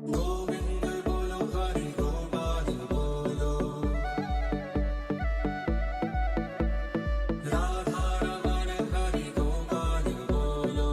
गोविंद बोलो हरि गोपाल बोलो राधा रमण हरि गोपाल बोलो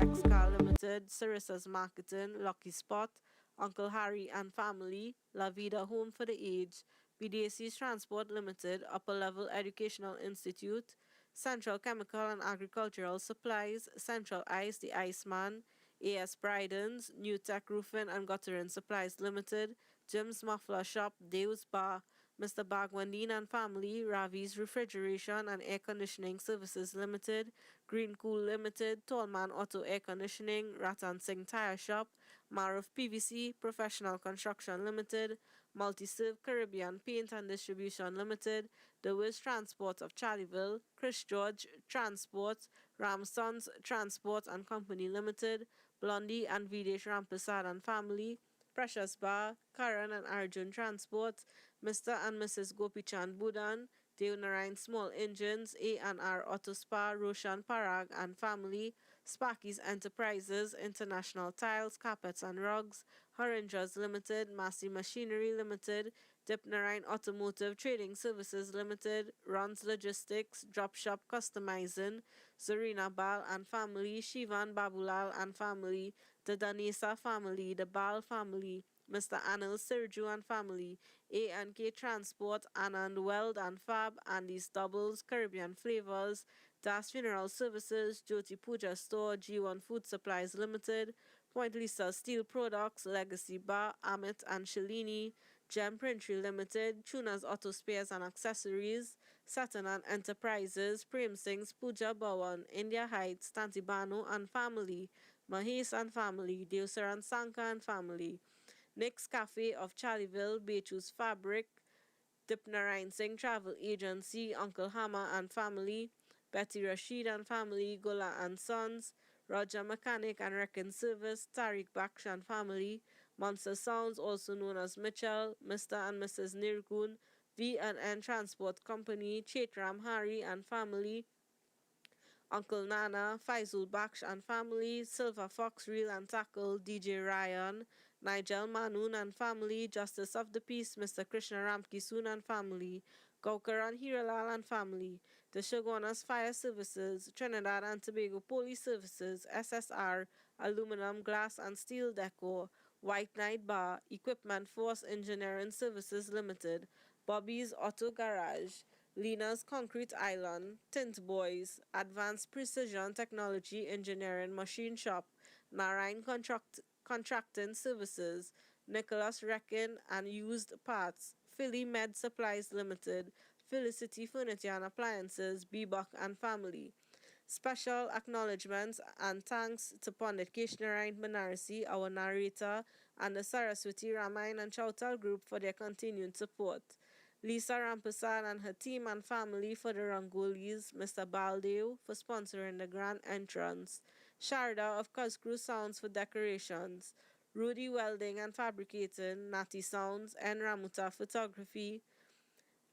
Excal Limited, Sarissa's Marketing, Lucky Spot, Uncle Harry and Family, La Vida Home for the Aged, BDAC's Transport Limited, Upper Level Educational Institute, Central Chemical and Agricultural Supplies, Central Ice, The Iceman, AS Bridens, New Tech Roofing and Guttering Supplies Limited, Jim's Muffler Shop, Deus Bar, Mr. Bagwandine and Family, Ravi's Refrigeration and Air Conditioning Services Limited, Green Cool Limited, Tallman Auto Air Conditioning, Ratan Singh Tire Shop, Maruf PVC, Professional Construction Limited, Multi-Serve Caribbean Paint and Distribution Limited, The Wiz Transport of Charleville, Chris George Transport, Ramsons Transport and Company Limited, Blondie and Videsh Ramprasad and Family, Precious Bar, Karan and Arjun Transport, Mr. and Mrs. Gopichand Budan, Deonarayan Small Engines, A&R Auto Spa, Roshan Parag and Family, Sparky's Enterprises, International Tiles, Carpets and Rugs, Horanges Limited, Massey Machinery Limited, Dipnarayan Automotive Trading Services Limited, Ron's Logistics, Drop Shop Customizing, Zarina Bal and Family, Shivan Babulal and Family, the Danesa family, the Bal family, Mr. Anil Sirju and family, A&K Transport, Anand Weld and Fab, Andy's Doubles, Caribbean Flavors, Das Funeral Services, Jyoti Puja Store, G1 Food Supplies Limited, Point Lisa Steel Products, Legacy Bar, Amit and Shalini, Gem Printry Limited, Tuna's Auto Spares and Accessories, Saturn and Enterprises, Prem Singh's Puja Bhawan, India Heights, Tantibano and Family, Mahesh and Family, Deusaran Sanka and Family, Nick's Cafe of Charleville, Beatrice Fabric, Dipnarayan Singh Travel Agency, Uncle Hama and Family, Betty Rashid and Family, Gola and Sons, Roger Mechanic and Wrecking Service, Tariq Baksh and Family, Monster Sounds, also known as Mitchell, Mr. and Mrs. Nirgun, V&N Transport Company, Chaitram Hari and Family, Uncle Nana, Faizul Baksh and Family, Silver Fox Reel and Tackle, DJ Ryan, Nigel Manoon and Family, Justice of the Peace, Mr. Krishna Ramkisoon and Family, Gaukar and Hiralal and Family, the Shogunas Fire Services, Trinidad and Tobago Police Services, SSR, Aluminum, Glass and Steel Decor, White Knight Bar, Equipment Force Engineering Services Limited, Bobby's Auto Garage, Lena's Concrete Island, Tint Boys, Advanced Precision Technology Engineering Machine Shop, Narayan Contracting Services, Nicholas Wrecking and Used Parts, Philly Med Supplies Limited, Felicity Furniture and Appliances, Bebuk and Family. Special acknowledgements and thanks to Pandit Keshnarayan Banarasi, our narrator, and the Saraswati Ramayana and Chautal group for their continued support. Lisa Rampersad and her team and family for the Rangolis, Mr. Baldev for sponsoring the grand entrance, Sharda of Kazkru Sounds for decorations, Rudy Welding and Fabricating, Natty Sounds, and Ramuta Photography,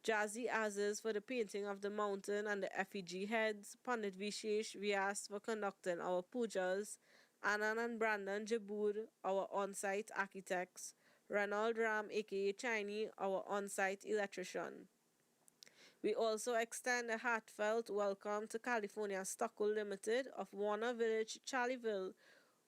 Jazzy Azes for the painting of the mountain and the effigy heads, Pandit Vishesh Vyas for conducting our pujas, Anand and Brandon Jabur, our on-site architects, Ronald Ram aka Chinese, our on-site electrician. We also extend a heartfelt welcome to California Stucco Limited of Warner Village, Charleville,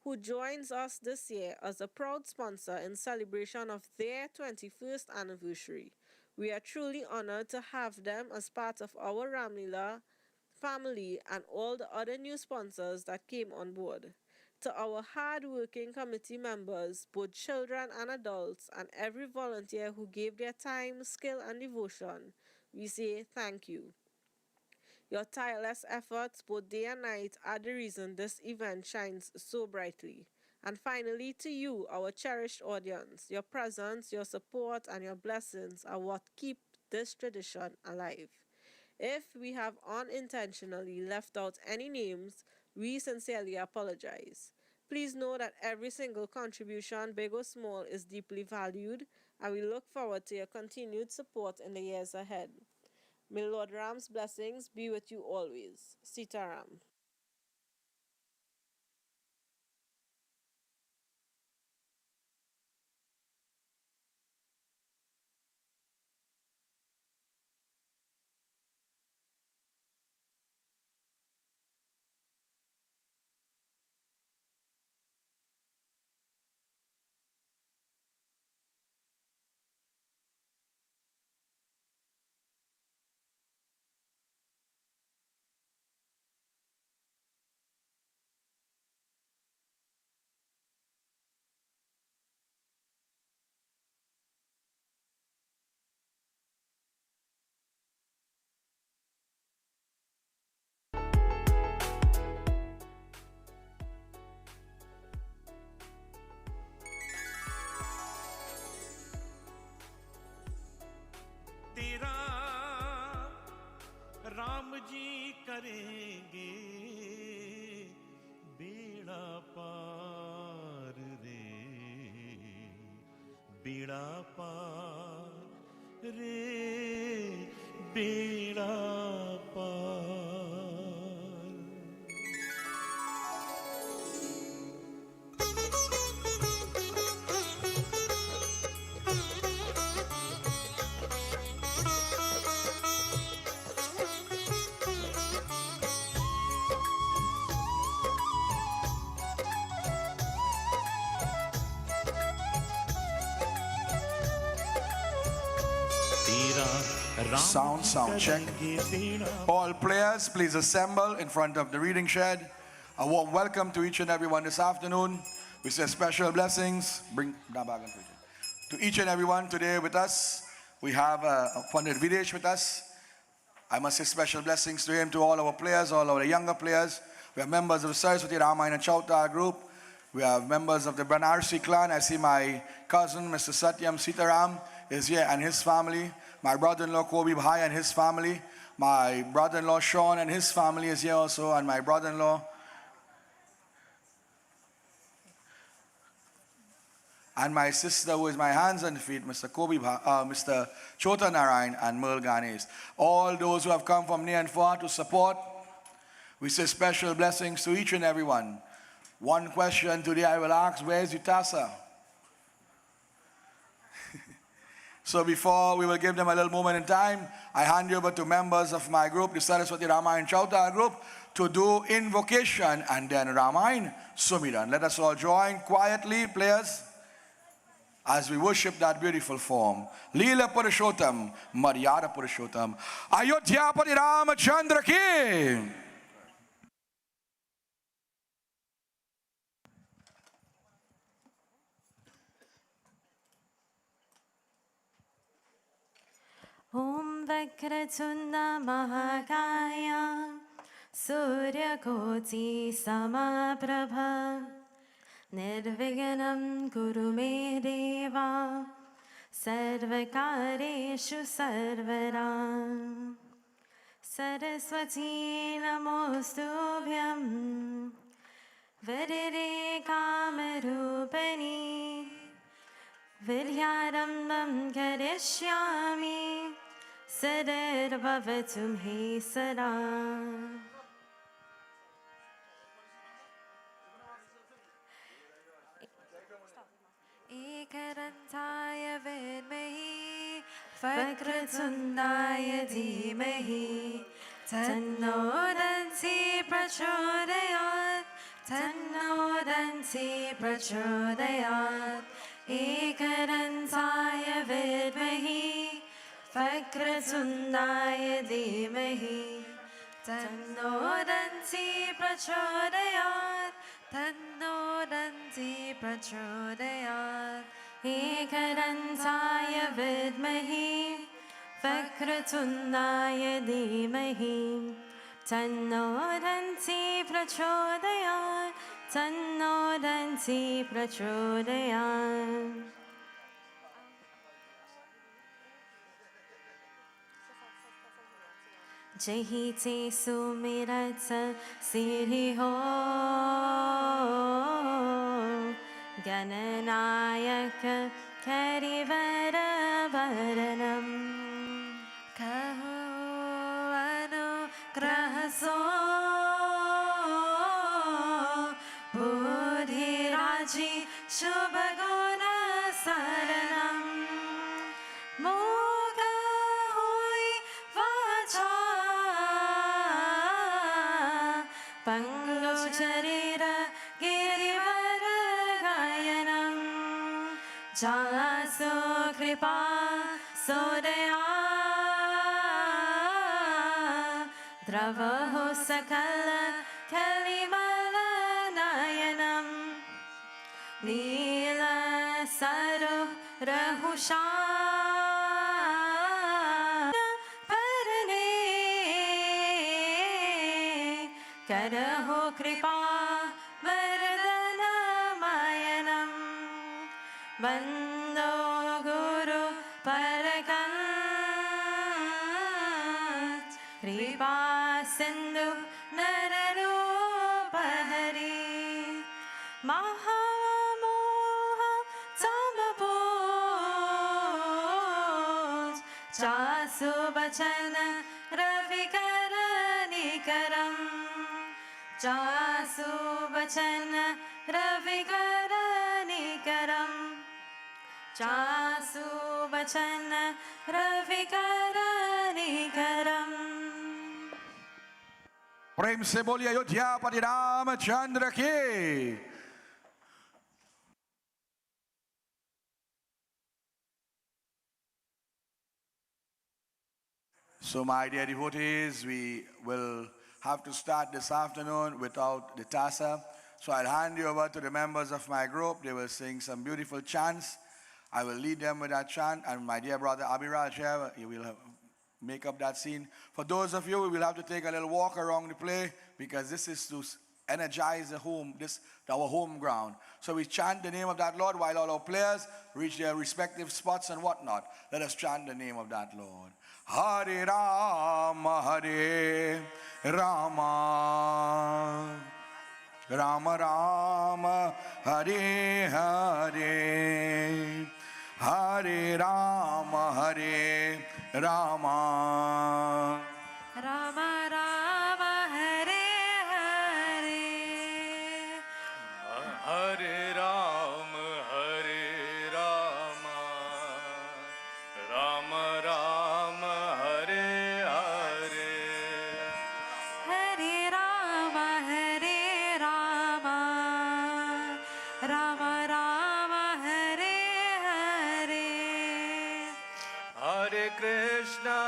who joins us this year as a proud sponsor in celebration of their 21st anniversary. We are truly honored to have them as part of our Ramleela family and all the other new sponsors that came on board. To our hard-working committee members, both children and adults, and every volunteer who gave their time, skill, and devotion, we say thank you. Your tireless efforts, both day and night, are the reason this event shines so brightly. And finally, to you, our cherished audience, your presence, your support, and your blessings are what keep this tradition alive. If we have unintentionally left out any names, we sincerely apologize. Please know that every single contribution, big or small, is deeply valued, and we look forward to your continued support in the years ahead. May Lord Ram's blessings be with you always. Sitaram. बेड़ा पार रे बेड़ा पार Sound check. All players, please assemble in front of the reading shed. A warm welcome to each and everyone this afternoon. We say special blessings. Bring that bag and put it. To each and everyone today with us. We have Pandit Videsh with us. I must say special blessings to him, to all our players, all our younger players. We have members of the Saraswati Ramayana Chauta group. We have members of the Banarsi clan. I see my cousin, Mr. Satyam Sitaram, is here and his family. My brother-in-law Kobi Bhai and his family. My brother-in-law Sean and his family is here also. And my brother-in-law. And my sister who is my hands and feet, Mr. Mr. Chota Narayan and Merl Ganesh. All those who have come from near and far to support. We say special blessings to each and everyone. One question today I will ask, where is Utasa? So before we will give them a little moment in time, I hand you over to members of my group, the Saraswati Ramayana Chauta group, to do invocation and then Ramayana Sumiran. Let us all join quietly, players, as we worship that beautiful form. Leela Purushottam, Maryada Purushottam, Ayodhyapati Ramachandra ki. Om Vakratunda Mahakaya Surya Koti Samaprabha Nirviganam Guru Me Deva Sarvakareshu Sarvaram Saraswati Namostubhyam Vidire Kamarupani Vidyarambam Karishyami Sadar Bhavatum He Sada Ekarantaya Vidmahi Vakratundaya Dhimahi Tanno Dansi Prachodayat Tanno Dansi Prachodayat Ekarantaya Vidmahi Vakratundaya Dhimahi Tanno Dansi Prachodayat Tanno Dansi Prachodayat Ekarantaya Vidmahi Vakratundaya Dhimahi Tanno Dansi Prachodayat Tanno Dansi Prachodayat Jahi te sumirata siddhi ho Gananayaka Karivara Varanam Kaho Anugrahaso Buddhiraji Shubhaguna Saranam Pangojarira Girivara Gayanam Jalaso Kripa Sodaya Dravaho Sakala Kalimala Nayanam Nila Saru Rahusha Karaho Kripa Vardana Mayanam Bando Guru Parakat Kripa Sindhu Nararupahari Mahamoha Tamapo चासुवचन रविकरनिकरम् चासुवचन रविकरनिकरम् चासुवचन रविकरनिकरम् प्रेम से बोलिए अयोध्यापति रामचंद्र की। So my dear devotees, we will have to start this afternoon without the tassa. So I'll hand you over to the members of my group. They will sing some beautiful chants. I will lead them with that chant, and my dear brother Abhiraj here, he will make up that scene. For those of you, we will have to take a little walk around the play because this is to energize the home, our home ground. So we chant the name of that Lord while all our players reach their respective spots and whatnot. Let us chant the name of that Lord. Hare Rama, Hare Rama, Rama Rama, Hare Hare, Hare Rama, Hare Rama, Rama Rama Hare Hare Hare Ram, Hare Rama, Rama Rama, Hare Hare. Hare Rama Hare Rama Rama Rama Hare Hare Hare Krishna,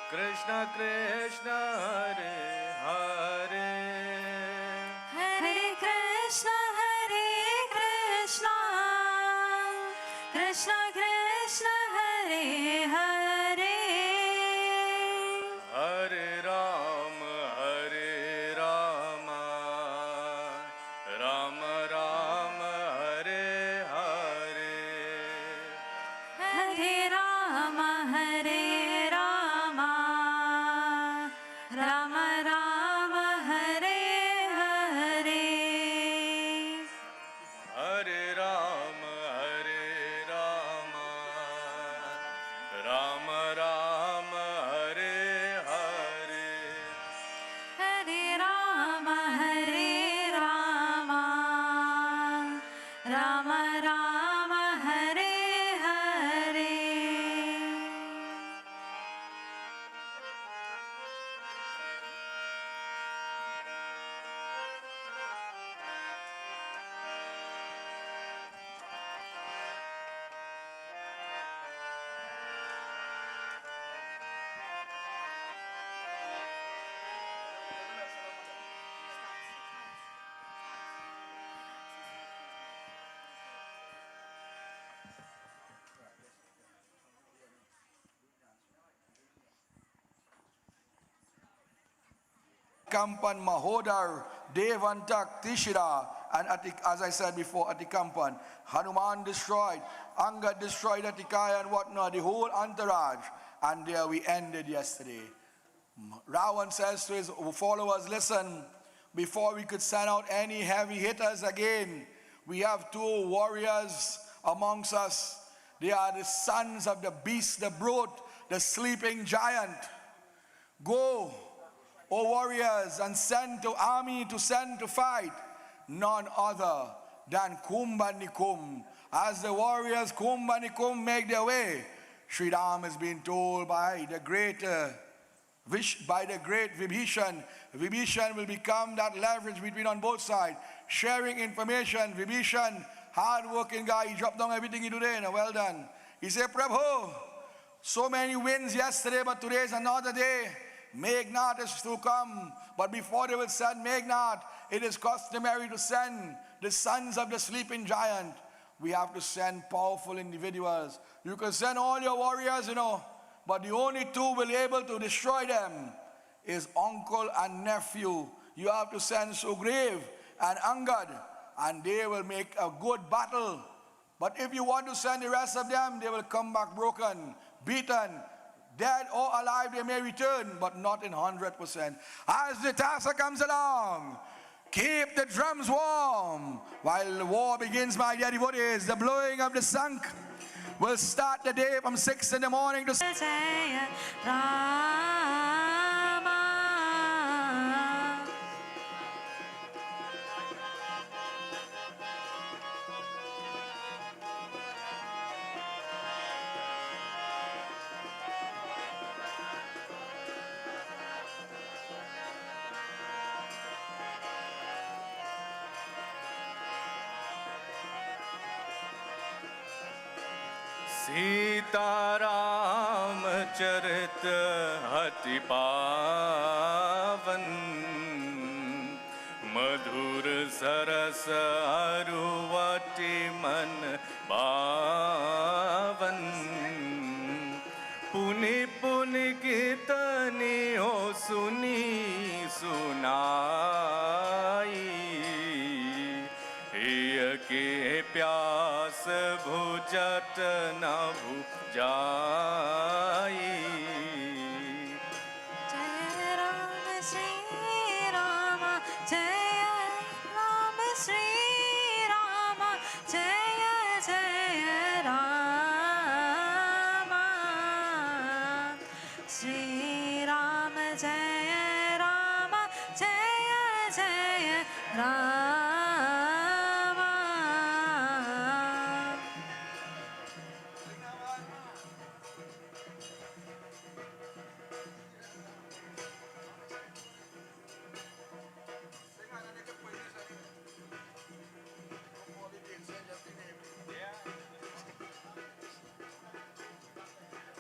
Krishna Krishna, Hare Hare. Hare Krishna Krishna Krishna Hare Hare Hare Rama, Rama Rama, Hare Hare. Hare Rama Rama Rama Hare Hare Hare Rama, Rama Rama, Hare Hare. Hare Rama Rama Rama Hare Hare Kampan Mahodar, Devantak, Tishira, and as I said before, Atikampan, Hanuman destroyed, Angad destroyed Atikaya and whatnot, the whole entourage. And there we ended yesterday. Ravan says to his followers, listen, before we could send out any heavy hitters again, we have two warriors amongst us. They are the sons of the beast, the brute, the sleeping giant. Go, O warriors, and send to fight none other than Kumbhanikum. As the warriors Kumbhanikum make their way, Sri Ram is being told by the great Vibhishan. Vibhishan will become that leverage between on both sides, sharing information. Vibhishan, hard-working guy, he dropped down everything he did today, and well done. He said, Prabhu, so many wins yesterday, but today is another day. Meghnad is to come, but before they will send Meghnad, it is customary to send the sons of the sleeping giant. We have to send powerful individuals. You can send all your warriors, but the only two will be able to destroy them is uncle and nephew. You have to send Sugriv and Angad, and they will make a good battle. But if you want to send the rest of them, they will come back broken, beaten, dead or alive. They may return, but not in 100%. As the tassa comes along, keep the drums warm while the war begins, my dear devotees. The blowing of the Sank We'll start the day from 6 in the morning to Jaya Rama. Sitaram चरित अति पावन मधुर सरस अरुवति मन पावन पुनि पुनि कीर्तनी हो सुनी सुनाई हिय के प्यास भुजत न भुजाई Jaya Rama Shri Rama Jaya Rama Shri Rama Jaya Jaya Rama Shri Rama Jaya Rama Jaya Jaya Rama.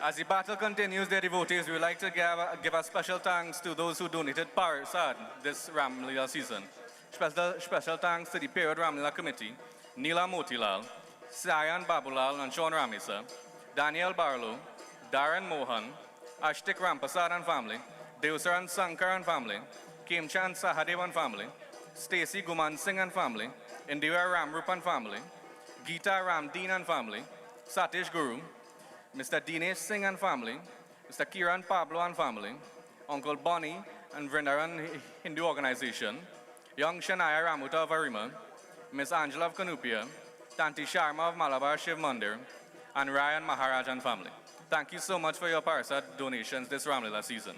As the battle continues, dear devotees, we would like to give a special thanks to those who donated Parivaar this Ramleela season. Special thanks to the Pierre Ramleela Committee, Neela Motilal, Sayan Babulal and Sean Ramesa, Daniel Barlow, Darren Mohan, Ashtik Rampasad and family, Deusaran Sankar and family, Kemchan Sahadev and family, Stacy Guman Singh and family, Indira Ramrup and family, Geeta Ramdeen and family, Satish Guru, Mr. Dinesh Singh and family, Mr. Kiran Pablo and family, Uncle Bonnie and Vrindaran Hindu Organization, young Shania Ramuta of Arima, Miss Angela of Kanupia, Tanti Sharma of Malabar Shiv Mandir, and Ryan Maharaj and family. Thank you so much for your Parivaar donations this Ramleela season.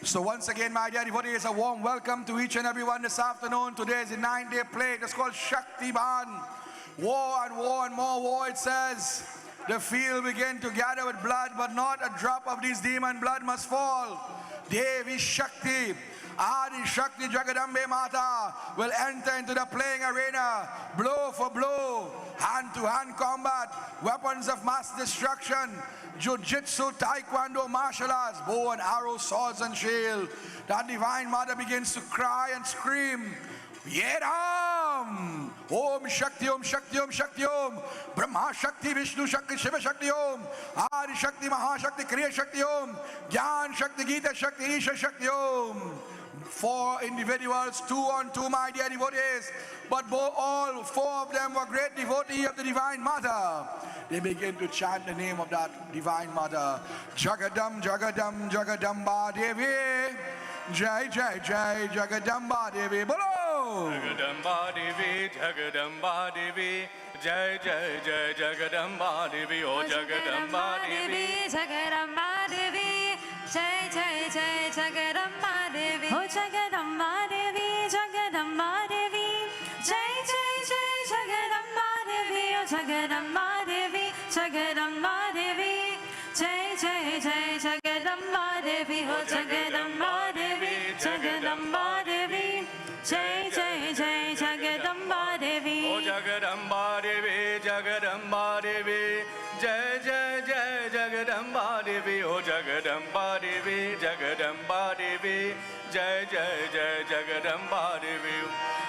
So once again, my dear devotees, a warm welcome to each and everyone this afternoon. Today is the 9-day plague. It's called Shaktiban. War and war and more war, it says. The field begin to gather with blood, but not a drop of this demon blood must fall. Devi Shakti, Adi Shakti Jagadambe Mata will enter into the playing arena, blow for blow, hand-to-hand combat, weapons of mass destruction, Jiu-Jitsu, Taekwondo, martial arts, bow and arrow, swords and shield. That divine mother begins to cry and scream, Yeram! Om Shakti Om Shakti Om Shakti Om Brahma Shakti Vishnu Shakti Shiva Shakti Om Adi Shakti Mahashakti Kriya Shakti Om Gyan Shakti Gita Shakti Isha Shakti Om. 4 individuals, 2 on 2, my dear devotees, but all 4 of them were great devotees of the Divine Mother. They begin to chant the name of that Divine Mother. Jagadam, Jagadam, Jagadamba Devi. Jai, Jai, Jai, Jagadamba Devi. Bolo! Jagadamba Devi, Jagadamba Devi. Jai, Jai, Jai, Jagadamba Devi. Oh, Jagadamba Devi. Jagadamba Devi, Jai Jai Jai Jagadamba Devi, Oh Jagadamba Devi, Jagadamba Devi, Jai Jai Jai Jagadamba Devi, Oh Jagadamba Devi, Jagadamba Devi, Jai Jai Jai Jagadamba Devi, Oh Jagadamba Devi, Jagadamba Devi, Jai Jai Jai Jagadamba Devi, Oh, Jagadamba Devi, Jagadamba Devi. Jai, Jai, Jai, Jagadamba Devi. Oh, Jagadamba Devi, Jagadamba Devi. Jai, Jai, Jai, Jagadamba Devi.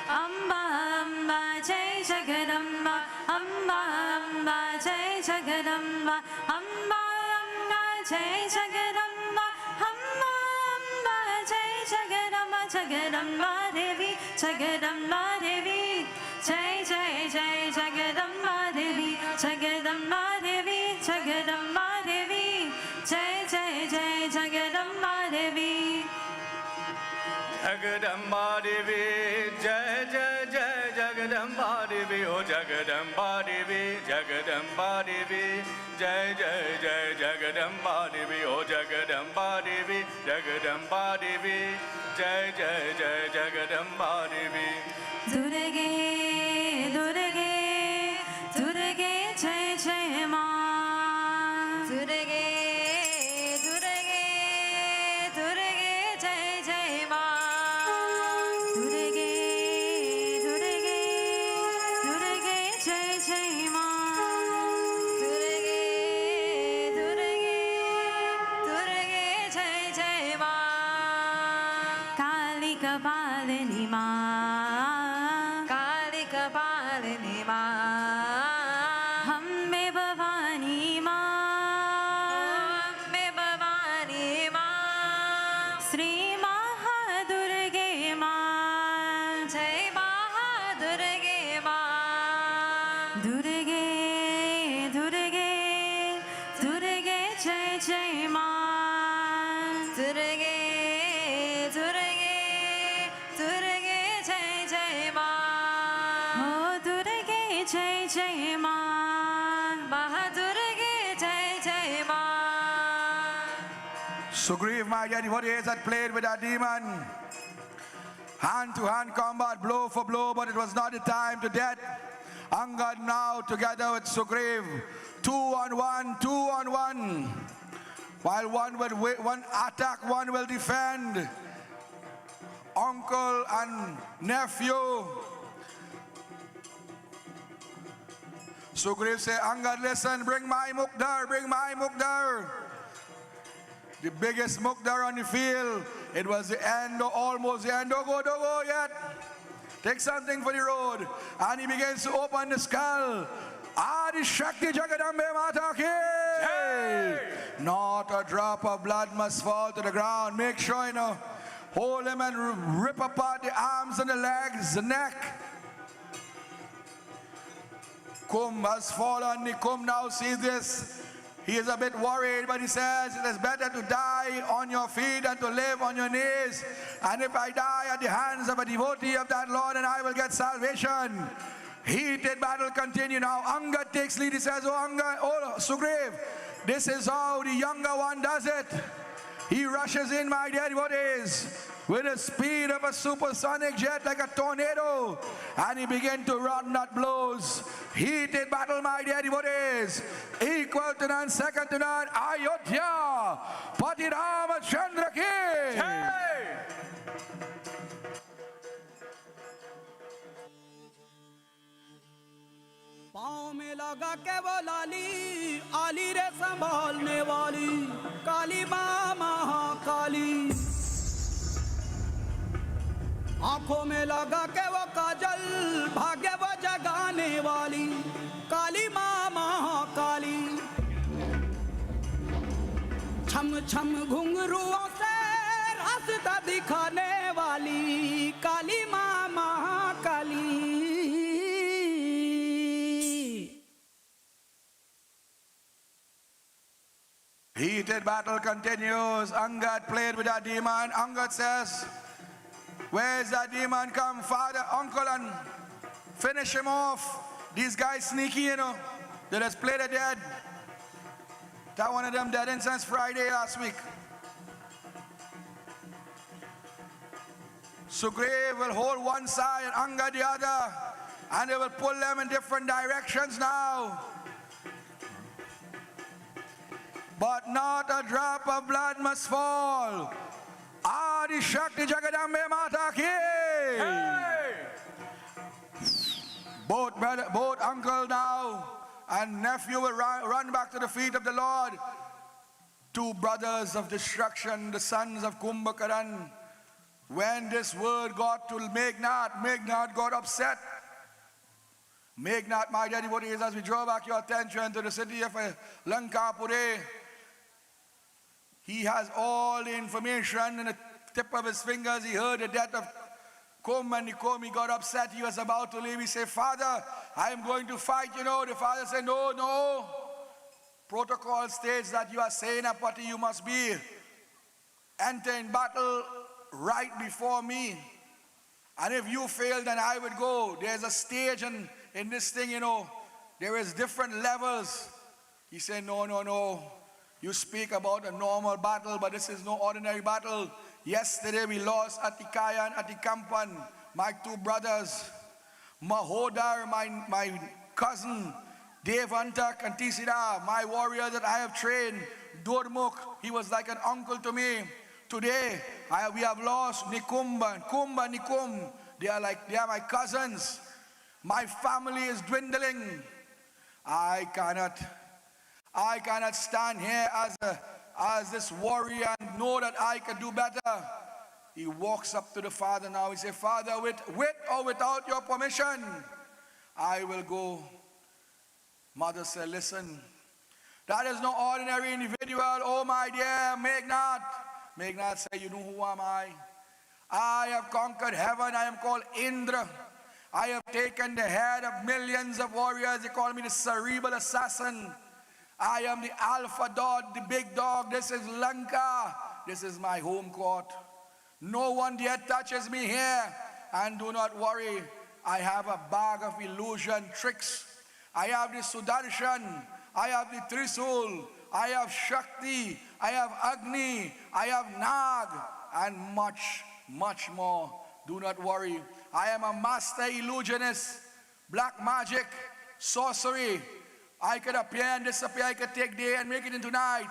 Amba Amba Jai Jagadamba, Amba Amba Jai Jagadamba, Amba Amba Jai Jagadamba, Amba Amba Jai Jagadamba, Jagadamba Devi, Jagadamba Devi, Jai Jai Jai Jagadamba Devi, Jagadamba Devi, Jagadamba Devi, Jai Jai Jai Jagadamba Devi. Jagadamba Devi, Jai Jai Jai Jagadamba Devi, O Jagadamba Devi, Jagadamba Devi, Jai Jai Jai Jagadamba Devi, O Jagadamba Devi, Jagadamba Devi, Jai Jai Jai Jagadamba Devi. Durge, Durge, Durge, Jai Jai Ma. Durge, Durge, Durge, Jai Jai Ma. Durge, Durge, Durge, Jai Jai Ma. Durge, Durge, Durge, Jai Jai Ma. Kali Kapalini Ma. Kali Kapalini Ma. Hambe Bhavani Ma. Hambe Bhavani Ma. Sri Mahadurge Ma. Jai Mahadurge Ma. Durge, Durge, Durge, Jai Jai Ma. Durge, Durge, Durge, Jai Jai Ma. Oh, Durge, Jai Jai Ma. Mahadurge, Jai Jai Ma. Sugriv, my dear devotees, had played with that demon. Hand-to-hand combat, blow for blow, but it was not the time to death. Angad now together with Sugriv, 2-on-1, 2-on-1. While one attack, one will defend. Uncle and nephew. Sugriv say, Angad, listen, bring my mukdar, bring my mukdar. The biggest mukdar on the field. It was the end, almost the end. Don't go yet. Take something for the road. And he begins to open the skull. Adi Shakti Jagadambe Mata Ki. Not a drop of blood must fall to the ground. Make sure you know. Hold him and rip apart the arms and the legs, the neck. Kum has fallen. The Kum now sees this. He is a bit worried, but he says it is better to die on your feet than to live on your knees. And if I die at the hands of a devotee of that Lord, then I will get salvation. Heated battle continue now. Angad takes lead. He says, oh Sugriv, this is how the younger one does it. He rushes in, my dear devotees, with the speed of a supersonic jet like a tornado. And he began to run nut blows. Heated battle, my dear devotees. Equal to none, second to none. Ayodhya, Pati Ramachandra ki. पाँव में लगा के वो लाली आली रे संभालने वाली काली माँ महाकाली आंखों में लगा के वो काजल भाग्य वो जगाने वाली काली माँ महाकाली छम छम घुंघरुओं से रास्ता दिखाने वाली काली माँ Mahakali Heated battle continues. Angad played with that demon. Angad says, where's that demon? Come, father, uncle, and finish him off. These guys sneaky, you know. They just played it dead. That one of them dead in since Friday last week. Sugriv will hold one side and Angad the other. And they will pull them in different directions now. But not a drop of blood must fall. Adi Shakti Jagadambe Mata Ki. Both uncle now and nephew will run back to the feet of the Lord. Two brothers of destruction, the sons of Kumbhakaran. When this word got to Meghnad, Meghnad got upset. Meghnad, my dear devotees, as we draw back your attention to the city of Lankapure, he has all the information in the tip of his fingers. He heard the death of Kum, and he got upset. He was about to leave. He said, Father, I am going to fight, you know. The father said, no. Protocol states that you are Senapati, you must be. Enter in battle right before me. And if you fail, then I would go. There's a stage in this thing, you know. There is different levels. He said, no, no, no. You speak about a normal battle, but this is no ordinary battle. Yesterday we lost Atikaya and Atikampan, my two brothers. Mahodar, my cousin. Devantak and Tisida, my warrior that I have trained. Dormuk, he was like an uncle to me. Today, we have lost Nikumba, Nikum. They are my cousins. My family is dwindling. I cannot stand here as this warrior and know that I can do better. He walks up to the father now. He says, Father, with or without your permission, I will go. Mother said, listen, that is no ordinary individual. Oh, my dear Meghnad. Meghnad said, you know who am I? I have conquered heaven. I am called Indra. I have taken the head of millions of warriors. They call me the cerebral assassin. I am the alpha dog, the big dog. This is Lanka. This is my home court. No one dare touches me here. And do not worry. I have a bag of illusion tricks. I have the Sudarshan. I have the Trisul. I have Shakti. I have Agni. I have Nag. And much, much more. Do not worry. I am a master illusionist. Black magic. Sorcery. I could appear and disappear. I could take day and make it into night.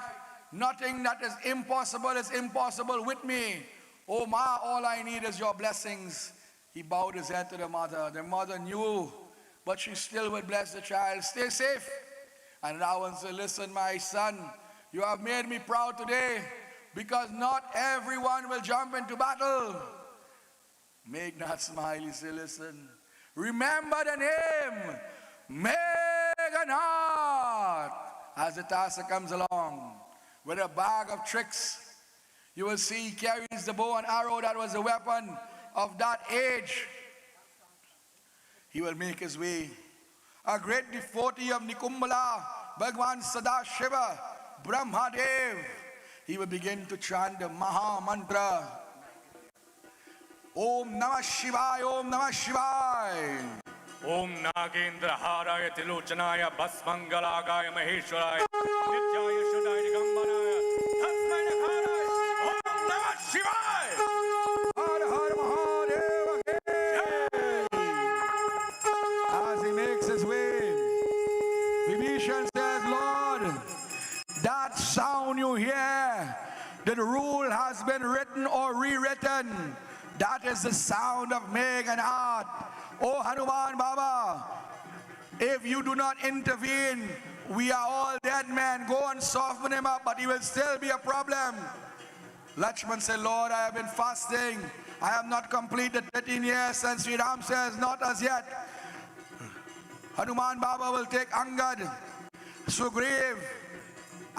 Nothing that is impossible with me. Oh Ma, all I need is your blessings. He bowed his head to the mother. The mother knew, but she still would bless the child. Stay safe. And Ravan said, listen, my son, you have made me proud today because not everyone will jump into battle. Meghnad smiled. He said, listen, remember the name, Meghnad. As the task comes along with a bag of tricks, you will see he carries the bow and arrow that was the weapon of that age. He will make his way. A great devotee of Nikumbala, Bhagwan Sadashiva, Brahmadev. He will begin to chant the Maha Mantra. Om Namah Shivaya, Om Namah Shivaya. Om Nagendra Haraya Tilochanaya Basmangalagaya Maheshwaraya Nityaya Shudaya Digambanaya Tasmai Nakharaya Om Namah Shivaya. Har Har Mahadev again. As he makes his way, Vibhishan says, Lord, that sound you hear, the rule has been written or rewritten. That is the sound of Meghnad. Oh Hanuman Baba, if you do not intervene, we are all dead men. Go and soften him up, but he will still be a problem. Lakshman said, Lord, I have been fasting. I have not completed 13 years. And Sri Ram says, not as yet. Hanuman Baba will take Angad, Sugriv,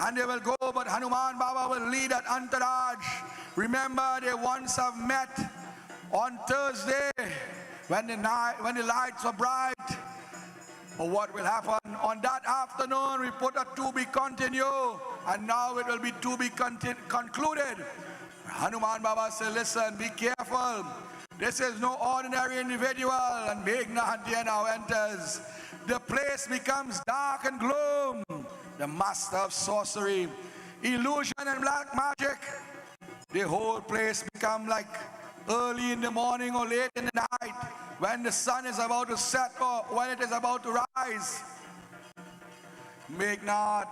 and they will go, but Hanuman Baba will lead that entourage. Remember, they once have met on Thursday when the lights were bright. But what will happen? On that afternoon, we put a to be continue, and now it will be to be concluded. Hanuman Baba said, listen, be careful. This is no ordinary individual. And Meghnad now enters. The place becomes dark and gloom. The master of sorcery, illusion and black magic. The whole place becomes like early in the morning or late in the night when the sun is about to set or when it is about to rise. Meghnad,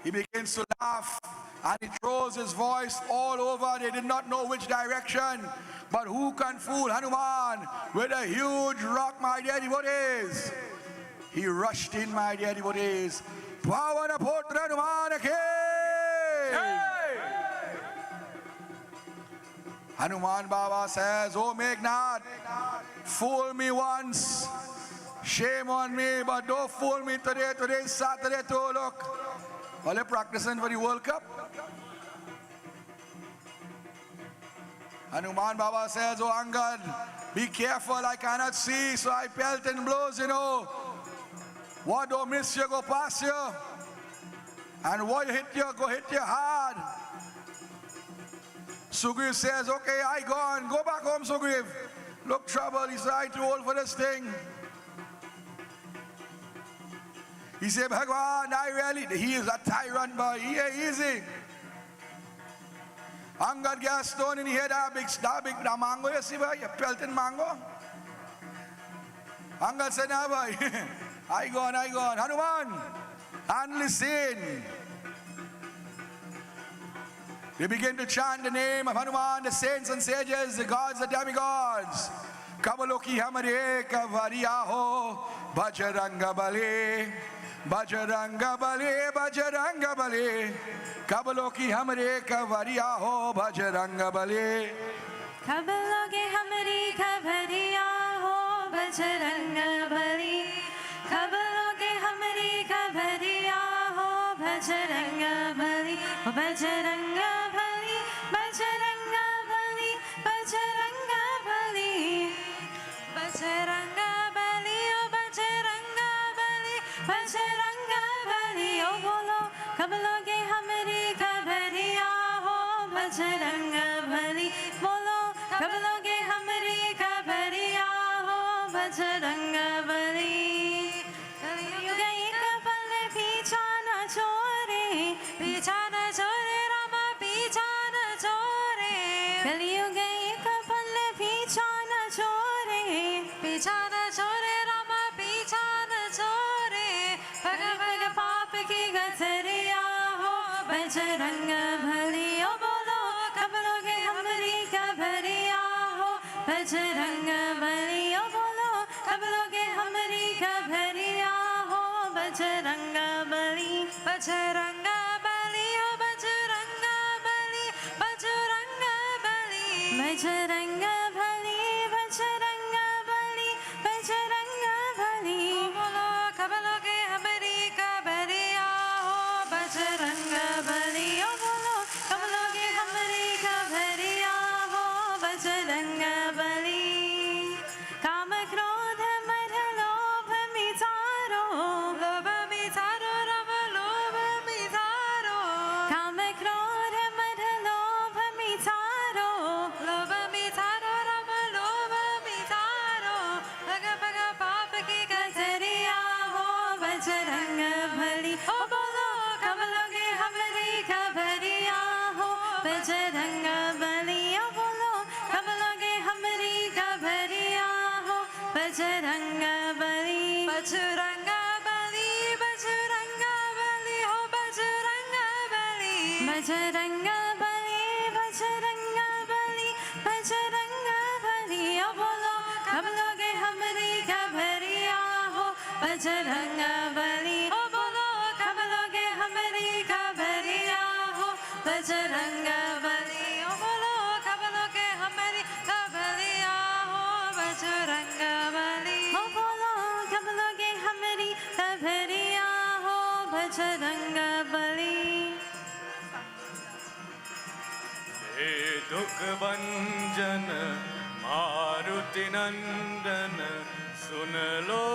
he begins to laugh and he throws his voice all over. They did not know which direction, but who can fool Hanuman with a huge rock, my dear devotees? He rushed in, my dear devotees. Pavana Putra Hanuman again. Hanuman Baba says, oh Meghnad, fool me once, shame on me, but don't fool me today. Today is Saturday too, look. Are they practicing for the World Cup? Hanuman Baba says, oh Angad, be careful, I cannot see, so I pelt and blows, you know. What don't miss you, go past you. And what hit you, go hit you hard. Sugriv says, okay, I gone. Go back home, Sugriv. Look, trouble. He's I too old for this thing. He said, Bhagwan, he is a tyrant, boy. Yeah, easy. Angad gas stone in the head, that mango, you see, boy? You pelting mango. Angad said, nah, boy. I gone. Hanuman, and listen. They begin to chant the name of Hanuman, the saints and sages, the gods, the demigods. Kabaloki Hamare Kavariyaho, Bajranga Bale, Bajranga Bale, Bajranga Bale. Kabaloki Hamare Kavariyaho, Bajranga Bale. Kabaloki Hamare Kavariyaho, Bajranga Bale. Kabaloki Hamare Kavariyaho, Bajranga Bale. Bajranga Bale, Bajranga Bale, Bajranga Bale. Bajranga Bale, oh Bajranga Bale, Bajranga Bale, oh bolo, kabaloge hamari kabariyaho, Bajranga Bale, bolo, kabaloge hamari kabariyaho, Bajranga Bale. Kaliyuga ikapale pichana chore, pichana chore Rama pichana chore. Kaliyuga ikapale pichana chore, pichana chore Rama pichana chore. Bhaga bhaga paap ki gatariya ho, Bajranga Bale, oh bolo, kabaloge hamari kabariya ho, Bajranga Bale, oh bolo, kabaloge hamari kabariya ho, Bajranga Bale, Bajranga Bale, oh Bajranga Bale, Bajranga Bale, Bajranga Bale, Bajranga Bale, Bajranga Bale, oh bolo, kabaloge hamari kabariya ho, Bajranga Bale, oh bolo, kabaloge hamari kabariya ho, Bajranga Bale. Kama krodha madha lobha mitaro, lobha mitaro Rama lobha mitaro. Kama krodha madha lobha mitaro, lobha mitaro Rama lobha mitaro. Bhaga bhaga paap ki gatariya ho, Bajranga Bale, oh bolo, kabaloge hamari kabariya ho, Bajranga Bale, oh bolo, kabaloge hamari kabariya ho, Bajranga Bale, Bajranga Bale, Bajranga Bale, oh Bajranga Bale, Bajranga Bale, Bajranga Bale, Bajranga Bale, oh bolo, kabaloge hamari kabariya ho, Bajranga Bale, oh bolo, kabaloge hamari kabariya ho, Bajranga Bale, oh bolo, kabaloge hamari kabariya ho, Bajranga Bale, oh bolo, kabaloge hamari kabariya ho, Bajranga Bale. हे दुख भंजन मारुति नंदन सुन लो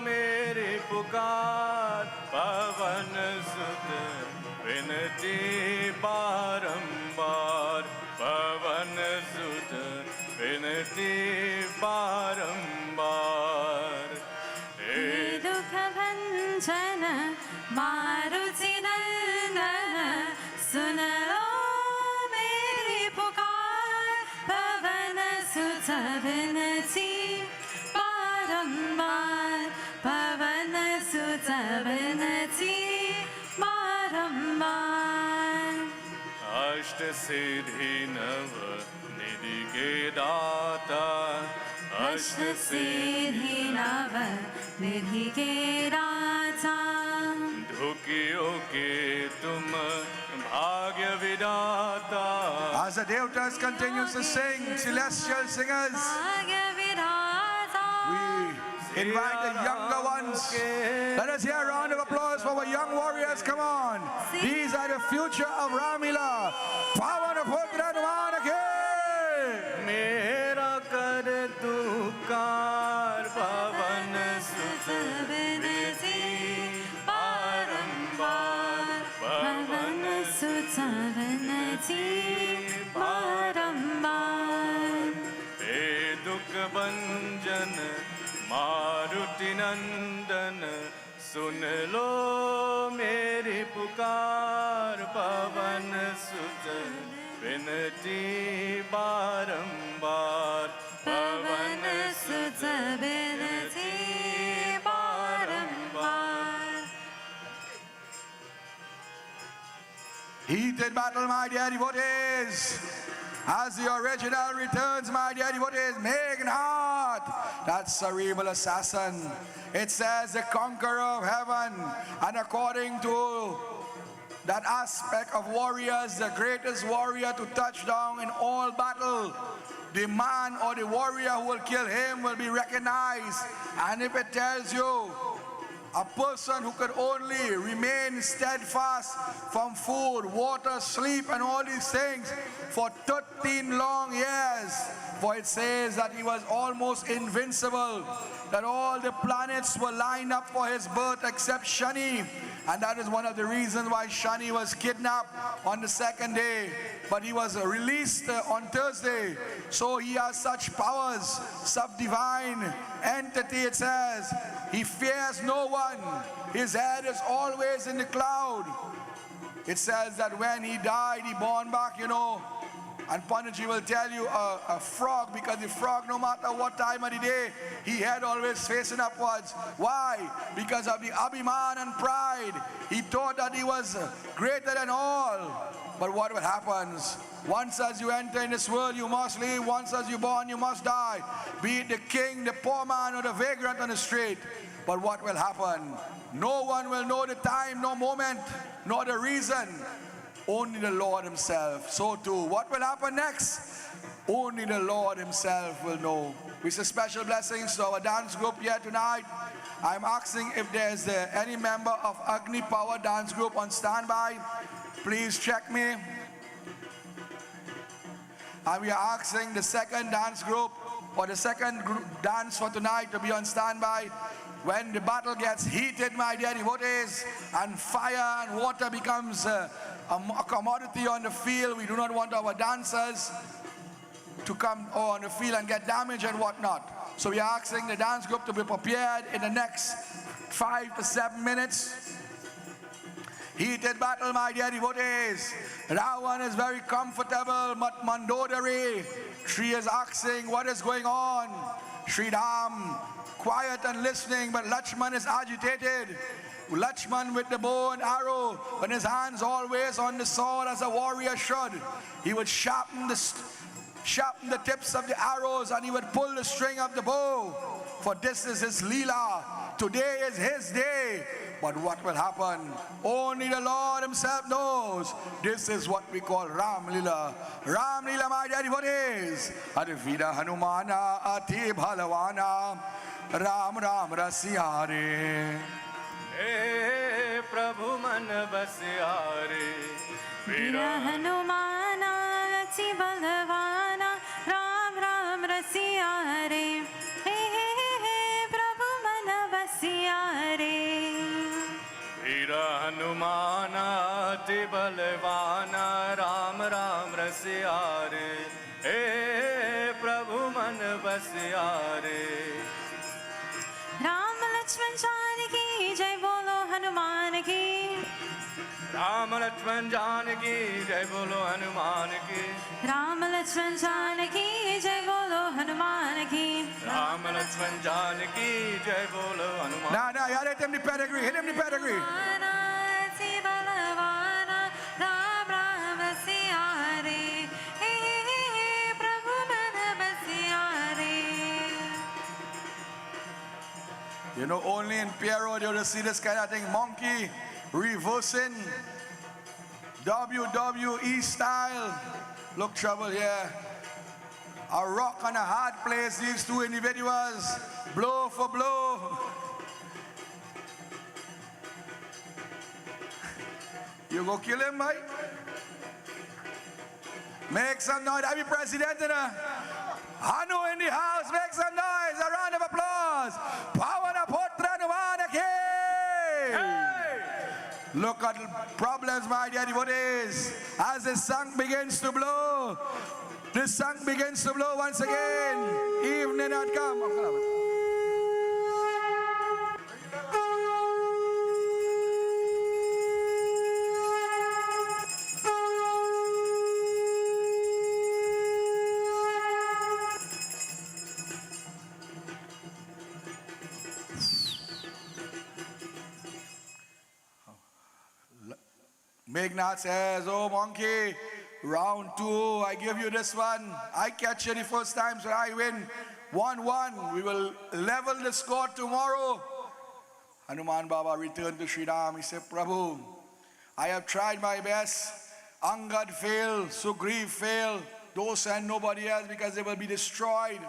मेरी पुकार पवन सुत विनती बारंबार पवन सुत विनती बारंबार हे दुख भंजन मारुति नंदन सुन लो मेरी पुकार पवन सुत विनती बारंबार पवन सुत विनती बारंबार अष्ट सिद्धि नव निधि के दाता अष्ट सिद्धि नव निधि के राजा दुखियों के तुम भाग्य विधाता As the devotees continues to sing, celestial singers, भाग्य विधाता we invite the younger ones. Let us hear a round of applause for our young warriors. Come on. These are the future of Ramleela. Power to put that one again. मेरा कर तू car पवन सुत विनती बारंबार पवन सुत विनती मारुति नंदन सुन लो मेरी पुकार पवन सुत विनती बारंबार पवन सुत विनती बारंबार Heated battle, my dear devotees. As the original returns, my dear devotees, Meghnad, that cerebral assassin. It says the conqueror of heaven, and according to that aspect of warriors, the greatest warrior to touch down in all battle, the man or the warrior who will kill him will be recognized. And if it tells you a person who could only remain steadfast from food, water, sleep, and all these things for 13 long years. For it says that he was almost invincible, that all the planets were lined up for his birth except Shani. And that is one of the reasons why Shani was kidnapped on the second day. But he was released on Thursday. So he has such powers, sub-divine entity, it says. He fears no one. His head is always in the cloud. It says that when he died, he born back, and Panditji will tell you a frog, because the frog, no matter what time of the day, he head always facing upwards. Why? Because of the abhiman and pride. He thought that he was greater than all. But what will happen? Once as you enter in this world, you must leave. Once as you're born, you must die. Be it the king, the poor man, or the vagrant on the street. But what will happen? No one will know the time, no moment, nor the reason. Only the Lord himself. So too, what will happen next? Only the Lord himself will know. We say special blessings to our dance group here tonight. I'm asking if there's any member of Agni Power dance group on standby. Please check me. And we are asking the second dance group, or the second dance for tonight, to be on standby. When the battle gets heated, my dear devotees, and fire and water becomes a commodity on the field, we do not want our dancers to come on the field and get damaged and whatnot. So we are asking the dance group to be prepared in the next 5 to 7 minutes. Heated battle, my dear devotees. Ravan is very comfortable, but Mandodari, she is asking what is going on. Sri Ram, quiet and listening, but Lakshman is agitated. Lakshman with the bow and arrow, and his hands always on the sword as a warrior should. He would sharpen the tips of the arrows, and he would pull the string of the bow. For this is his Leela. Today is his day. But what will happen? Only the Lord himself knows. This is what we call Ramleela. Ramleela, my dear devotees. Adivida Hanumana Ati Bhalavana Ram Ram Rasiyare. Hey Prabhu Man Basyare. Veera Hanumana Ati Balavana Ram Ram Rasiyare. Hey Prabhu Man Basyare. Hanumana ati balvana Ram Ram Rasiyare. Hey Prabhu Man Basyare. Ram Lakshman Janaki Jai Bolo Hanuman ki. Ram Lakshman Janaki Jai Bolo Hanuman ki. Ram Lakshman Janaki Jai Bolo Hanuman ki. Ram Lakshman Janaki Jai Bolo Hanuman. Nah, you hit him the pedigree. Hit him the pedigree. You know, only in Pierre you'll see this kind of thing. Monkey reversing WWE style. Look, trouble here. A rock and a hard place, these two individuals. Blow for blow. You go kill him, mate? Make some noise. I'll be president in a Hanu in the house. Make some noise. A round of applause. Pavana Putra Numanaki. Look at the problems, my dear devotees. As the sun begins to blow, the sun begins to blow once again. Evening had come. Meghnad says, oh monkey, round 2, I give you this one. I catch you the first time, so I win. 1-1. We will level the score tomorrow. Hanuman Baba returned to Sri Ram. He said, Prabhu, I have tried my best. Angad failed, Sugriv failed. Don't send nobody else because they will be destroyed.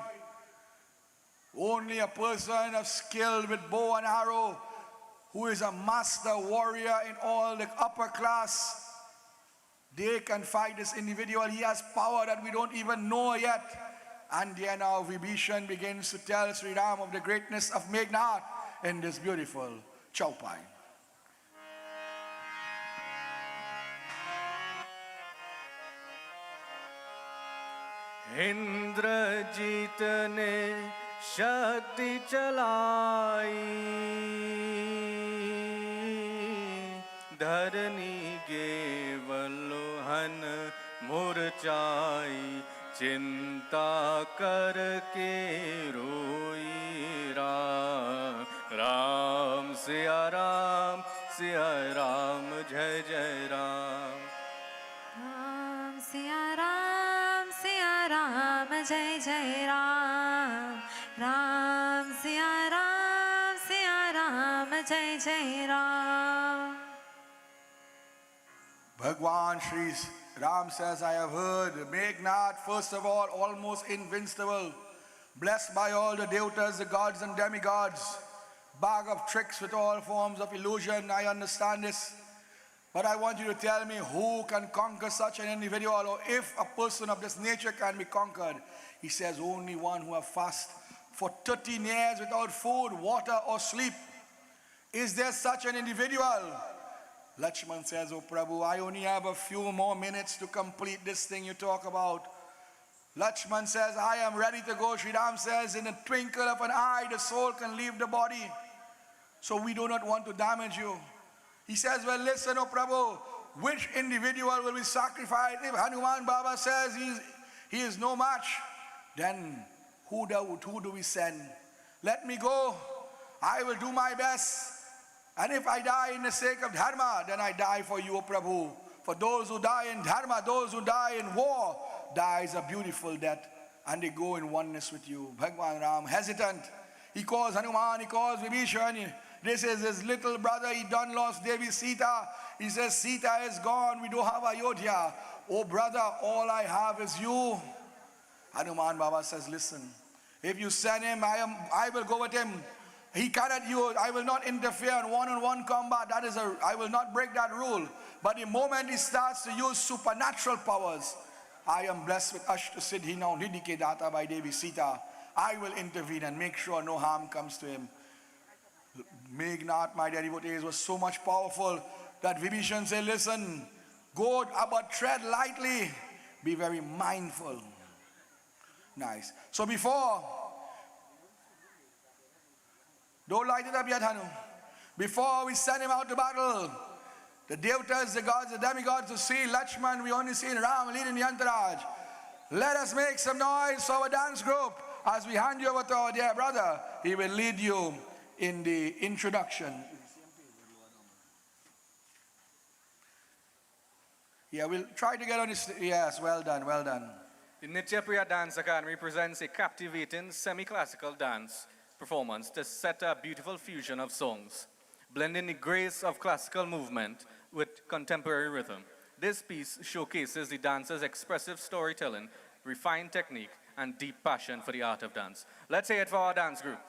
Only a person of skill with bow and arrow, who is a master warrior in all the upper class, they can fight this individual. He has power that we don't even know yet. And then now Vibhishan begins to tell Sri Ram of the greatness of Meghnad in this beautiful chaupai. Indrajit ने शक्ति चलाई, धरनी गेवलोहन मुरझाई, चिंता करके रोई राम। राम सिया राम, जय जय राम। राम सिया राम, जय जय राम। राम सिया राम, जय जय Ram. Bhagwan Shri Ram says, I have heard Meghnad, first of all, almost invincible, blessed by all the devatas, the gods and demigods, bag of tricks with all forms of illusion. I understand this. But I want you to tell me who can conquer such an individual, or if a person of this nature can be conquered. He says, only one who have fasted for 13 years without food, water or sleep. Is there such an individual? Lakshman says, oh Prabhu, I only have a few more minutes to complete this thing you talk about. Lakshman says, I am ready to go. Sri Ram says, in a twinkle of an eye, the soul can leave the body. So we do not want to damage you. He says, well, listen, oh Prabhu, which individual will we sacrifice? If Hanuman Baba says he is no match, then who do we send? Let me go. I will do my best. And if I die in the sake of dharma, then I die for you, O Prabhu. For those who die in dharma, those who die in war, dies a beautiful death, and they go in oneness with you. Bhagwan Ram, hesitant. He calls Hanuman, he calls Vibhishan. This is his little brother. He done lost Devi Sita. He says, Sita is gone. We don't have Ayodhya. Oh brother, all I have is you. Hanuman Baba says, listen, if you send him, I will go with him. He cannot use, I will not interfere in one-on-one combat. I will not break that rule. But the moment he starts to use supernatural powers, I am blessed with Ashta Siddhi now, Nidike Data by Devi Sita. I will intervene and make sure no harm comes to him. Meghnad, my dear devotees, was so much powerful that Vibhishan said, listen, go but tread lightly, be very mindful. Nice. So don't light it up yet, Hanu. Before we send him out to battle, the devatas, the gods, the demigods, to see Lakshman, we only see Ram leading the entourage. Let us make some noise for our dance group as we hand you over to our dear brother. He will lead you in the introduction. Yeah, we'll try to get on this. Yes, well done, well done. The Nitya Priya Dance Academy presents a captivating semi-classical dance performance to set a beautiful fusion of songs, blending the grace of classical movement with contemporary rhythm. This piece showcases the dancer's expressive storytelling, refined technique, and deep passion for the art of dance. Let's hear it for our dance group.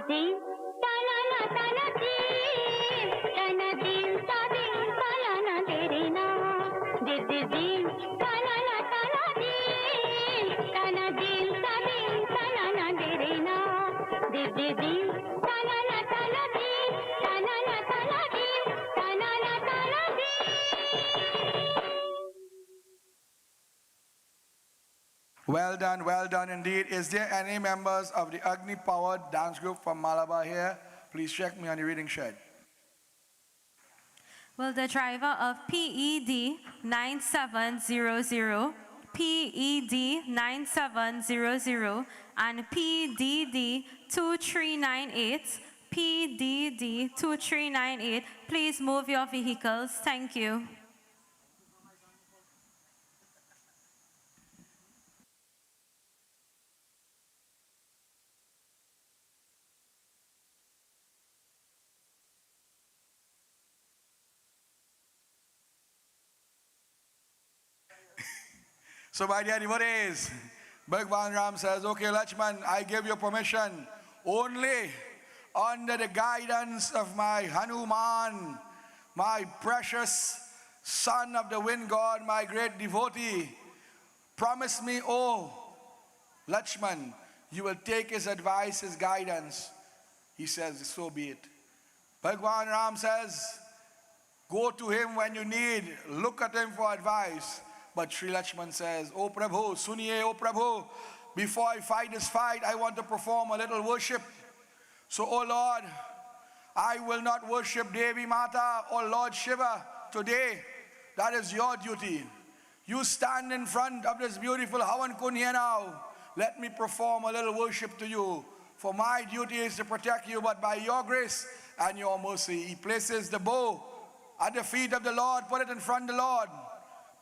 dil talana dil tana dil ta dil talana derina dil talana dil tana dil ta dil talana derina dil talana dil talana dil talana dil. Well done indeed. Is there any members of the Agni-powered dance group from Malabar here? Please check me on the reading shed. Will the driver of PED 9700, PED 9700, and PDD 2398, PDD 2398, please move your vehicles? Thank you. So my dear devotees, Bhagwan Ram says, okay, Lakshman, I give you permission only under the guidance of my Hanuman, my precious son of the wind god, my great devotee. Promise me, oh, Lakshman, you will take his advice, his guidance. He says, so be it. Bhagwan Ram says, go to him when you need, look at him for advice. But Sri Lakshman says, oh Prabhu, suniye, oh Prabhu, before I fight this fight, I want to perform a little worship. So, oh Lord, I will not worship Devi Mata or Lord Shiva today. That is your duty. You stand in front of this beautiful Havan Kund here now. Let me perform a little worship to you. For my duty is to protect you, but by your grace and your mercy, he places the bow at the feet of the Lord, put it in front of the Lord.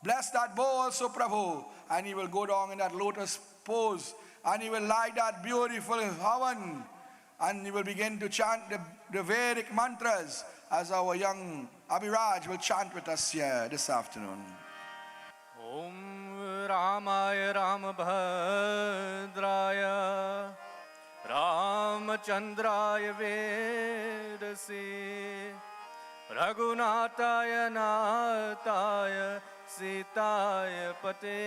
Bless that bow also, Prabhu. And he will go down in that lotus pose. And he will light that beautiful Havan. And he will begin to chant the Vedic mantras as our young Abhiraj will chant with us here this afternoon. Om Ramaya Ramabhadraya Ramachandraya Vedasi Raghunataya Nataya Sitaya Pate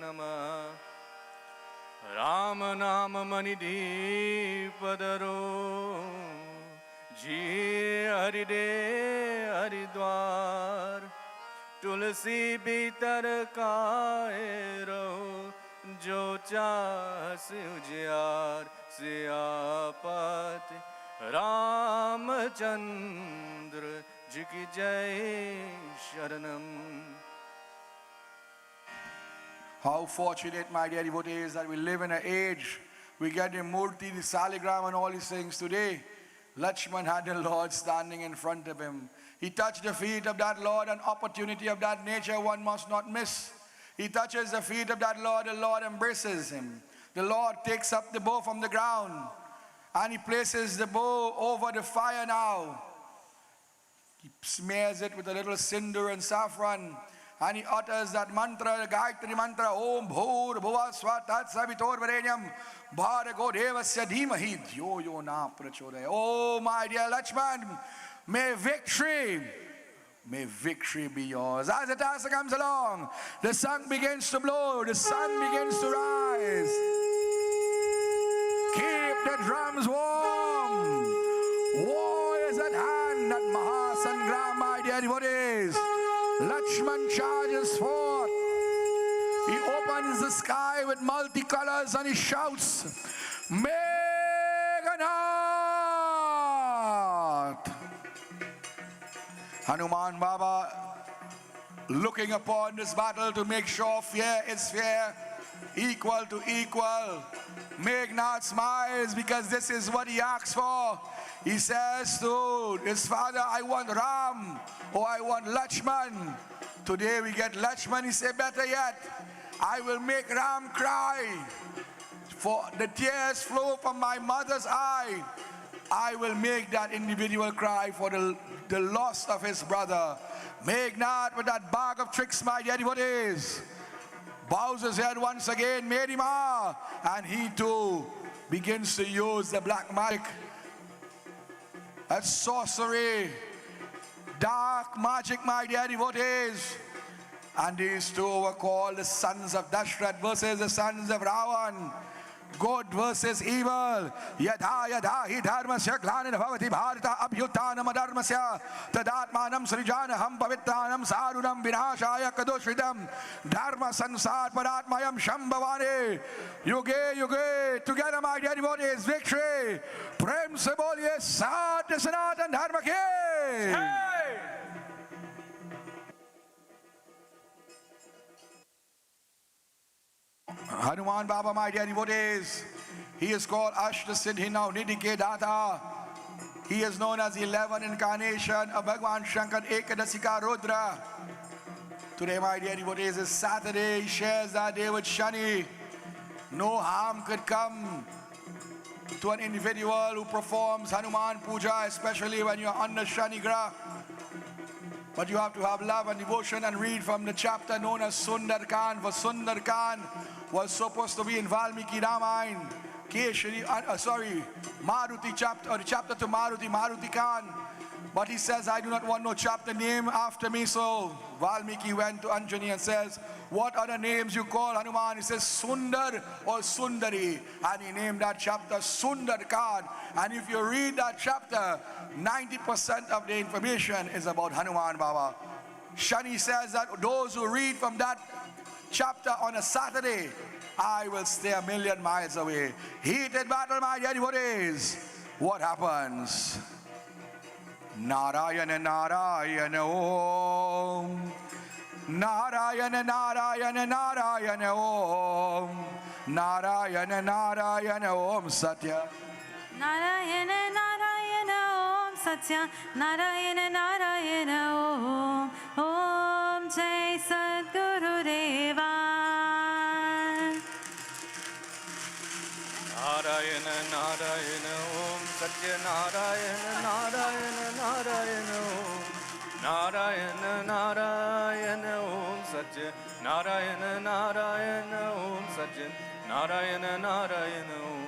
Nama Rama Nama Manidi Padaro Ji Haride Haridwar Tulsi Bitar Kairo Jo Chas Ujyar Siyapati Ramachandra Jiki Jai Sharanam. How fortunate, my dear devotees, that we live in an age we get the Murti, the Saligram and all these things today. Lakshman had the Lord standing in front of him. He touched the feet of that Lord, an opportunity of that nature one must not miss. He touches the feet of that Lord, the Lord embraces him. The Lord takes up the bow from the ground and he places the bow over the fire now. He smears it with a little cinder and saffron and he utters that mantra, the Gayatri mantra, Om Bhur Bhuva Swatat Savitor Varenyam Bhargo Devasya Dhimahi Dhyo Yo Na Prachodaya. Oh my dear Lakshman, may victory be yours. As the task comes along, the sun begins to blow, the sun begins to rise. Keep the drums warm. War is at hand at Mahasangram, my dear devotees. Lakshman charges forth. He opens the sky with multicolors and he shouts, Meghnad! Hanuman Baba looking upon this battle to make sure fair is fair, equal to equal. Meghnad smiles because this is what he asks for. He says to his father, I want Ram or I want Lakshman. Today we get Lakshman. He said, better yet, I will make Ram cry. For the tears flow from my mother's eye. I will make that individual cry for the loss of his brother. Meghnad, with that bag of tricks, my dear devotees, bows his head once again, Medima, and he too begins to use the black magic, that's sorcery, dark magic, my dear devotees. And these two were called the sons of Dashrath versus the sons of Ravan. Good versus evil. Yada yada hi dharmasya glanina bhavati bharata abhyutanam adharmasya tadatmanam srijanaham pavitranam sarunam vinashaya kadoshridam dharma sansar paratmayam shambhavane yuge yuge. Together, my dear devotees, victory. Prem se boliye Satya Sanatan Dharma ki. Hanuman Baba, my dear devotees, he is called Ashta Siddhi now Nidhi Data. He is known as 11 incarnation of Bhagwan Shankar Ekadasika Rudra. Today, my dear devotees, is Saturday. He shares that day with Shani. No harm could come to an individual who performs Hanuman Puja, especially when you're under Shani Grah. But you have to have love and devotion and read from the chapter known as Sundar Khan. For Sundar Khan was supposed to be in Valmiki Ramayana. Maruti chapter, or the chapter to Maruti Khan. But he says, I do not want no chapter name after me. So Valmiki went to Anjani and says, what other names you call Hanuman? He says Sundar or Sundari. And he named that chapter Sundar Khan. And if you read that chapter, 90% of the information is about Hanuman Baba. Shani says that those who read from that chapter on a Saturday, I will stay 1,000,000 miles away. Heated battle, my dear devotees. What happens? Narayana Narayana Om. Narayana Narayana Narayana Om. Narayana Narayana Om Satya. Narayana Narayana Om Satya. Narayana Narayana Om. Om Jai Sadguru Deva. Narayana Narayana Om Satya Narayana Narayana Narayana Om Narayana Narayana Om Satya Narayana Narayana Om Satya Narayana Narayana Om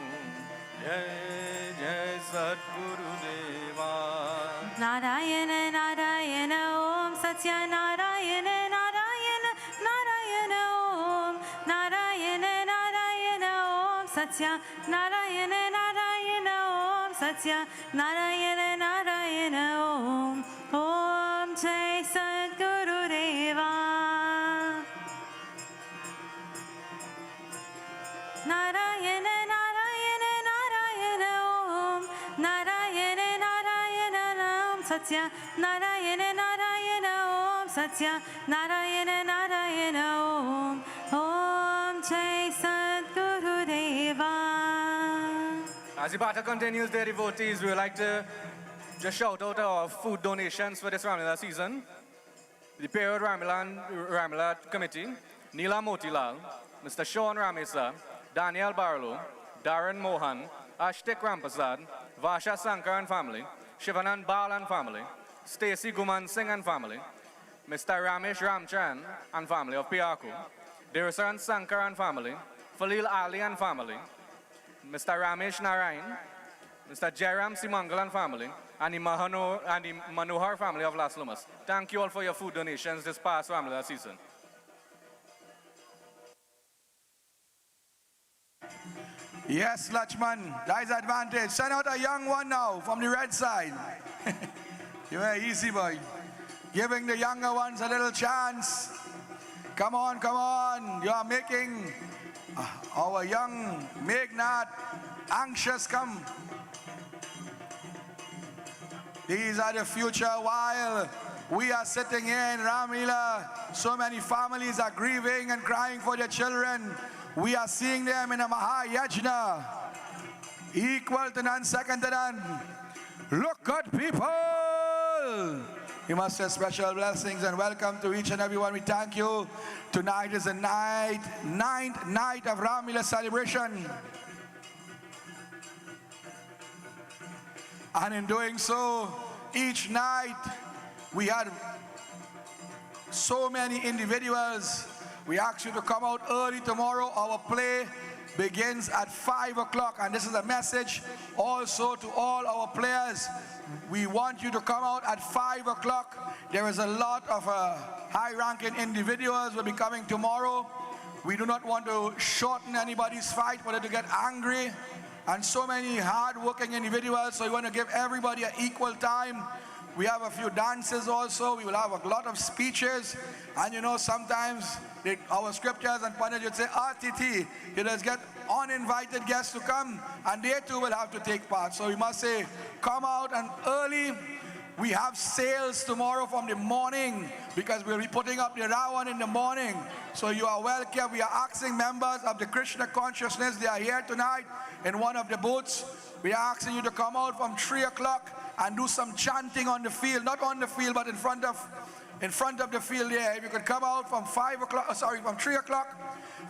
Jai Jai Sadguru Deva. Narayana Narayana Om Satya Narayana Narayana Narayana Om Narayana Narayana Om Satya Narayana Narayana Om Satya Narayana Narayana Om Om Jai Sadguru Deva. Narayana Narayana Narayana Om Narayana Narayana Om Satya Narayana Narayana Om Satya Narayana Narayana Om Om Jai Sadguru Deva. As the battle continues, dear devotees, we would like to just shout out our food donations for this Ramleela season. The Pierre Ramleela Committee, Neela Motilal, Mr. Sean Ramesa, Daniel Barlow, Darren Mohan, Ashtik Rampasad, Vasha Sankar and family, Shivanand Bal and family, Stacy Guman Singh and family, Mr. Ramesh Ramchan and family of Piaku, Dirasan Sankar and family, Falil Ali and family, Mr. Ramesh Narayan, Mr. Jairam Simangal and family, and the Manohar family of Las Lumas. Thank you all for your food donations this past Ramleela season. Yes, Lakshman, that is advantage. Send out a young one now from the red side. You're easy, boy. Giving the younger ones a little chance. Come on, come on. You are making our young Meghnad anxious. Come. These are the future while we are sitting here in Ramleela. So many families are grieving and crying for their children. We are seeing them in a Mahayajna, equal to none, second to none. Look, good people! You must have special blessings and welcome to each and everyone. We thank you. Tonight is the ninth night of Ramleela celebration. And in doing so, each night we had so many individuals. We ask you to come out early tomorrow. Our play begins at 5 o'clock. And this is a message also to all our players. We want you to come out at 5 o'clock. There is a lot of high-ranking individuals will be coming tomorrow. We do not want to shorten anybody's fight, but to get angry. And so many hard-working individuals, so we want to give everybody an equal time. We have a few dances also. We will have a lot of speeches. And you know, sometimes our scriptures and Pandit would say, RTT, you just get uninvited guests to come, and they too will have to take part. So we must say, come out and early. We have sales tomorrow from the morning because we'll be putting up the Rawan in the morning. So you are welcome. We are asking members of the Krishna consciousness, they are here tonight in one of the booths. We are asking you to come out from 3 o'clock and do some chanting on the field, not on the field, but in front of the field there. If you could come out from 3 o'clock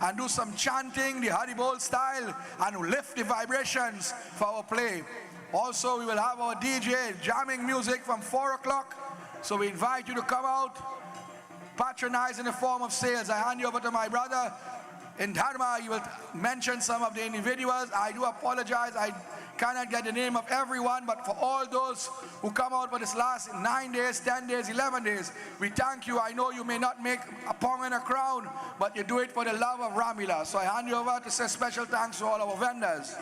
and do some chanting, the Haribol style, and lift the vibrations for our play. Also, we will have our DJ jamming music from 4 o'clock. So we invite you to come out, patronize in the form of sales. I hand you over to my brother. In Dharma, you will mention some of the individuals. I do apologize. I cannot get the name of everyone, but for all those who come out for this last 9 days, 10 days, 11 days, we thank you. I know you may not make a pound and a crown, but you do it for the love of Ramleela. So I hand you over to say special thanks to all our vendors.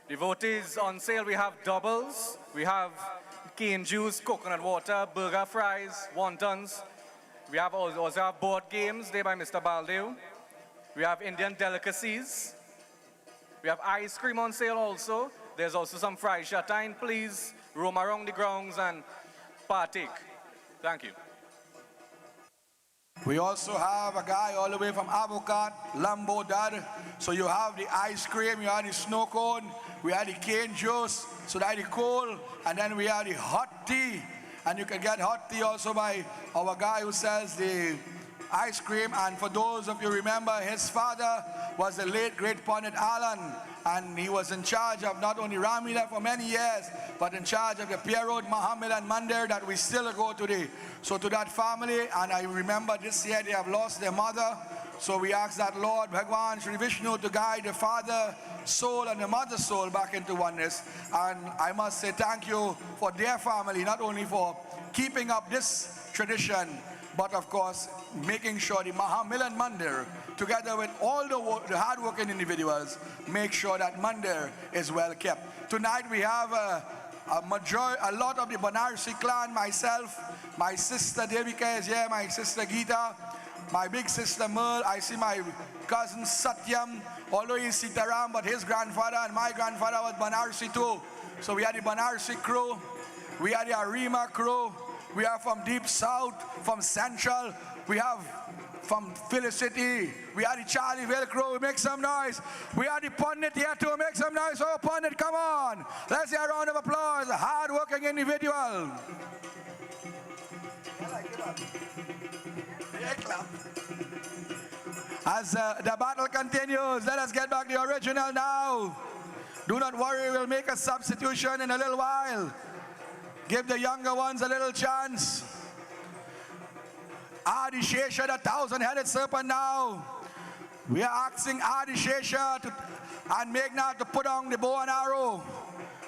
Devotees on sale, we have doubles, we have cane juice, coconut water, burger fries, wontons. We have also have board games there by Mr. Baldev. We have Indian delicacies. We have ice cream on sale also. There's also some fried shatine. Please roam around the grounds and partake. Thank you. We also have a guy all the way from Avocat, Lambo Dad. So you have the ice cream, you have the snow cone, we have the cane juice, so that the cold, and then we have the hot tea. And you can get hot tea also by our guy who sells the ice cream. And for those of you remember, his father was the late great Pandit Alan, and he was in charge of not only Ramleela for many years, but in charge of the Pierre Road Mahammilan Mandir that we still go today. So to that family, and I remember this year they have lost their mother, so we ask that Lord Bhagwan Shri Vishnu to guide the father soul and the mother soul back into oneness. And I must say thank you for their family, not only for keeping up this tradition, but of course making sure the Mahammilan Mandir, together with all the hard-working individuals, make sure that Mandir is well kept. Tonight we have a lot of the Banarsi clan, myself, my sister Devika is here, my sister Geeta, my big sister Merle, I see my cousin Satyam, although he's Sitaram, but his grandfather and my grandfather was Banarsi too. So we had the Banarsi crew, we had the Arima crew, we are from Deep South, from Central, we have from Felicity, we are the Charlieville crew, make some noise. We are the Pandit here too, make some noise. Oh Pandit, come on. Let's hear a round of applause, a hard-working individual. As the battle continues, let us get back the original now. Do not worry, we'll make a substitution in a little while. Give the younger ones a little chance. Adi Shesha, the 1,000-headed serpent now. We are asking Adi Shesha and Meghnad to put on the bow and arrow.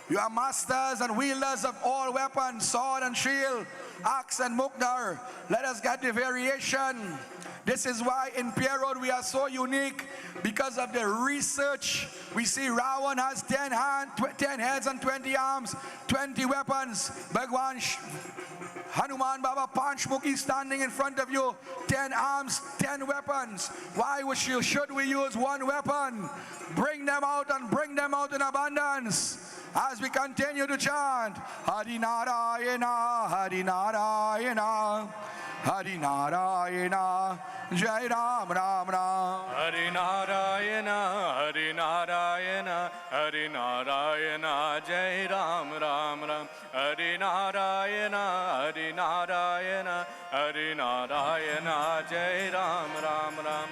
You are masters and wielders of all weapons, sword and shield, axe and mukdar. Let us get the variation. This is why in Pierre Road we are so unique, because of the research. We see Ravan has 10 heads and 20 arms, 20 weapons. Bhagwan Hanuman Baba Panchmukhi standing in front of you, 10 arms, 10 weapons. Why should we use one weapon? Bring them out and bring them out in abundance. As we continue to chant, Hari Narayana, Hari Narayana, Hari Narayana, Jai Ram Ram Ram. Hari Narayana, Hari Narayana, Hari Narayana, Jai Ram Ram Ram. Hari Narayana, Hari Narayana, Hari Narayana, Jai Ram Ram Ram.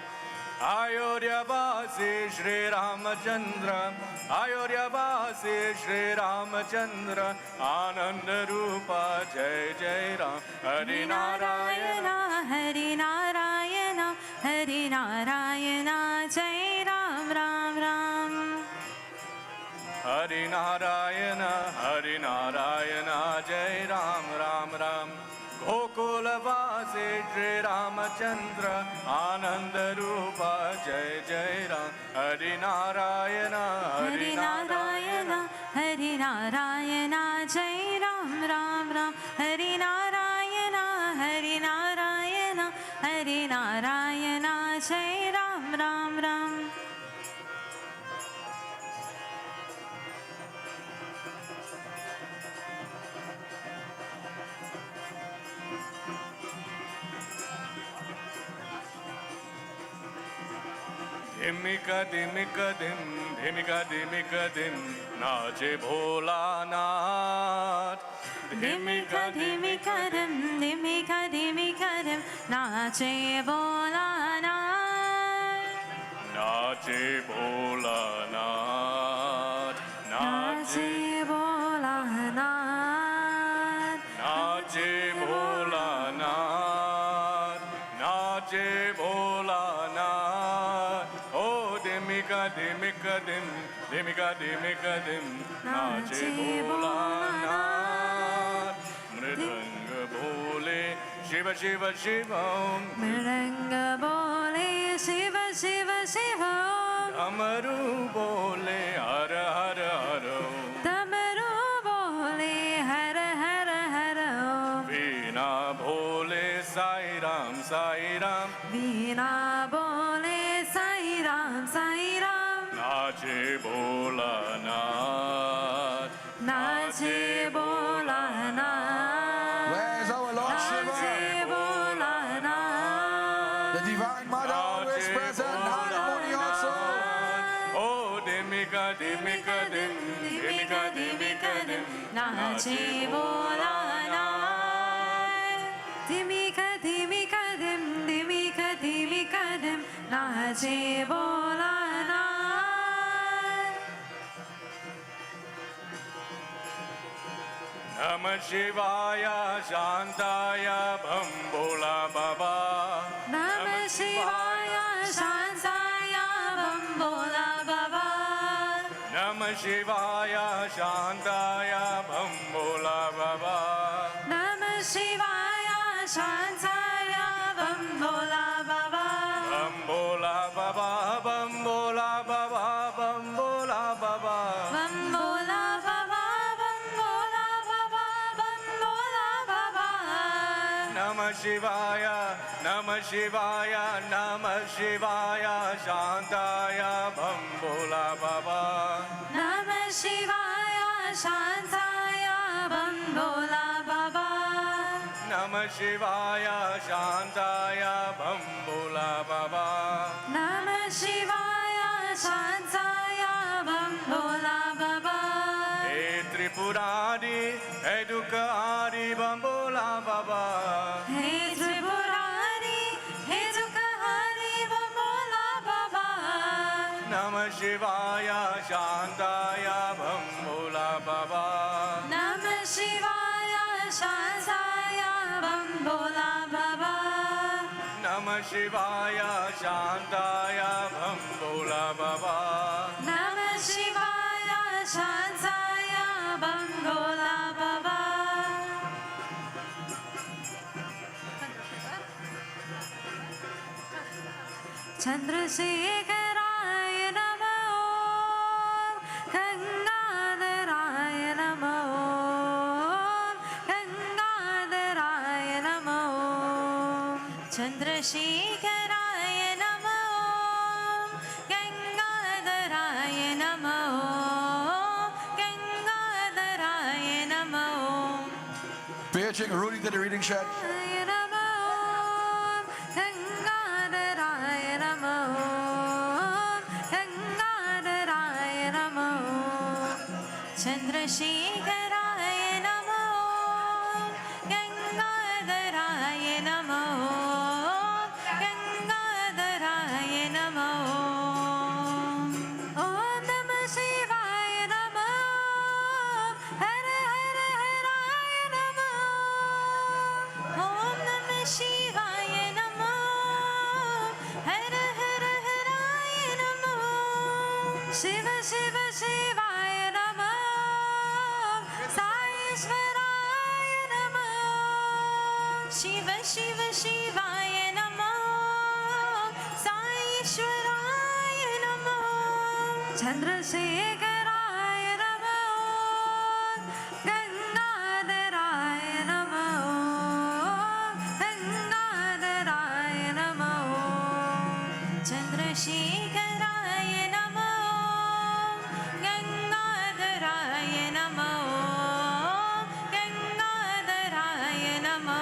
Ayodhya Vasi Shri Ramachandra, अयोध्यावासी Shri Ramchandra आनंद रूपा जय जय राम हरि नारायण हरि नारायण हरि नारायण जय राम राम राम हरि नारायण जय राम राम राम गोकुलवासी श्री रामचंद्र आनंद रूपा जय जय राम हरि नारायण हरि नारायण जय राम राम राम हरि नारायण हरि नारायण जय राम राम राम धिमिका धिमिका धिम धिमिका धिमिका धिम नाचे भोलानाथ धिमिका धिमिका धिम धिमिका धिमिका धिम नाचे भोलानाथ नाचे भोलानाथ नाचे भोलानाथ नाचे भोलानाथ नाचे भोलानाथ ओ धिमिका धिमिका धिम धिमिका धिमिका धिम नाचे भोलानाथ मृदंग भोले शिव शिव शिव मृदंग बोले शिव शिव शिव डमरू बोले हर हर हर डमरू बोले हर हर हर वीणा भोले साई राम वीणा बोले साई राम नाचे भोलानाथ नाचे भोलानाथ Where's our Lord नाचे Shiva? Bholanath The Divine Mother always present. Harmony also. Oh, dimika dimika dim, dimika dimika dim, नाचे भोलानाथ धिमिका धिमिका धिम धिमिका धिमिका धिम नाचे Bholanath Namah Shivaya Shantaya Bham Bola Baba. नमः शिवाय शांताय बम बोला बाबा Namah Shivaya Shantaya Bham Bola Baba. नमः शिवाय शांताय बम बोला बाबा Bam Bola Baba, Bam Bola Baba, Bam Bola Baba. बम बोला बाबा बम बोला बाबा बम बोला बाबा Namah Shivaya, Namah Shivaya, Namah Shivaya Shantaya Bham Bola Baba. नमः शिवाय शांताय बम बोला बाबा Namah Shivaya Shantaya Bham Bola Baba. नमः शिवाय शांताय बम बोला बाबा Hey Tripurari, Hey Dukari Bham Bola Baba. हे त्रिपुरारी हे दुखहारी बम बोला बाबा Namah Shivaya Shantaya Bham Bola Baba. नमः शिवाय शांताय बम बोला बाबा Namah Shivaya Shantaya Bham Bola Baba. नमः शिवाय शांताय बम बोला बाबा चंद्रशेखराय नमः गंगाधराय नमः गंगाधराय नमः चंद्रशेखराय नमः गंगाधराय नमः गंगाधराय नमः Pitching Rudy to the reading shed. गंगाधराय नमः गंगाधराय नमः चंद्रशेखराय नमः गंगाधराय नमः गंगाधराय नमः ओम नमः शिवाय Shiva Shiva Shivaya Namo Sai Ishwaraya Namo Shiva Shiva Shivaya Namo Sai Ishwaraya Namo Chandrasekharaya Namo Gangadharaya Namo Gangadharaya Namo Chandrasekharaya Namo Gangadharaya Namo Gangadharaya Namo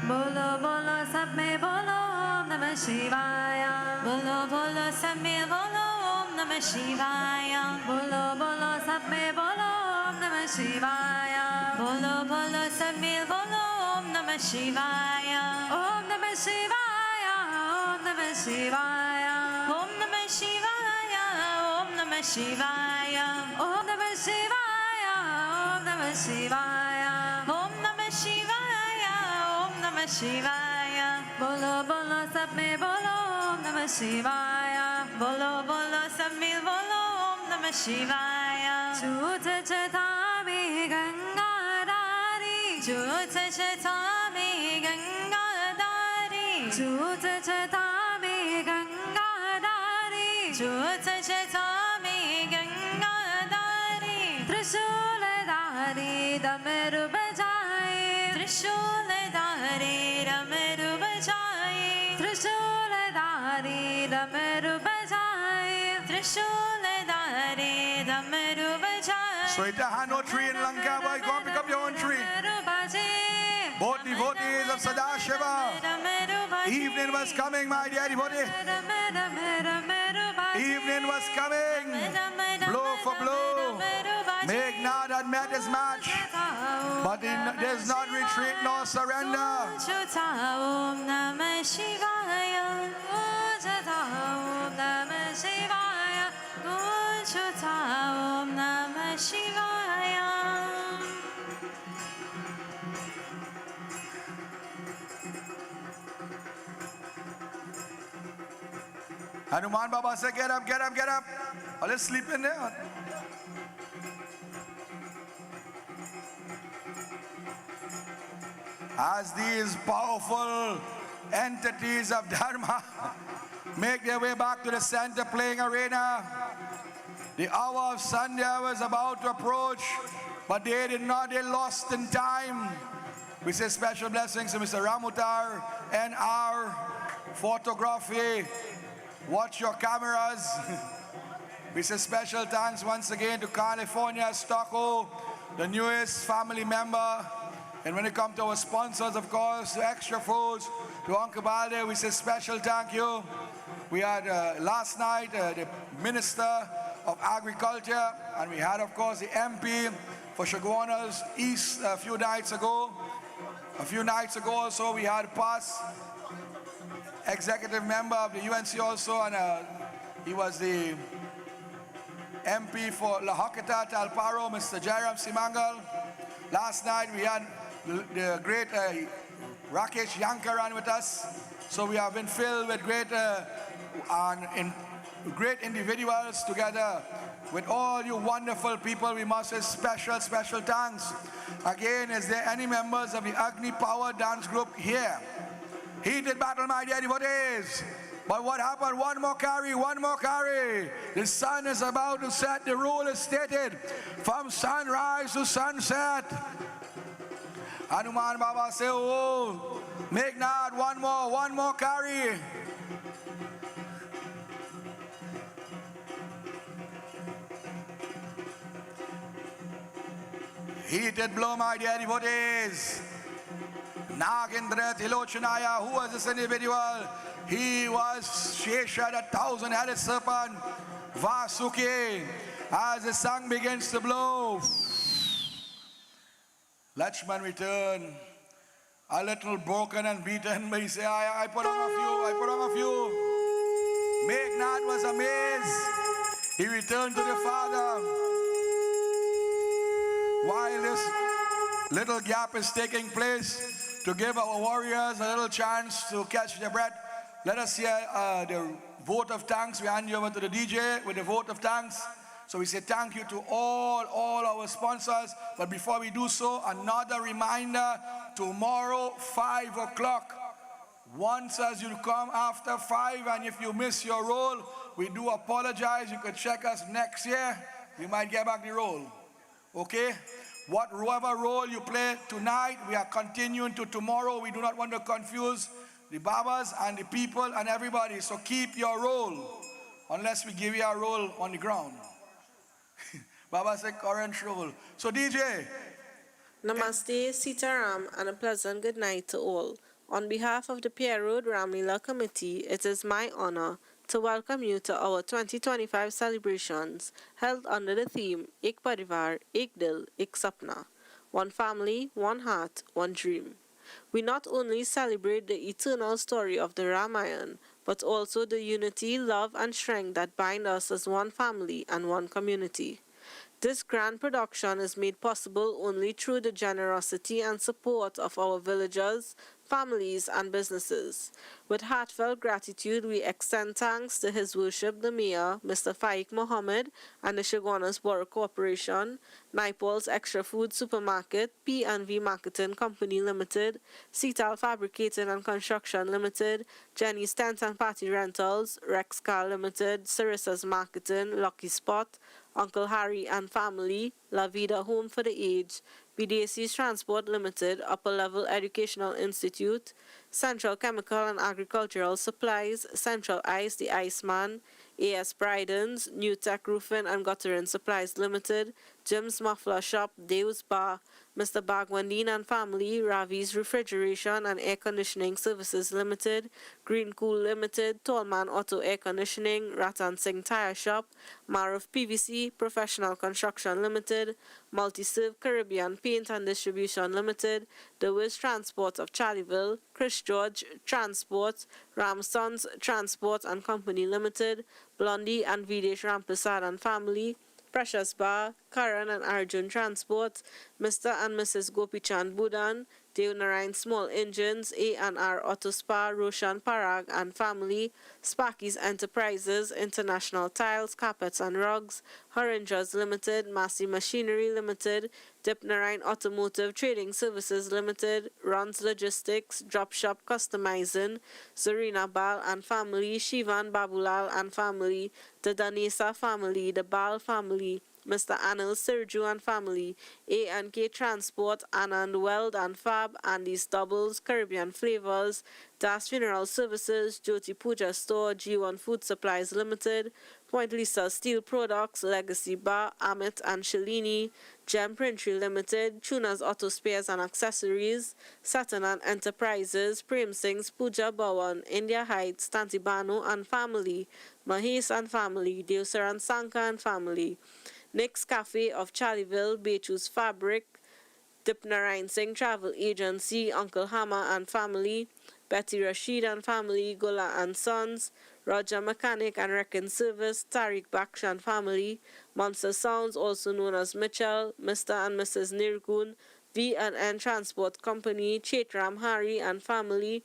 Bolo bolo sab mein bolo Om Namah Shivaya Bolo bolo sab mein bolo Om Namah Shivaya Bolo bolo sab mein bolo Om Namah Shivaya Bolo bolo sab mein bolo Om Namah Shivaya Om Namah Shivaya Om Namah Shivaya Om Namah Shivaya Om Namah Shivaya Om Namah Shivaya Om Namah Shivaya Om Namah Shivaya Om Namah Shivaya Bolo bolo sab mein bolo Om Namah Shivaya Bolo bolo sab mein bolo Om Namah Shivaya Chuta chatami gangadari Chuta chatami gangadari Chuta chatami gangadari Chuta chatami gangadari Trishooladari damaru bajaye Trishooladari damaru bajaye Trishooladari damaru bajaye Trishooladari damaru bajaye So it had no tree in Lanka, boy. Go and pick up your own tree. Both devotees of Sadashiva. Evening was coming, my dear devotee. Evening was coming. Blow for blow. Meghnad had met his match. But there's not retreat nor surrender. Om Namah Shivaya Om Namah Shivaya Om Namah Shivaya Hanuman Baba said, get up, get up, get up. Oh, let's sleep in there. As these powerful entities of Dharma make their way back to the center playing arena, the hour of Sandhya was about to approach, but they did not, they lost in time. We say special blessings to Mr. Ramutar and our photography. Watch your cameras. We say special thanks once again to California Stocko, the newest family member. And when it comes to our sponsors, of course, to Extra Foods, to Uncle Balde, we say special thank you. We had last night the Minister of Agriculture, and we had, of course, the MP for Shagwanas East a few nights ago. A few nights ago also, we had past executive member of the UNC also, and he was the MP for La Hocketa Talparo, Mr. Jairam Simangal. Last night we had the great Rakesh Yankaran with us. So we have been filled with great individuals together with all you wonderful people. We must say special thanks. Again, is there any members of the Agni Power Dance Group here? Heated battle, my dear devotees. But what happened? One more carry, one more carry. The sun is about to set. The rule is stated from sunrise to sunset. Hanuman Baba say, oh, Meghnad, one more carry. Heated blow, my dear devotees. Nagendra Tilochanaya, who was this individual? He was Shesha, the 1,000-headed serpent, Vasuki. As the sun begins to blow, Lakshman returned, a little broken and beaten, but he said, I put on a few. Meghnad was amazed. He returned to the Father. While this little gap is taking place, to give our warriors a little chance to catch their breath, Let us hear the vote of thanks. We hand you over to the DJ with the vote of thanks. So we say thank you to all our sponsors. But before we do so, another reminder, tomorrow, 5 o'clock. Once as you come after 5, and if you miss your roll, we do apologize. You could check us next year. We might get back the roll. Okay? Whatever role you play tonight, we are continuing to tomorrow. We do not want to confuse the Babas and the people and everybody. So keep your role, unless we give you a role on the ground. Baba said current role. So DJ. Namaste, Sitaram, and a pleasant good night to all. On behalf of the Pierre Road Ramleela Committee, it is my honor to welcome you to our 2025 celebrations held under the theme Ek Parivaar, Ek Dil, Ek Sapna. One family, one heart, one dream. We not only celebrate the eternal story of the Ramayana, but also the unity, love, and strength that bind us as one family and one community. This grand production is made possible only through the generosity and support of our villagers, families, and businesses. With heartfelt gratitude, we extend thanks to His Worship the Mayor, Mr. Faik Mohammed, and the Shogunas Borough Corporation, Naipol's Extra Food Supermarket, P&V Marketing Company Limited, Cetal Fabricating and Construction Limited, Jenny's Tent and Party Rentals, Rex Car Limited, Sarissa's Marketing, Lucky Spot, Uncle Harry and Family, La Vida Home for the Aged, BDAC's Transport Limited, Upper Level Educational Institute, Central Chemical and Agricultural Supplies, Central Ice, the Iceman, AS Bridens, New Tech Roofing and Guttering Supplies Limited, Jim's Muffler Shop, Dave's Bar, Mr. Bagwandine and Family, Ravi's Refrigeration and Air Conditioning Services Limited, Green Cool Limited, Tallman Auto Air Conditioning, Ratan Singh Tire Shop, Maruf PVC, Professional Construction Limited, Multi-Serve Caribbean Paint and Distribution Limited, The Wiz Transport of Charleville, Chris George Transport, Ramsons Transport and Company Limited, Blondie and Videsh Ramprasad and Family, Precious Bar, Karan and Arjun Transport, Mr. and Mrs. Gopichand Budan, Deonarayan Small Engines, A&R Auto Spa, Roshan Parag and Family, Sparky's Enterprises, International Tiles, Carpets and Rugs, Horangas Limited, Massey Machinery Limited, Dipnarayan Automotive Trading Services Limited, Ron's Logistics, Drop Shop Customizing, Zarina Bal and Family, Shivan Babulal and Family, the Danesa Family, the Bal Family, Mr. Anil Sirju and Family, A&K Transport, Anand Weld and Fab, Andy's Doubles, Caribbean Flavors, Das Funeral Services, Jyoti Puja Store, G1 Food Supplies Limited, Point Lisa Steel Products, Legacy Bar, Amit and Shalini, Gem Printry Limited, Tuna's Auto Spares and Accessories, Satanan Enterprises, Prem Singh's Puja Bhawan, India Heights, Tantibano and Family, Mahesh and Family, Deosaran Sanka and Family, Nick's Cafe of Charleville, Bechu's Fabric, Dipnarayan Singh Travel Agency, Uncle Hama and Family, Betty Rashid and Family, Gola and Sons, Roger Mechanic and Wrecking Service, Tariq Baksh and Family, Monster Sounds, also known as Mitchell, Mr. and Mrs. Nirgun, V&N Transport Company, Chaitram Hari and Family,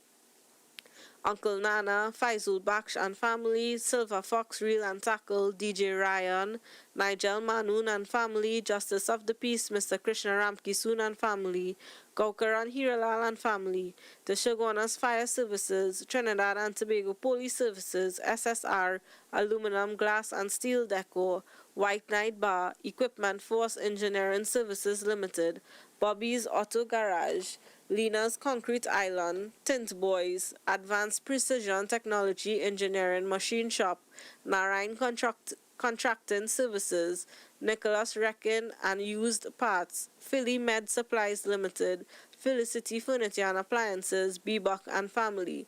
Uncle Nana, Faizul Baksh and Family, Silver Fox Reel and Tackle, DJ Ryan, Nigel Manoon and Family, Justice of the Peace, Mr. Krishna Ramkisoon and Family, Gaukaran Hiralal and Family, the Shogunas Fire Services, Trinidad and Tobago Police Services, SSR, Aluminum, Glass and Steel Decor, White Knight Bar, Equipment Force Engineering Services Limited, Bobby's Auto Garage, Lena's Concrete Island, Tint Boys, Advanced Precision Technology Engineering Machine Shop, Narayan Contracting Services, Nicholas Wrecking and Used Parts, Philly Med Supplies Limited, Felicity Furniture and Appliances, Bebuk and Family.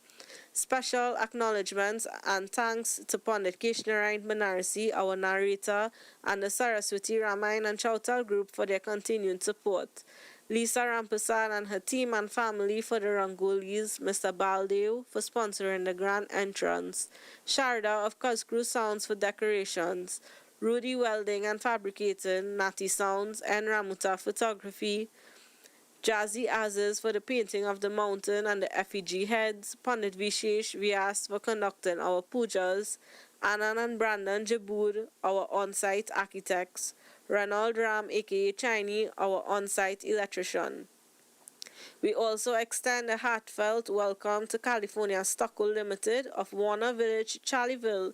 Special acknowledgements and thanks to Pandit Keshnarayan Banarasi, our narrator, and the Saraswati Ramayana and Chautal Group for their continued support. Lisa Ramprasad and her team and family for the Rangolis, Mr. Baldev for sponsoring the grand entrance, Sharda of Coscrew Sounds for decorations, Rudy Welding and Fabricating, Natty Sounds, and Ramuta Photography, Jazzy Aziz for the painting of the mountain and the effigy heads, Pandit Vishesh Vyas for conducting our pujas, Anand and Brandon Jaboor, our on-site architects, Ronald Ram aka Chinese, our on-site electrician. We also extend a heartfelt welcome to California Stucco Limited of Warner Village, Charlieville,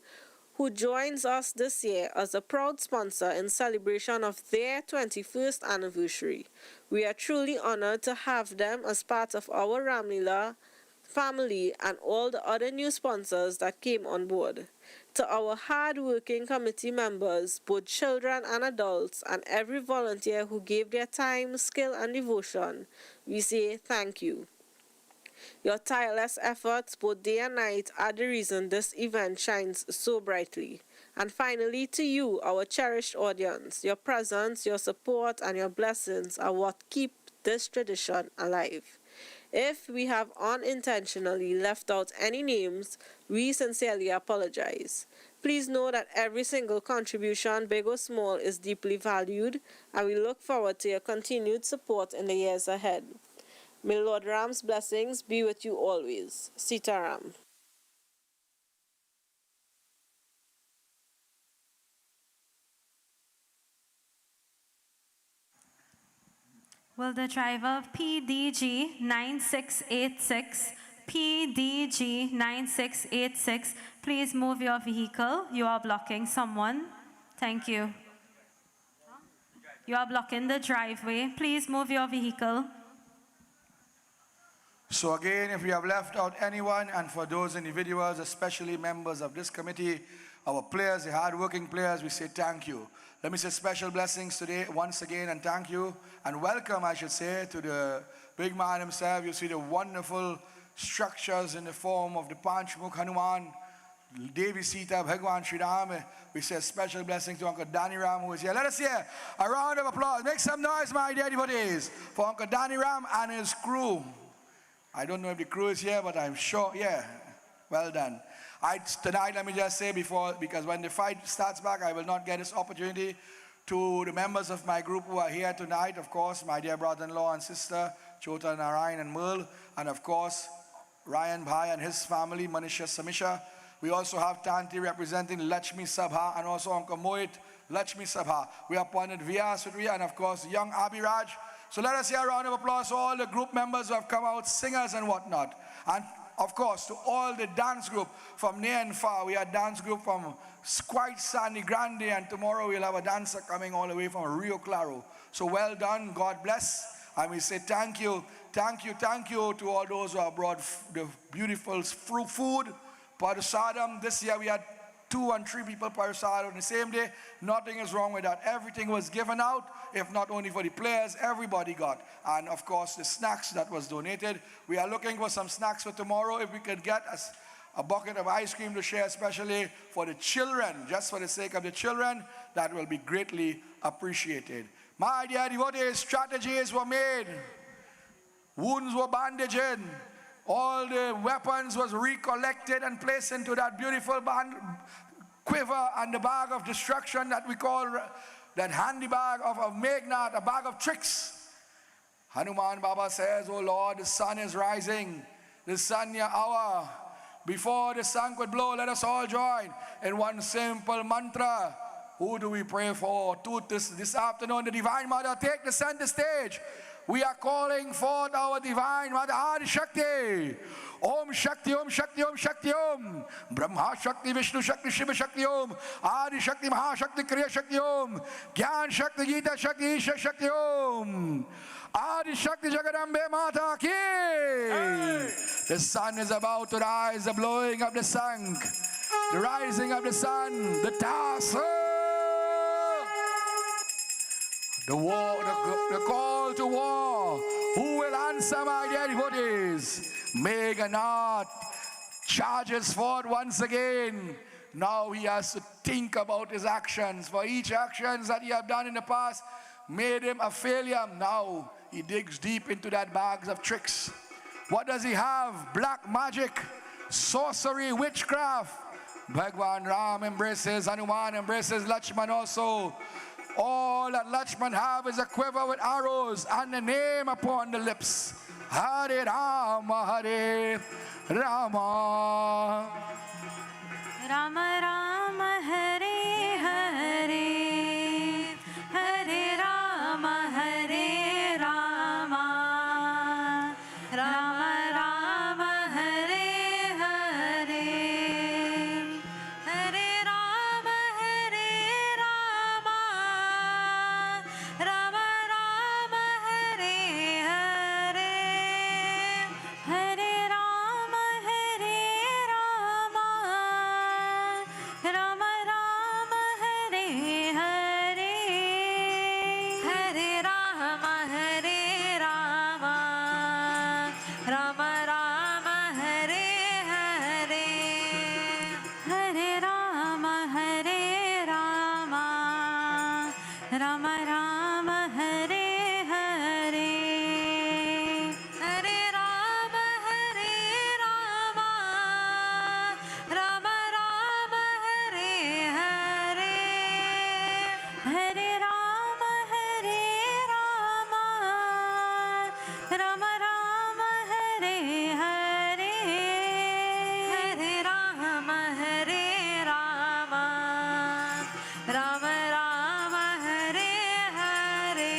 who joins us this year as a proud sponsor in celebration of their 21st anniversary. We are truly honored to have them as part of our Ramleela family and all the other new sponsors that came on board. To our hard-working committee members, both children and adults, and every volunteer who gave their time, skill, and devotion, we say thank you. Your tireless efforts, both day and night, are the reason this event shines so brightly. And finally, to you, our cherished audience, your presence, your support, and your blessings are what keep this tradition alive. If we have unintentionally left out any names, we sincerely apologize. Please know that every single contribution, big or small, is deeply valued, and we look forward to your continued support in the years ahead. May Lord Ram's blessings be with you always. Sitaram. Will the driver of PDG 9686, PDG 9686, please move your vehicle? You are blocking someone. Thank you. You are blocking the driveway. Please move your vehicle. So again, if we have left out anyone, and for those individuals, especially members of this committee, our players, the hard-working players, we say thank you. Let me say special blessings today once again, and thank you, and welcome, I should say, to the big man himself. You see the wonderful structures in the form of the Panchmukh Hanuman, Devi Sita, Bhagwan Shri Ram. We say special blessings to Uncle Danny Ram, who is here. Let us hear a round of applause. Make some noise, my dear devotees, for Uncle Danny Ram and his crew. I don't know if the crew is here, but I'm sure, yeah, well done. Tonight, let me just say because when the fight starts back, I will not get this opportunity to the members of my group who are here tonight, of course, my dear brother-in-law and sister, Chota Narayan and Merle, and of course, Ryan Bhai and his family, Manisha Samisha. We also have Tanti representing Lakshmi Sabha and also Uncle Mohit, Lakshmi Sabha. We appointed Vyas Sutria and of course, young Abhiraj. So let us hear a round of applause to all the group members who have come out, singers and whatnot. And of course, to all the dance group from near and far. We have a dance group from quite Sandy Grande, and tomorrow we'll have a dancer coming all the way from Rio Claro. So well done, God bless. And we say thank you, thank you, thank you to all those who have brought the beautiful fruit food. Parisadam, this year we had 2 and 3 people Parisadam on the same day. Nothing is wrong with that. Everything was given out, if not only for the players, everybody got. And of course, the snacks that was donated. We are looking for some snacks for tomorrow. If we could get a bucket of ice cream to share, especially for the children, just for the sake of the children, that will be greatly appreciated. My dear devotees, strategies were made. Wounds were bandaged. All the weapons was recollected and placed into that beautiful quiver and the bag of destruction that we call that handy bag of Meghnad, a bag of tricks. Hanuman Baba says, oh Lord, the sun is rising, the sun your hour. Before the sun could blow, let us all join in one simple mantra. Who do we pray for? This afternoon, the Divine Mother, take the center stage. We are calling forth our Divine Mother Adi Shakti. Om Shakti, Om Shakti, Om Shakti, Om. Brahma Shakti, Vishnu Shakti, Shiva Shakti, Om. Adi Shakti, Maha Shakti, Kriya Shakti, Om. Gyan Shakti, Gita Shakti, Isha Shakti, Om. Adi Shakti Jagadambe Mata Ki. Hey. The sun is about to rise, the blowing of the sun, the rising of the sun, the task. The war, the call to war. Who will answer, my dear devotees? Meghnad charges forth once again. Now he has to think about his actions. For each actions that he have done in the past made him a failure. Now he digs deep into that bags of tricks. What does he have? Black magic, sorcery, witchcraft. Bhagwan Ram embraces, Hanuman embraces, Lakshman also. All that Lakshman have is a quiver with arrows and the name upon the lips. Hare Rama, Hare Rama. Rama Rama Hare Hare, Hare Rama Hare Rama, Rama Rama Hare Hare, Hare Rama Hare Rama, Rama Rama Hare Hare, Hare Rama Hare Rama, Rama Rama Hare Hare, Hare Rama Hare Rama, Rama Rama Hare Hare, Hare Rama Hare Rama, Rama Rama Hare Hare, Hare Rama Hare Rama, Rama Rama Hare Hare, Hare Rama Hare Rama, Rama Rama Hare Hare, Hare Rama Hare Rama, Rama Rama Hare Hare,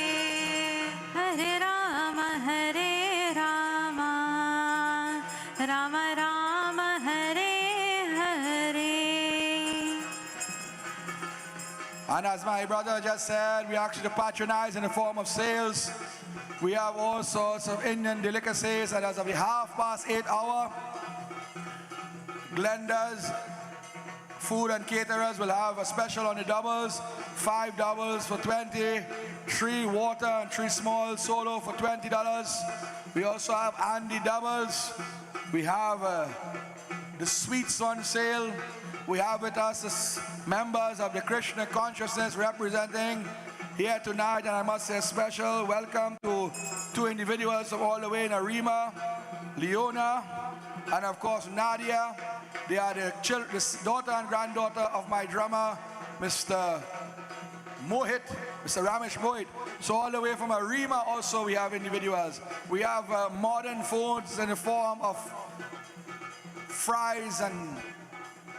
Hare Rama Hare Rama, Rama Rama Hare Hare. And as my brother just said, we ask you to patronize in the form of sales. We have all sorts of Indian delicacies, and as of the 8:30, Glenda's Food and Caterers will have a special on the doubles, 5 doubles for 20, 3 water and 3 small solo for $20. We also have Andy doubles. We have the sweets on sale. We have with us the members of the Krishna Consciousness representing here tonight, and I must say a special welcome to 2 individuals from all the way in Arima, Leona, and of course Nadia. They are the daughter and granddaughter of my drummer, Mr. Mohit, Mr. Ramesh Mohit. So all the way from Arima also we have individuals. We have modern foods in the form of fries and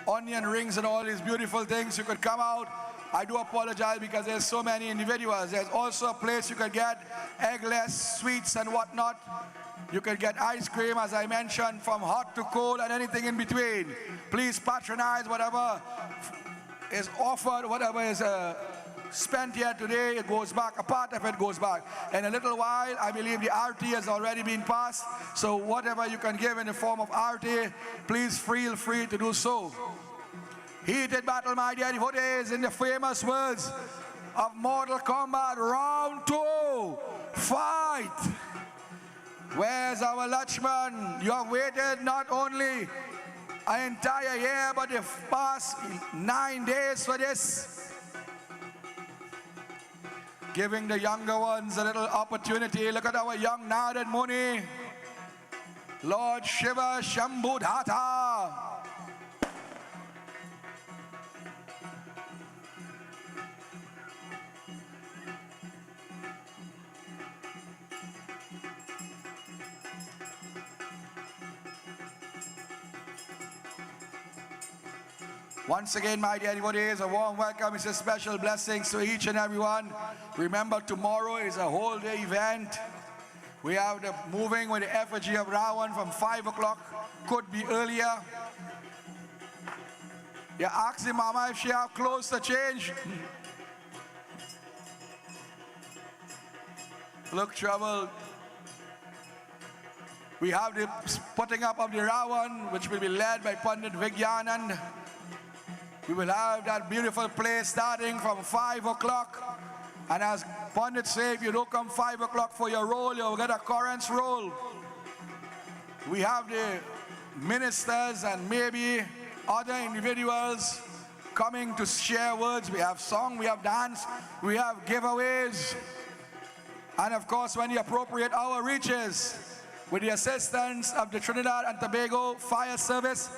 onion rings and all these beautiful things. You could come out. I do apologize because there's so many individuals. There's also a place you could get eggless sweets and whatnot. You could get ice cream, as I mentioned, from hot to cold and anything in between. Please patronize whatever is offered, whatever is spent here today. It goes back, a part of it goes back. In a little while, I believe the RT has already been passed. So whatever you can give in the form of RT, please feel free to do so. Heated battle, my dear devotees, in the famous words of Mortal Kombat, round 2, fight. Where's our Lakshman? You have waited not only an entire year, but the past 9 days for this. Giving the younger ones a little opportunity. Look at our young Narad Muni, Lord Shiva Shambhudhata. Once again, my dear devotees, a warm welcome. It's a special blessings to each and every one. Remember, tomorrow is a whole day event. We have the moving with the effigy of Ravan from 5 o'clock. Could be earlier. You ask the mama if she have clothes to change. Look trouble. We have the putting up of the Ravan, which will be led by Pandit Vigyanand. We will have that beautiful play starting from 5 o'clock. And as Pandit said, if you don't come 5 o'clock for your role, you'll get a currents roll. We have the ministers and maybe other individuals coming to share words. We have song, we have dance, we have giveaways. And of course, when the appropriate hour reaches, with the assistance of the Trinidad and Tobago Fire Service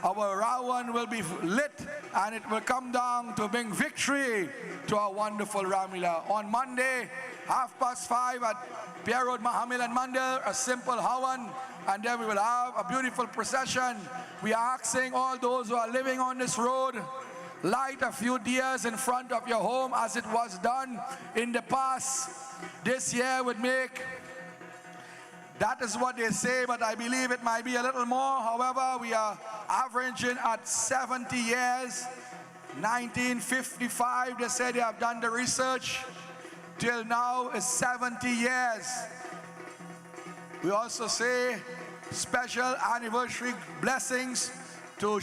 our Ravan will be lit and it will come down to bring victory to our wonderful Ramleela. On Monday, 5:30 at Pierre Road, Mahamil and Mandal, a simple Hawan, and then we will have a beautiful procession. We are asking all those who are living on this road, light a few diyas in front of your home as it was done in the past. This year would make, that is what they say, but I believe it might be a little more. However, we are averaging at 70 years. 1955, they said they have done the research. Till now is 70 years. We also say special anniversary blessings to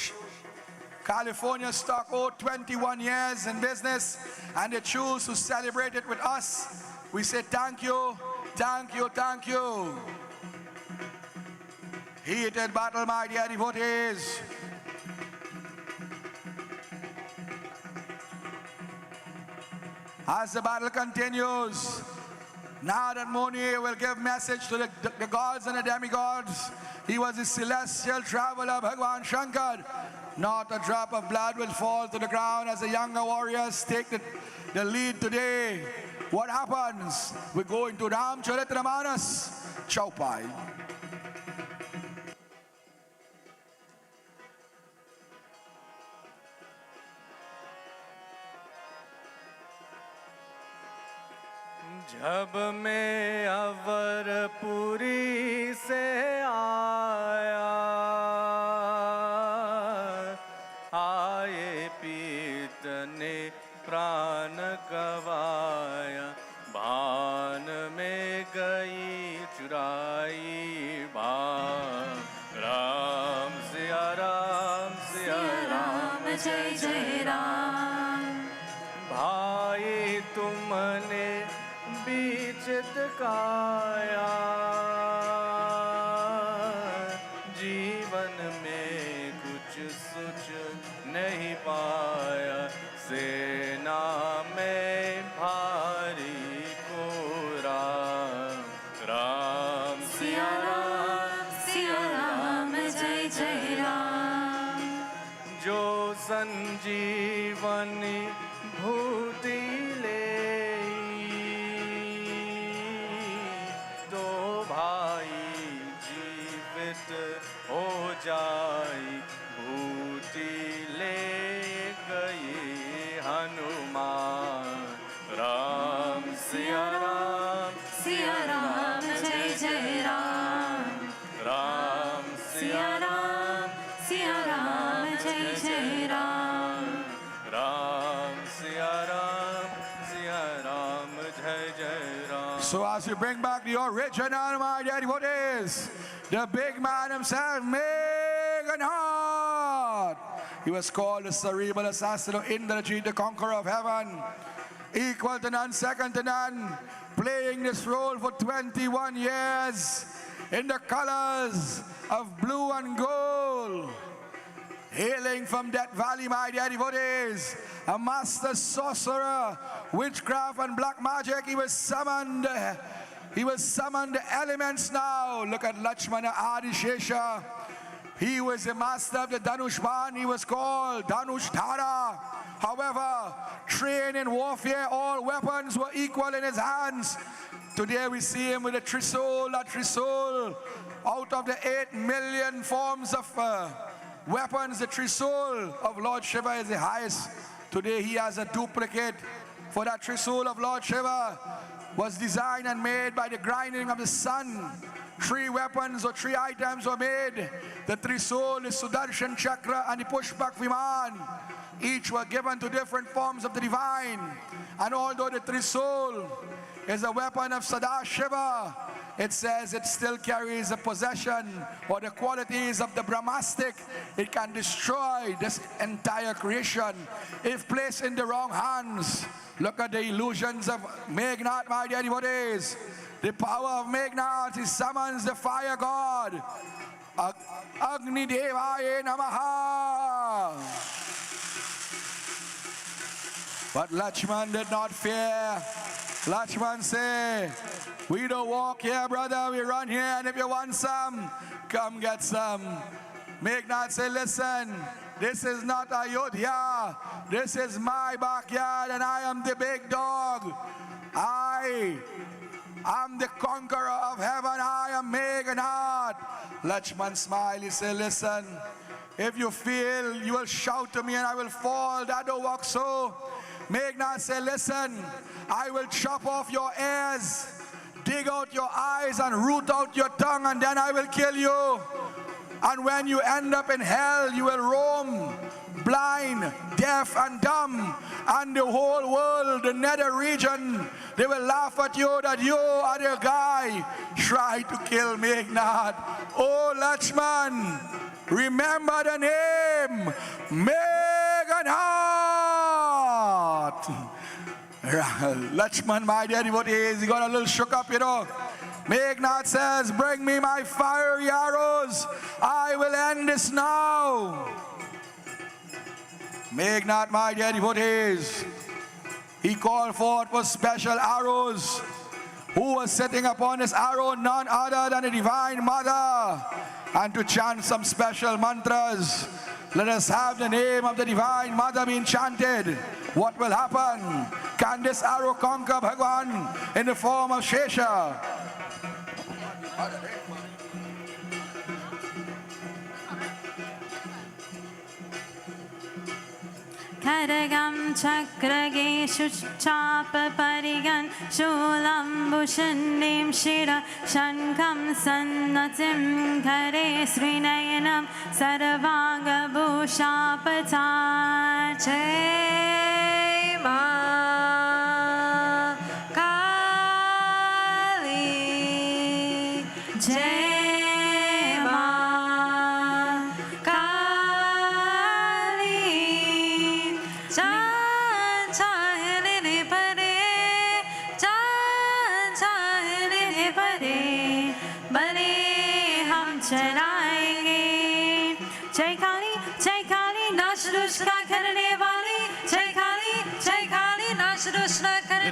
California Stock 21 years in business, and they choose to celebrate it with us. We say thank you, thank you, thank you. Heated battle, my dear devotees. As the battle continues, now that Moni will give message to the gods and the demigods. He was a celestial traveler, Bhagwan Shankar. Not a drop of blood will fall to the ground as the younger warriors take the lead today. What happens? We go into Ramcharitamanas, Chaupai. जब मैं अवरपुरी से आया, आए पीत ने प्राण गवाया, भान में गई चुराई बाण। राम सिया राम सिया राम जय जय राम। भाई तुमने बीचित काया, जीवन में कुछ सुच नहीं पाया, सेना में भारी कोरा। राम सिया राम जय जय राम। जो संजीवनी भूति ले हो जाई, भूति ले गई हनुमान। राम सिया राम जय जय राम। राम सिया राम जय जय राम। राम सिया राम जय जय Ram. So as we bring back the original, my dear devotees, the big man himself, Meghnad. He was called the cerebral assassin of Indrajit, the conqueror of heaven. Equal to none, second to none, playing this role for 21 years in the colors of blue and gold. Hailing from Death Valley, my dear devotees, a master sorcerer, witchcraft and black magic. He was summoned the elements now. Look at Lakshman Adishesha. He was a master of the Dhanushban. He was called Dhanushtara. However, trained in warfare, all weapons were equal in his hands. Today we see him with a Trisul. A Trisul, out of the 8 million forms of weapons, the Trisul of Lord Shiva is the highest. Today he has a duplicate, for that Trisul of Lord Shiva was designed and made by the grinding of the sun. 3 weapons or 3 items were made. The Trisul, the Sudarshan Chakra, and the Pushpak Viman. Each were given to different forms of the divine. And although the Trisul is a weapon of Sadashiva, it says it still carries the possession or the qualities of the Brahmastic. It can destroy this entire creation if placed in the wrong hands. Look at the illusions of Meghnad, my dear devotees. The power of Meghnad, he summons the fire god. Agni Devaye Namaha. But Lakshman did not fear. Lakshman said, we don't walk here, brother, we run here, and if you want some, come get some. Meghnad say, listen, this is not Ayodhya. This is my backyard and I am the big dog. I am the conqueror of heaven. I am Meghnad. Lakshman smiled. He said, listen, if you feel you will shout to me and I will fall, that don't work so. Meghnad said, listen, I will chop off your ears, dig out your eyes and root out your tongue, and then I will kill you. And when you end up in hell, you will roam blind, deaf and dumb, and the whole world, the nether region, they will laugh at you that you are the guy tried to kill Meghnad. Oh Lakshman, remember the name Meghnad. Lakshman, my dear devotees, he got a little shook up, you know. Meghnad says, bring me my fiery arrows. I will end this now. Meghnad, my dear devotees, he called forth for special arrows. Who was sitting upon this arrow? None other than the Divine Mother. And to chant some special mantras, let us have the name of the Divine Mother being chanted. What will happen? Can this arrow conquer Bhagwan in the form of Shesha? Karagam chakrageshu chapa parigan shulam bushandim shira shankam sannatim kare srinayanam sarvanga bushapatan Jai Ma Kali Jai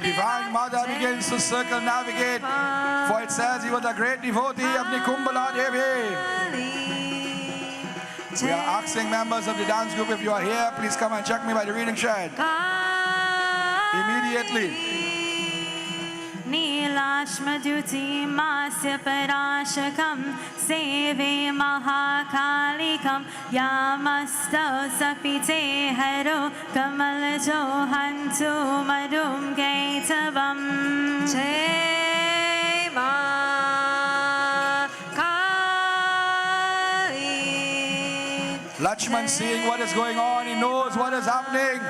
The Divine Mother begins to circle navigate, for it says he was a great devotee of Nikumbala Devi. We are asking members of the dance group, if you are here, please come and check me by the reading shed. Immediately. Nilashmaduti Masya Parashakam Seve Mahakalikam Yamasto Sapite Haro Kamalajo Hantu Madum Gaitavam Jai Ma Kali. Lakshman, seeing what is going on, he knows what is happening.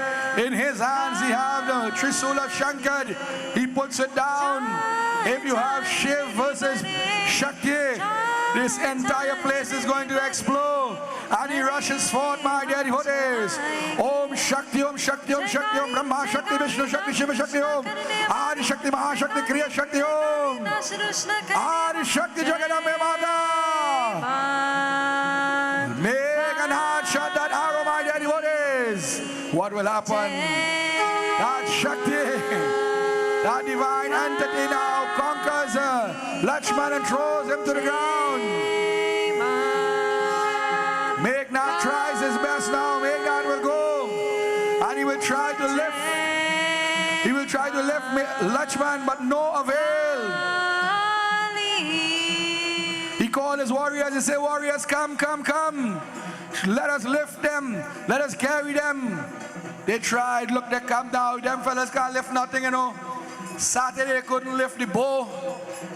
In his hands he has the Trisula Shankar. He puts it down. If you have Shiv versus Shakti, this entire place is going to explode. And he rushes forth, my dear devotees. Om Shakti, Om Shakti, Om Shakti, Om Brahma Shakti, Vishnu Shakti, Shiva Shakti, Om Adi Shakti, Mahashakti, Kriya Shakti, Om Adi Shakti, Jagadambe Mata. Meghnad shot that arrow, my dear devotees. What will happen? That Shakti, that divine entity now conquers Lakshman and throws him to the ground. Meghnad tries his best now. Meghnad will go and he will try to lift. He will try to lift Lakshman, but no avail. He called his warriors. He said, warriors, come, come, come. Let us lift them. Let us carry them. They tried. Look, they come down. Them fellas can't lift nothing, you know. Saturday they couldn't lift the bow.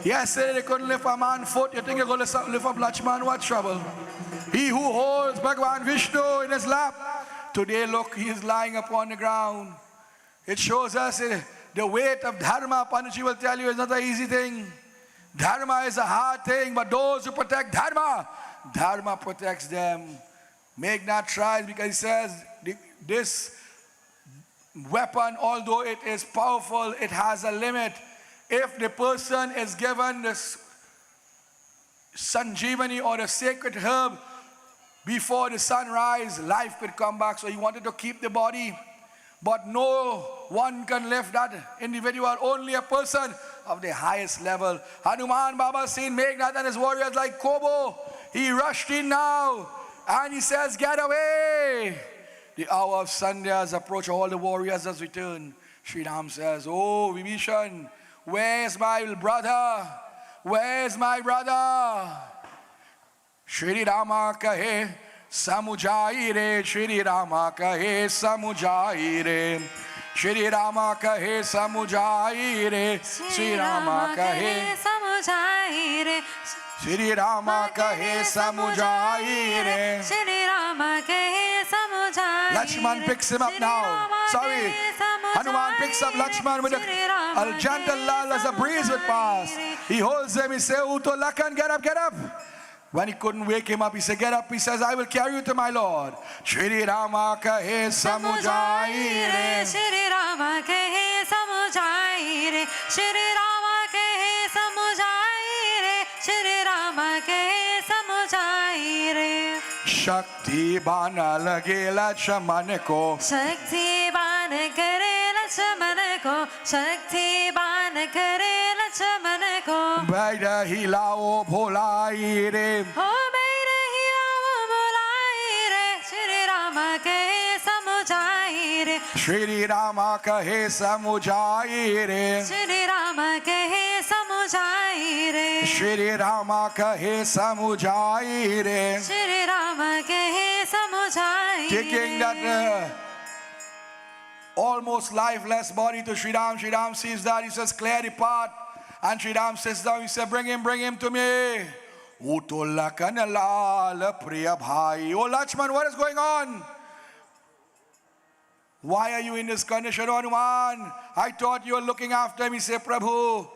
Yesterday they couldn't lift a man's foot. You think you're going to lift up Lakshman? What trouble? He who holds Bhagavan Vishnu in his lap, today look, he is lying upon the ground. It shows us the weight of Dharma. Panditji will tell you it's not an easy thing. Dharma is a hard thing, but those who protect Dharma, Dharma protects them. Meghnad tries because he says this weapon, although it is powerful, it has a limit. If the person is given this Sanjeevani or the sacred herb before the sunrise, life could come back. So he wanted to keep the body, but no one can lift that individual, only a person of the highest level. Hanuman Baba seen Meghnad and his warriors like Kobo. He rushed in now. And he says, get away. The hour of Sunday has approached. All the warriors has returned. Sri Ram says, oh, Vibhishan, where's my brother? Where's my brother? Shri Rama kahe samujai re, Shri Rama kahe samujai re, Shri Rama kahe samujai re, Shri Rama kahe samujai re, Shri Rama kahe samujai re. Shri Rama kahe samujai re. Lakshman picks him up now. Sorry. Hanuman picks up Lakshman with a gentle lull as a breeze would pass. He holds him. He says, Uto Lakan, get up, get up. When he couldn't wake him up, he said, get up. He says, I will carry you to my Lord. Shri Rama kahe samujai re. Shri Rama kahe samujai re. Shri Rama kahe samujai re. Shri Rama kahe samujai re. Shakti bana lage Lakshman ko. Shakti ban kare Lakshman ko. Shakti ban kare Lakshman ko. Baida hilao bholai re. Oh, mere hiya bolai re. Shri Rama kahe samujai re. Shri Rama kahe samujai re. Shri Rama kahe samujai re. Shri Rama kahe samujai re. Shri Rama kahe samujai re. Taking that almost lifeless body to Sri Ram. Sri Ram sees that. He says, clear the path. And Sri Ram sits down. He said, bring him to me. Utolla kanala priya bhai. Oh Lakshman, what is going on? Why are you in this condition, Hanuman? I thought you were looking after him. He said, Prabhu,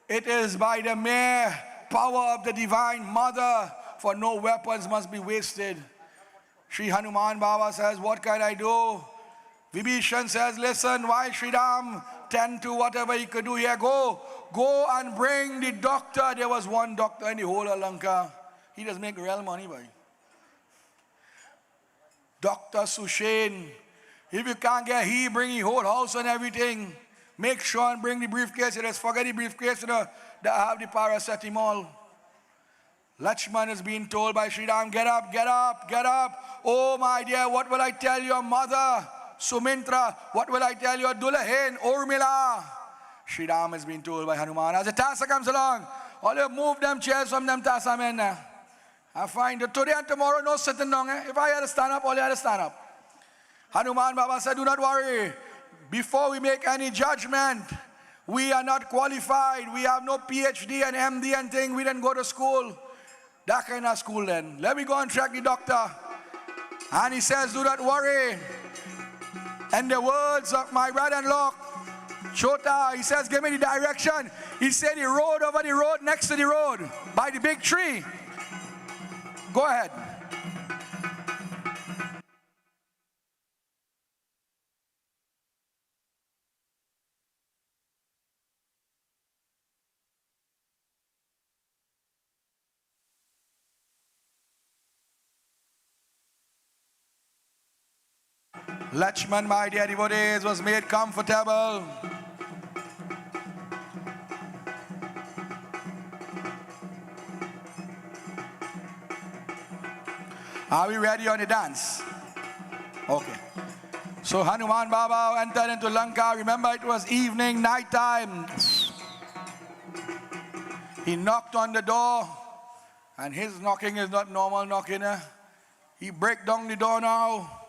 it is by the mere power of the divine mother, for no weapons must be wasted. Sri Hanuman Baba says, what can I do? Vibhishan says, listen, why Sri Ram tend to whatever he could do here? Go and bring the doctor. There was one doctor in the whole of Lanka. He does make real money, boy. Dr. Sushen. If you can't get he, bring the whole house and everything. Make sure and bring the briefcase. Just forget the briefcase that have the paracetamol. Lakshman is being told by Sri Ram, get up, get up, get up. Oh my dear, what will I tell your mother? Sumintra, what will I tell your Dulahen, Urmila? Sri Ram is being told by Hanuman, as the Tassa comes along, all you move them chairs from them Tassa men. I find that today and tomorrow no sitting down. If I had to stand up, all you had to stand up. Hanuman Baba said, do not worry. Before we make any judgment, we are not qualified. We have no PhD and MD and thing. We didn't go to school. That kind of school then. Let me go and track the doctor. And he says, do not worry. And the words of my brother-in-law, Chota, he says, give me the direction. He said the road over the road, next to the road, by the big tree. Go ahead. Lakshman, my dear devotees, was made comfortable. Are we ready on the dance? Okay. So Hanuman Baba entered into Lanka. Remember, it was evening, night time. He knocked on the door, and his knocking is not normal knocking. He break down the door now.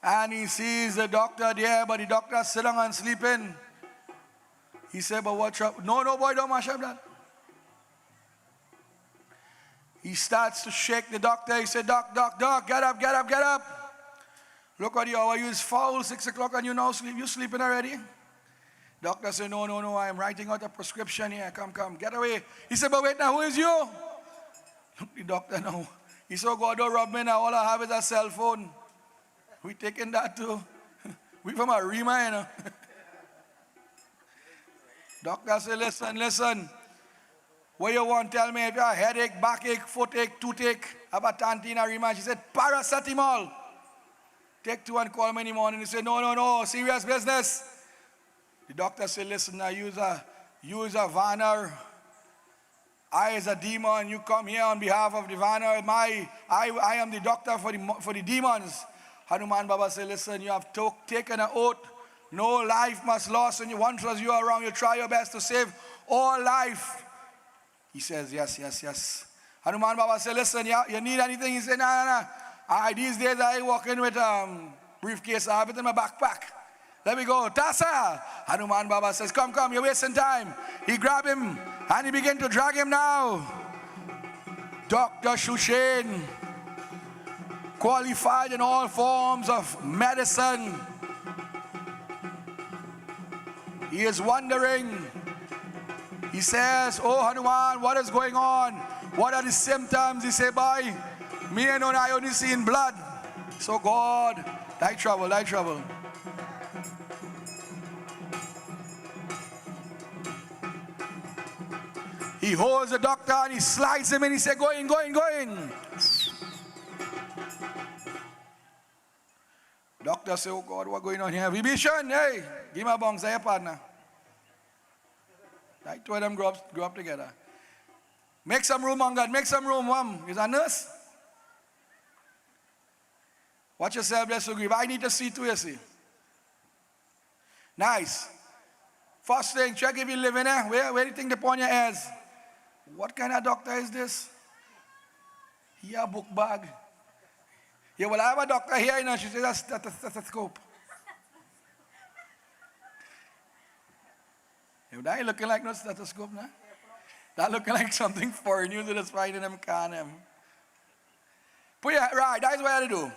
And he sees the doctor there, but the doctor sitting and sleeping. He said, but what's up? No, boy, don't mash up that. He starts to shake the doctor. He said, doc, get up, get up, get up. Look at the hour. It's foul, 6 o'clock, and you now sleep. You sleeping already? Doctor said, no, I am writing out a prescription here. Come, get away. He said, but wait now, who is you? Look, the doctor now. He said, God, don't rub me now. All I have is a cell phone. We taking that too. We from a Rima, you know. Doctor said, listen. What you want? Tell me if you have a headache, backache, footache, toothache, have a tantina Rima. She said, paracetamol. Take 2 and call me in the morning. He said, no, serious business. The doctor said, listen, now use a Vanner I as a demon, you come here on behalf of Divana. I am the doctor for the demons. Hanuman Baba said, listen, you have taken an oath. No life must lost. And once you are around, you try your best to save all life. He says, yes, yes, yes. Hanuman Baba said, listen, you need anything? He said, no. These days I walk in with briefcase. I have it in my backpack. Let me go. Tassa! Hanuman Baba says, come, you're wasting time. He grabbed him and he began to drag him now. Dr. Shushain, qualified in all forms of medicine. He is wondering. He says, oh Hanuman, what is going on? What are the symptoms? He said, boy, me and I only seen blood. So God, thy trouble. He holds the doctor and he slides him and he said, go in. Doctor said, oh God, what's going on here? Vibhishan, hey, give me a bong, say a partner. Right, two of them grow up together. Make some room, Angad, make some room, Mom. Is a nurse? Watch yourself, bless you, grieve. I need to see too, you see. Nice. First thing, check if you live in there. Where do you think the pon your ears? What kind of doctor is this? Here, book bag. Yeah, well, I have a doctor here, you know. She says that's stethoscope. That ain't looking like no stethoscope, nah? That looking like something foreign. Usually that's right in them can. But yeah, right, that's what I had to do.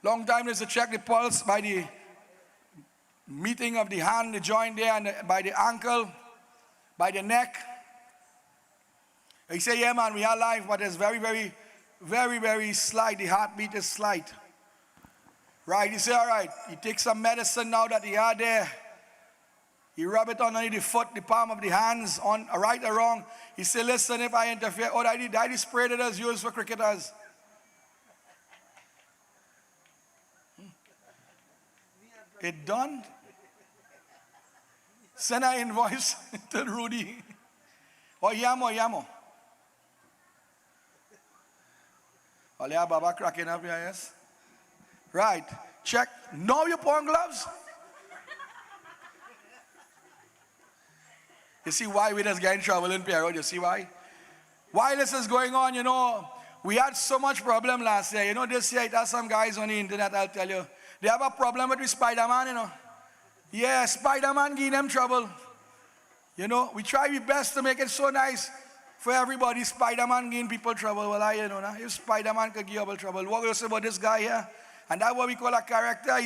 Long time is to check the pulse by the meeting of the hand, the joint there, and by the ankle, by the neck. He say, yeah, man, we are alive, but it's very, very, very, very slight. The heartbeat is slight. Right, he say, all right, he takes some medicine now that he had there. He rub it underneath the foot, the palm of the hands, on right or wrong. He say, listen, if I interfere, that is spray that is used for cricketers. It done. Send an invoice to Rudy. Or Yamo. Olia Baba cracking up here, yes? Right. Check. Know your pawn gloves? You see why we just get in trouble in Pierre? You see why? Why this is going on, you know, we had so much problem last year. You know, this year, it has some guys on the internet, I'll tell you. They have a problem with Spider-Man, you know. Yeah, Spider-Man giving them trouble. You know, we try our best to make it so nice for everybody. Spider-Man giving people trouble. Well, you know, if Spider-Man could give people trouble, what will you say about this guy here? And that's what we call a character.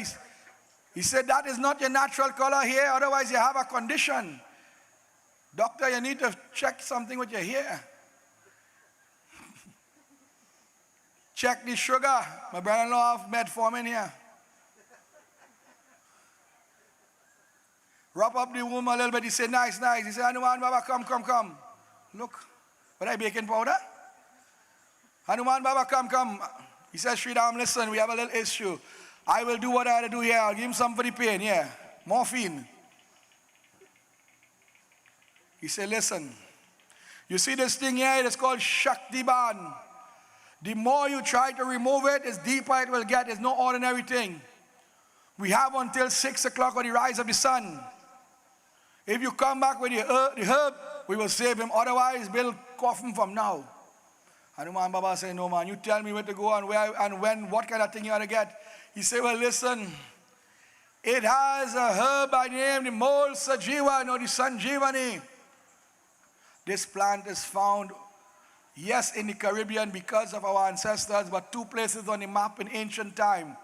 He said, that is not your natural color here, otherwise you have a condition. Doctor, you need to check something with your hair. Check the sugar. My brother-in-law have metformin here. Wrap up the womb a little bit. He said, nice. He said, Hanuman Baba, come. Look, what are baking powder? Hanuman Baba, come. He said, Sri Ram, listen, we have a little issue. I will do what I have to do here. I'll give him some for the pain, yeah. Morphine. He said, listen, you see this thing here? It is called Shaktiban. The more you try to remove it, the deeper it will get. It's no ordinary thing. We have until 6 o'clock on the rise of the sun. If you come back with the herb, we will save him. Otherwise, we'll cough him from now. Hanuman Baba said, no man, you tell me where to go and where and when, what kind of thing you ought to get. He said, well, listen, it has a herb by the name, the Mol Sajiva, the Sanjivani. This plant is found, yes, in the Caribbean because of our ancestors, but 2 places on the map in ancient time.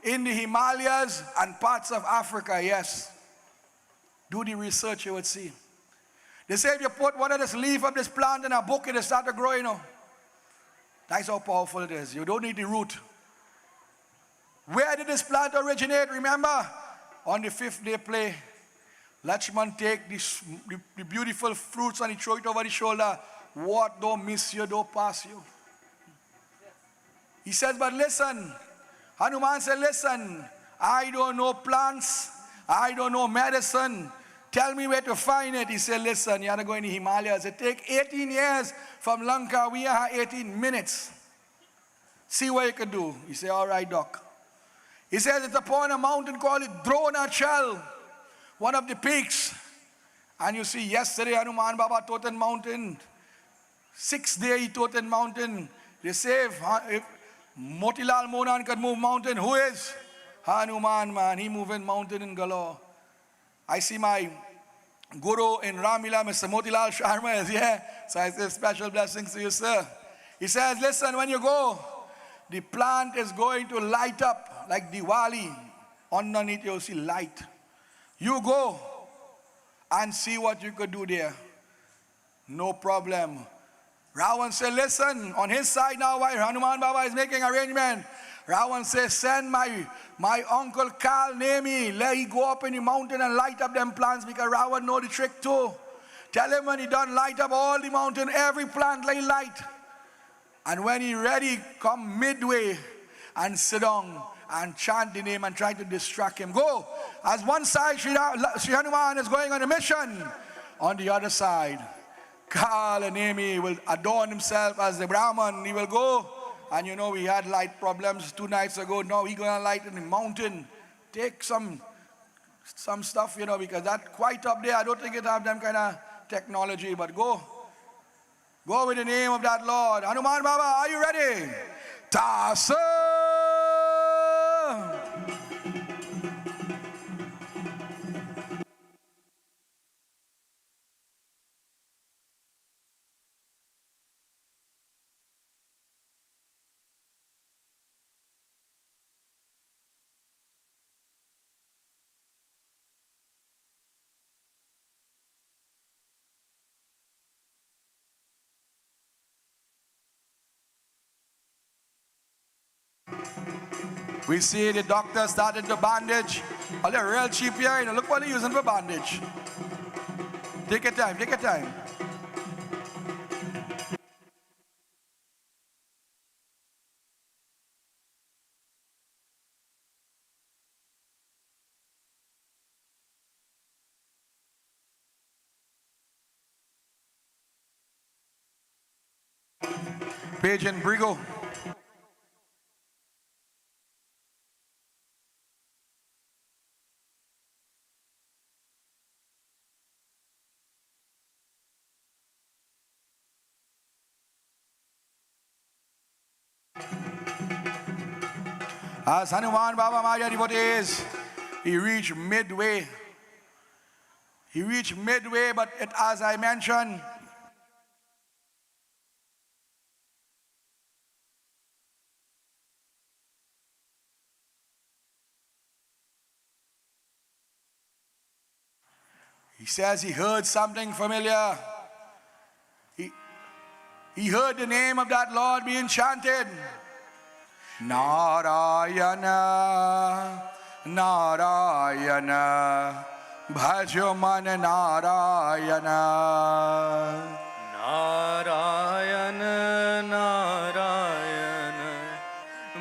In the Himalayas and parts of Africa, yes. Do the research, you would see. They say if you put one of this leaf of this plant in a book, it'll start to grow, you know. That's how powerful it is. You don't need the root. Where did this plant originate? Remember, on the 5th day play, Lakshman take the beautiful fruits and he throw it over the shoulder. What don't miss you, don't pass you. He says, but listen, Hanuman said, listen, I don't know plants, I don't know medicine. Tell me where to find it. He said, listen, you have to go in the Himalayas. It take 18 years from Lanka. We have 18 minutes. See what you can do. He said, all right, doc. He says it's upon a mountain called Dronachal, one of the peaks. And you see, yesterday, Hanuman Baba Toten Mountain, 6th day, Toten Mountain. They say if Motilal Monan can move mountain, who is? Hanuman, man. He moving mountain in galore. I see my guru in Ramleela, Mr. Motilal Sharma is here. So I say special blessings to you, sir. He says, listen, when you go, the plant is going to light up like Diwali. Underneath you'll see light. You go and see what you could do there. No problem. Ravan said, listen, on his side now, while Hanuman Baba is making arrangement, Ravan says, send my uncle Kal Nemi, let he go up in the mountain and light up them plants, because Ravan know the trick too. Tell him when he done light up all the mountain, every plant lay light. And when he ready, come midway and sit down and chant the name and try to distract him. Go. As one side, Sri Hanuman is going on a mission. On the other side, Kal Nemi will adorn himself as the Brahman. He will go. And you know, we had light problems 2 nights ago. Now he's going to light in the mountain. Take some stuff, you know, because that quite up there, I don't think it have them kind of technology, but go. Go with the name of that Lord. Hanuman Baba, are you ready? Tasa! We see the doctor started to bandage. All the real cheap here, you know, look what they're using for bandage. Take your time, take your time. Page and Brigo. As Hanuman Baba Maya devotees, he reached midway. He reached midway, but as I mentioned, he says he heard something familiar. He heard the name of that Lord being chanted. Narayana, Narayana, Bhajaman Narayana. Narayana, Narayana,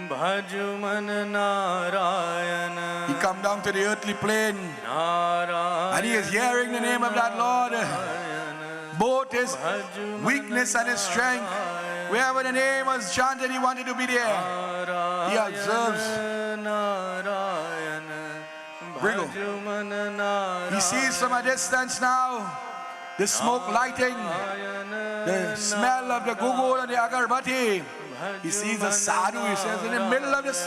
Bhajaman Narayana. He come down to the earthly plane, and he is hearing the name of that Lord. Both his weakness and his strength. Wherever the name was chanted, he wanted to be there. He observes. Brigo. He sees from a distance now the smoke lighting, the smell of the gugul and the agarbati. He sees a sadhu. He says, in the middle of this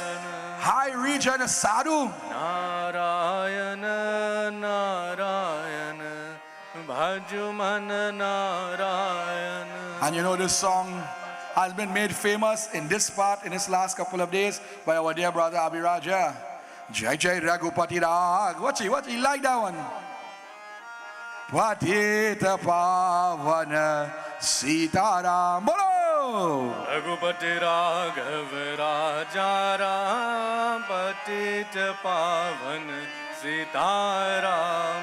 high region, a sadhu. Narayana, Narayana, Bhajaman Narayana. And you know, this song has been made famous in this part in this last couple of days by our dear brother Abhiraja. Jai Jai Raghupati Rag. Watch it, like that one. Patita Pavana Sitaram. Bolo! Raghupati Raghav Rajaram, Patita Pavan Sitaram.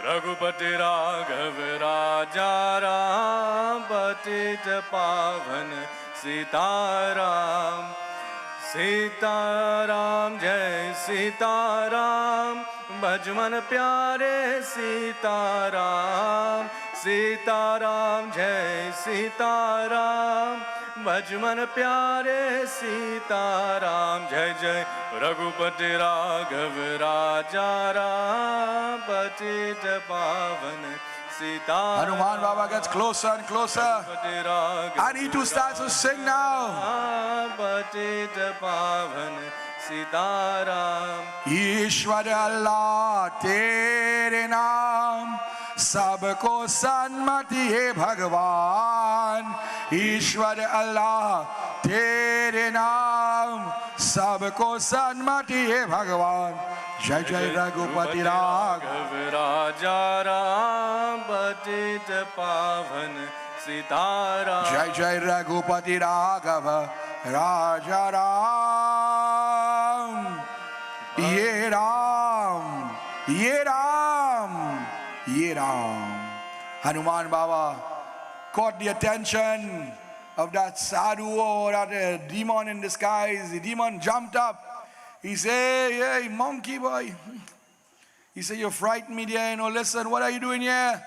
Raghupati Raghav Rajaram, Patita Pavan Sitaram. Sitaram, Jai Sitaram, भजमन प्यारे सीताराम सीताराम जय सीताराम भजमन प्यारे सीताराम जय जय रघुपति राघव राजा राम पतित पावन Sitaram Hanuman Baba gets closer and closer. And he too starts to sing now. पतित पावन सीताराम ईश्वर अल्लाह तेरे नाम सबको सन्मति है भगवान ईश्वर अल्लाह तेरे नाम सबको सन्मति है भगवान जय जय रघुपति राघव राजा राम पतित पावन सीताराम जय जय रघुपति राघव राजा राम ये राम ये राम ये Ram Hanuman Baba caught the attention of that sadhu or that demon in disguise. The demon jumped up. He said, hey, monkey boy. He said, you frightened me there, listen, what are you doing here?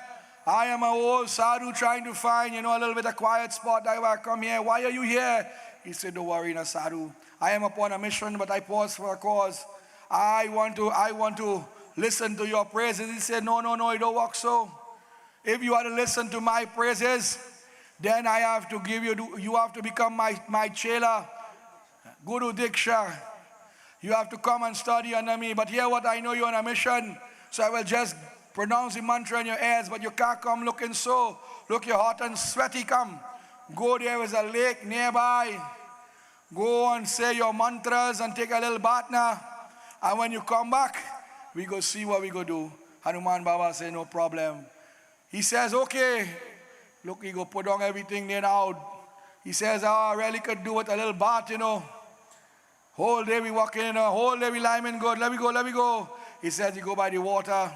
I am a old sadhu trying to find, a little bit of quiet spot. I will come here. Why are you here? He said, don't worry, no sadhu. I am upon a mission, but I pause for a cause. I want to listen to your praises. He said, no, it don't work so. If you are to listen to my praises, then I have to give you have to become my chela, Guru Diksha. You have to come and study under me. But here what I know you're on a mission, so I will just pronounce the mantra in your ears, but you can't come looking so. Look, you're hot and sweaty, come. Go, there is a lake nearby. Go and say your mantras and take a little bath now. And when you come back, we go see what we go do. Hanuman Baba say, no problem. He says, okay. Look, he go put on everything there now. He says, I really could do with a little bath, Whole day we walk in, whole day we lime in good. Let me go. He says, you go by the water.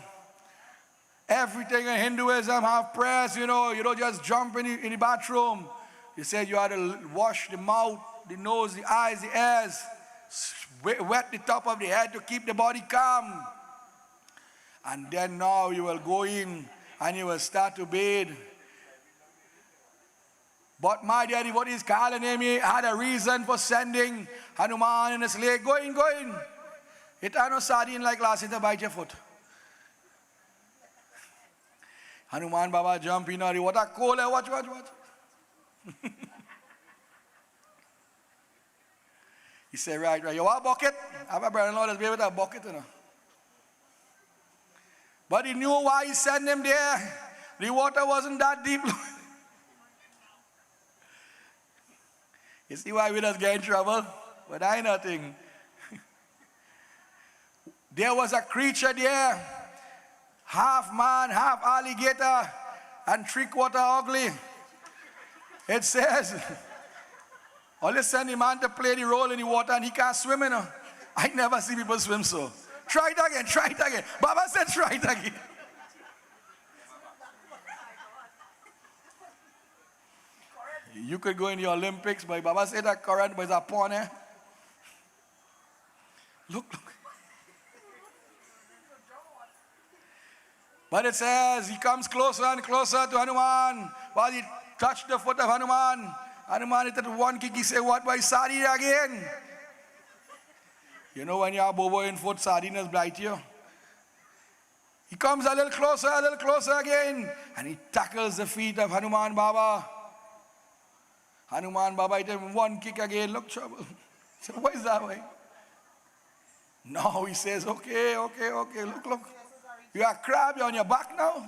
Everything in Hinduism have prayers, you don't just jump in the bathroom. He said you have to wash the mouth, the nose, the eyes, the ears, wet the top of the head to keep the body calm. And then now you will go in and you will start to bathe. But my daddy, what is calling him, he had a reason for sending Hanuman in his lake. Go in. It ain't no sardine like last year to bite your foot. Hanuman Baba jump in the water, cold, watch. He said, right, you want a bucket? I have a brother-in-law that's with a bucket, But he knew why he sent him there. The water wasn't that deep. You see why we just get in trouble? But I nothing. There was a creature there, half man, half alligator, and 3/4 ugly. It says, only send the man to play the role in the water and he can't swim, I never see people swim so. Try it again. Baba said try it again. You could go in the Olympics, but Baba said that current was a pond, Look. But it says he comes closer and closer to Hanuman. While he touched the foot of Hanuman, Hanuman hit one kick. He said, what, boy, sardine again? When you have bobo in foot, sardines bite you. He comes a little closer again. And he tackles the feet of Hanuman Baba. Hanuman Baba hit him one kick again. Look, trouble. So what is that way? Now he says, okay. Look. You are crab, you're on your back now.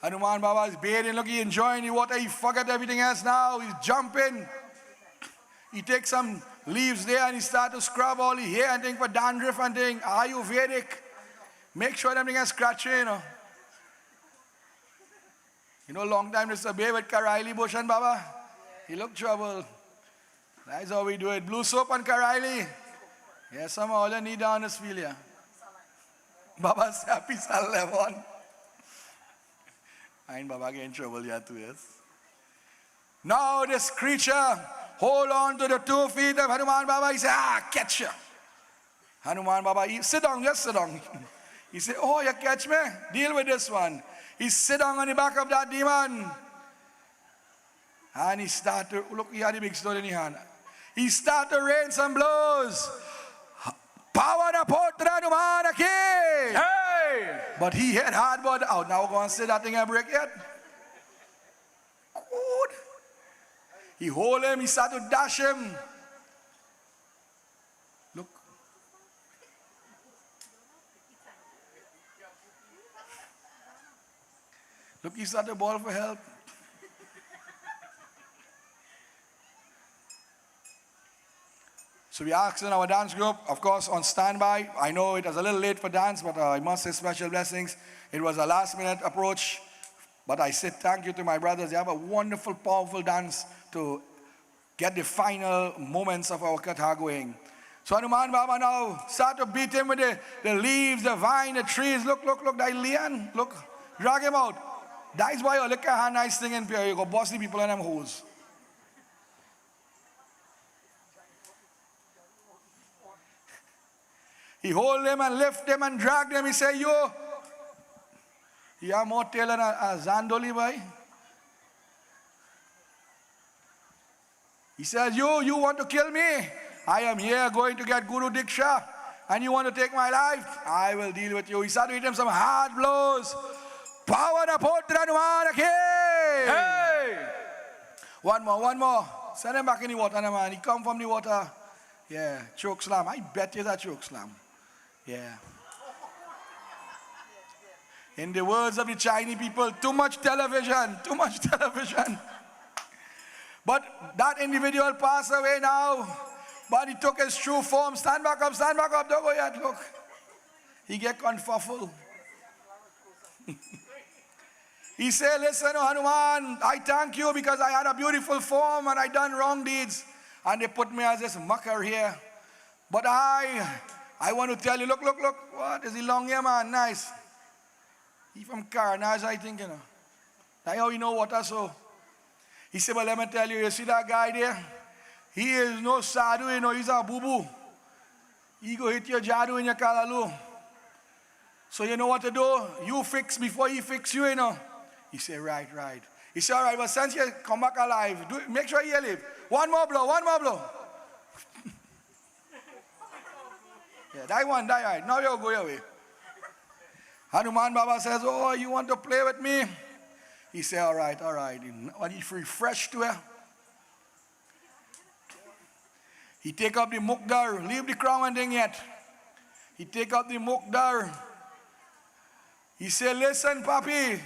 Hanuman Baba is bathing. Look, he's enjoying the water. He forgot everything else now. He's jumping. He takes some leaves there and he starts to scrub all the hair and thing for dandruff and thing. Ayurvedic. Make sure everything is scratchy, long time to bathe with Karaili bush and Baba. He looked trouble. That's how we do it. Blue soap and Karaili. Yes, some all you need down this field here. Baba's happy sal one. And Baba get in trouble here too, yes. Now this creature hold on to the 2 feet of Hanuman Baba. He said, catch you. Hanuman Baba, sit down, just sit down. He said, oh, you catch me? Deal with this one. He sit down on the back of that demon. And he started, look, he had the big stone in his hand. He started to rain some blows. Power na potra Hanuman king. Hey! But he hit hard but out. Now we're going to say that thing and break yet. Good. He hold him, he started to dash him. Look. Look, he started to ball for help. So we asked in our dance group, of course, on standby. I know it was a little late for dance, but I must say special blessings. It was a last-minute approach, but I say thank you to my brothers. They have a wonderful, powerful dance to get the final moments of our katha going. So Hanuman Baba now start to beat him with the leaves, the vine, the trees. Look, that lion. Look, drag him out. That's why you look at how nice thing in Pierre. You go boss the people in them hoes. He hold them and lift them and drag them. He say, yo, you have more tail than a Zandoli boy. He says, you want to kill me? I am here going to get Guru Diksha. And you want to take my life? I will deal with you. He started to hit him some hard blows. Power na potra Hanuman king. Hey! One more. Send him back in the water, man. He come from the water. Yeah, choke slam. I bet you that choke slam. Yeah. In the words of the Chinese people, too much television. But that individual passed away now. But he took his true form. Stand back up, don't go yet, look. He get confuffled. He said, listen, Hanuman, I thank you because I had a beautiful form and I done wrong deeds. And they put me as this mucker here. But I want to tell you, look. What is he long here, man? Nice. He from Carnage, I think, you know. That's how you know water, so. He said, well, let me tell you see that guy there? He is no sadhu, you know, he's a boo-boo. He go hit your jadu in your kalalu. So you know what to do? You fix before he fix you, you know. He said, right. He said, all right, but since you come back alive, make sure you live. One more blow. Yeah, that one, die right. Now you go your way. Hanuman Baba says, oh, you want to play with me? He said, all right. When he refreshed to her, he take up the mukdar, leave the crown and thing yet. He take up the mukdar. He said, listen, papi.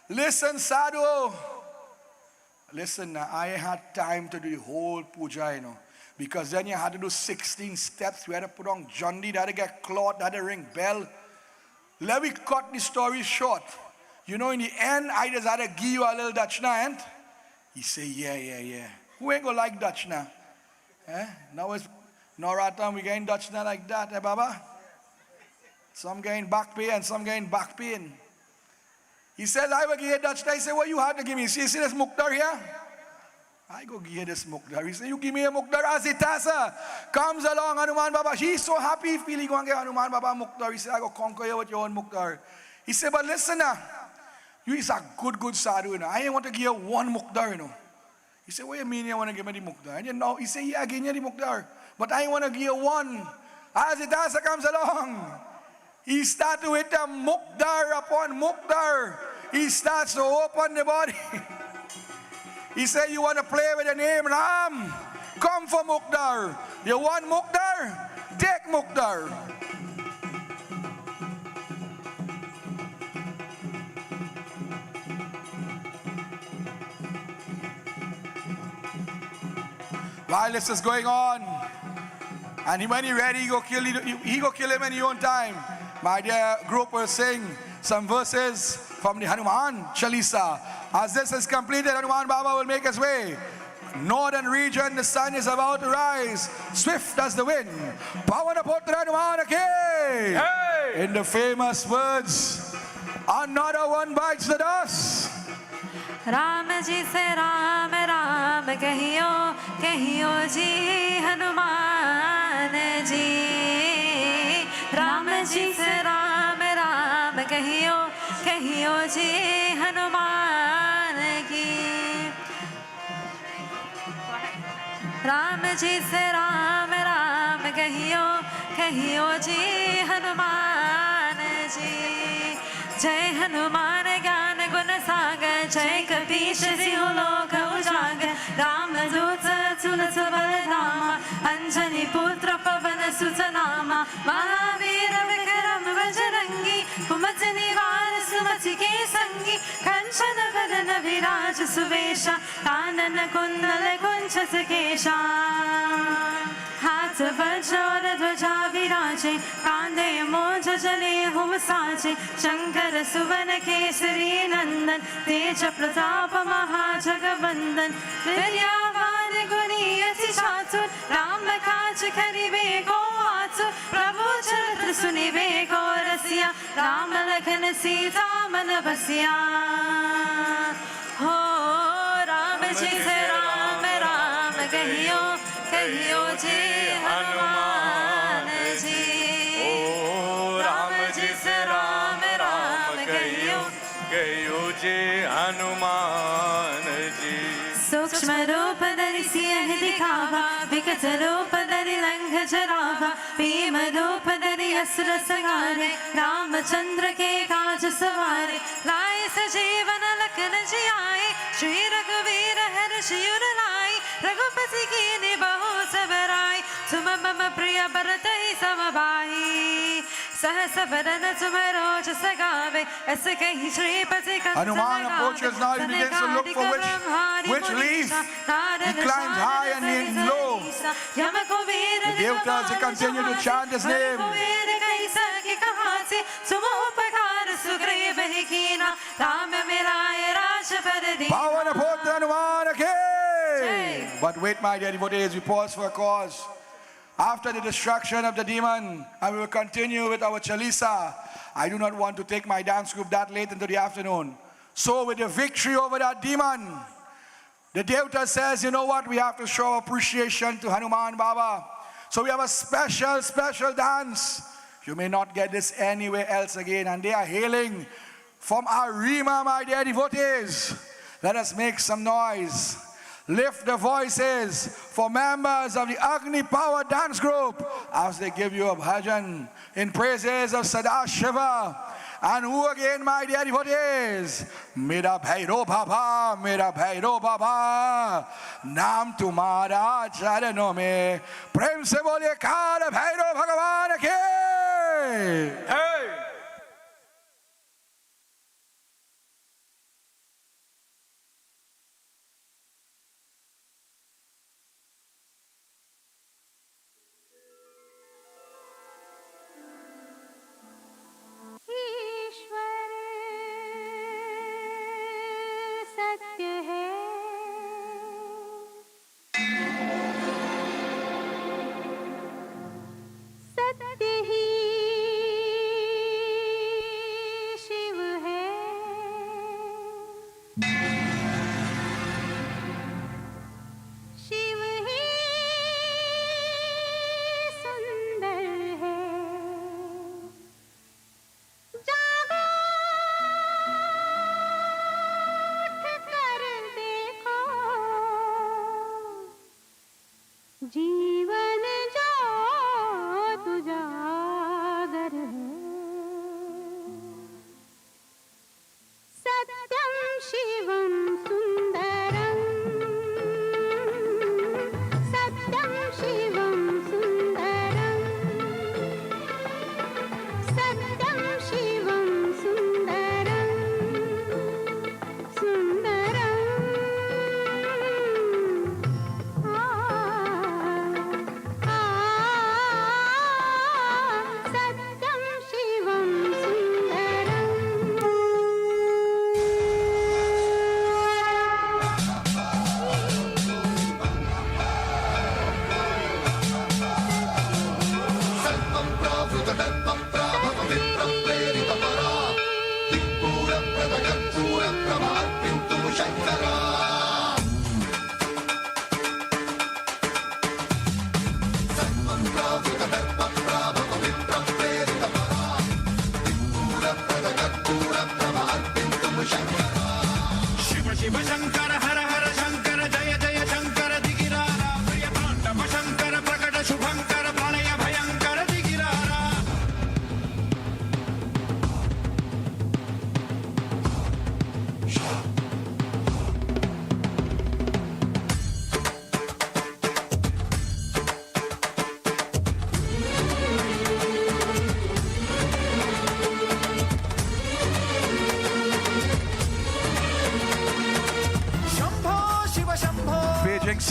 Listen, sadhu. Listen, I had time to do the whole puja, you know. Because then you had to do 16 steps. We had to put on jandi, that had to get cloth, that had to ring bell. Let me cut the story short. You know, in the end, I just had to give you a little dachna, and he said, yeah. Who ain't gonna like dachna? Now it's Naratam, we getting dachna like that, Baba? Some getting back pain and some getting back pain. He says, I will give you dachna. He said, what you have to give me? See this mukdar here? I go give you this mukdar. He said, you give me a mukdar as it comes along, Hanuman Baba. He's so happy, he feel he going to get Hanuman Baba mukdar. He said, I go conquer you with your own mukdar. He said, but listen now, you is a good sadhu, you know. I ain't want to give you one mukdar, you know. He said, what do you mean you want to give me the mukdar? And you know, he said, yeah, I give you the mukdar. But I ain't want to give you one. As it comes along, he starts to hit a mukdar upon mukdar. He starts to open the body. He said, you want to play with the name Ram? Come for mukdar. You want mukdar? Take mukdar. While this is going on, and when he's ready, he go kill him in his own time. My dear group will sing some verses from the Hanuman Chalisa. As this is completed, Hanuman Baba will make his way. Northern region, the sun is about to rise, swift as the wind. Pavanaputra Hanuman king. Hey! In the famous words, another one bites the dust. Ram ji से राम राम कहियो कहियो जी हनुमान जी जी से राम राम कहियो कहियो जी हनुमान की राम जी से राम राम कहियो कहियो जी हनुमान जी जय हनुमान ज्ञान गुण सागर जय कपीश सिंह लोक उजागर राम दूत तुलस बलधामा अंजनी पुत्र पवन सुत नामा महावीर विक्रम बजरंगी कुमति निवार सुमति के संगी कंचन बदन विराज सुवेशा कानन कुंडल कुंचस केशा हाथ वज्र और ध्वजा विराजे कांधे मोज जले हो साजे शंकर सुवन केसरी नंदन तेज प्रताप महाजगवंदन विद्यावान गुणी अति चातुर राम काज करिबे को आतुर प्रभु चरित्र सुनिबे को रसिया राम लखन सीता मन बसिया हो राम जी से राम राम कहियो कहियो जी हनुमान जी ओ राम जी से राम राम कहियो कहियो जी हनुमान जी सूक्ष्म रूप धरि सियहि दिखावा विकट रूप धरि लंघ जरावा भीम रूप धरि असुर संहारे रामचंद्र के काज सवारे लाए सजीवन लखन जियाए श्री रघुवीर हर्षि उर लाए रघुपति कीन्हि बहु सबराई तुम मम प्रिय भरत ही सम भाई सहस वदन तुम्हारो जस गावे ऐस कहि Shripati Kans Hanuman approaches now. He begins to look for which leaf. He climbs high and he low. The devatas they continue to chant his name. Pavan Putra Hanuman ki. But wait, my dear devotees, we pause for a cause. After the destruction of the demon, and we will continue with our Chalisa. I do not want to take my dance group that late into the afternoon. So with the victory over that demon, the Devta says, you know what, we have to show appreciation to Hanuman Baba. So we have a special dance. You may not get this anywhere else again. And they are hailing from Arima, my dear devotees. Let us make some noise. Lift the voices for members of the Agni Power Dance Group as they give you a bhajan in praises of Sadashiva. And who again, my dear devotees? Mera Bhairo Baba, Mera Bhairo Baba, Naam Tumhara Charano mein, Prem se boliye Kala Bhairo Bhagavan ki. Hey! ईश्वर सत्य है सत्य ही शिव है शिव ही सुंदर है जागो उठ कर देखो जीवन जो तुजागर है सत्यम शिवम सुंदरम सत्यम शिवम सुंदरम सत्यम Shivam Sundaram Sundaram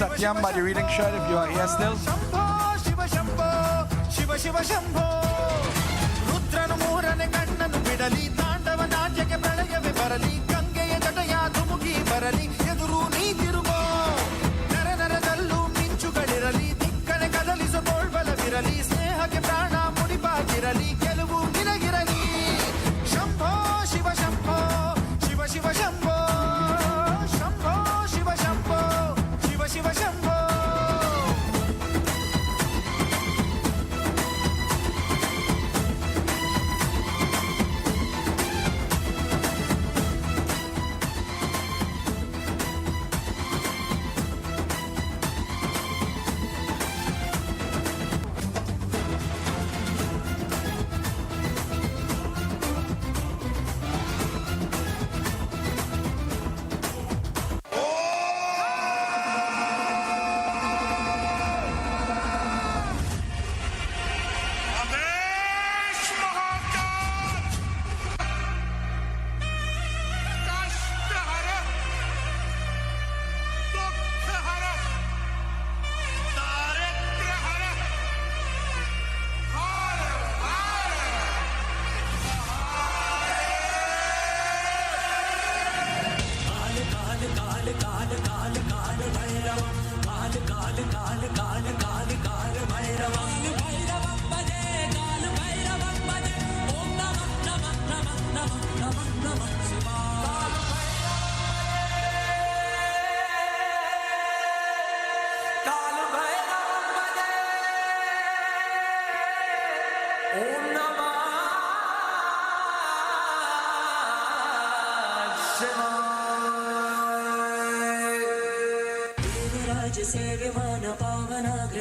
Satyam by the reading shed if you are here still. Shambho, Shiva Shambho, Shiva Shiva Shambho. Rudranu Murane Kannanu Bidali, Tandava Natyake Pralayave Barali, Gangeya Jataya Dumugi Barali, Yaduru Neetirugo. Nara Nara Dallu Minchu Gadirali, Dikkane Kadali Sobolvala Virali, Snehake Prana Mudipagirali, Keluvu Giragirali. Shambho, Shiva Shambho, Shiva Shiva Shambho. Shambho, Shiva Shambho, Shiva Shiva Shambho.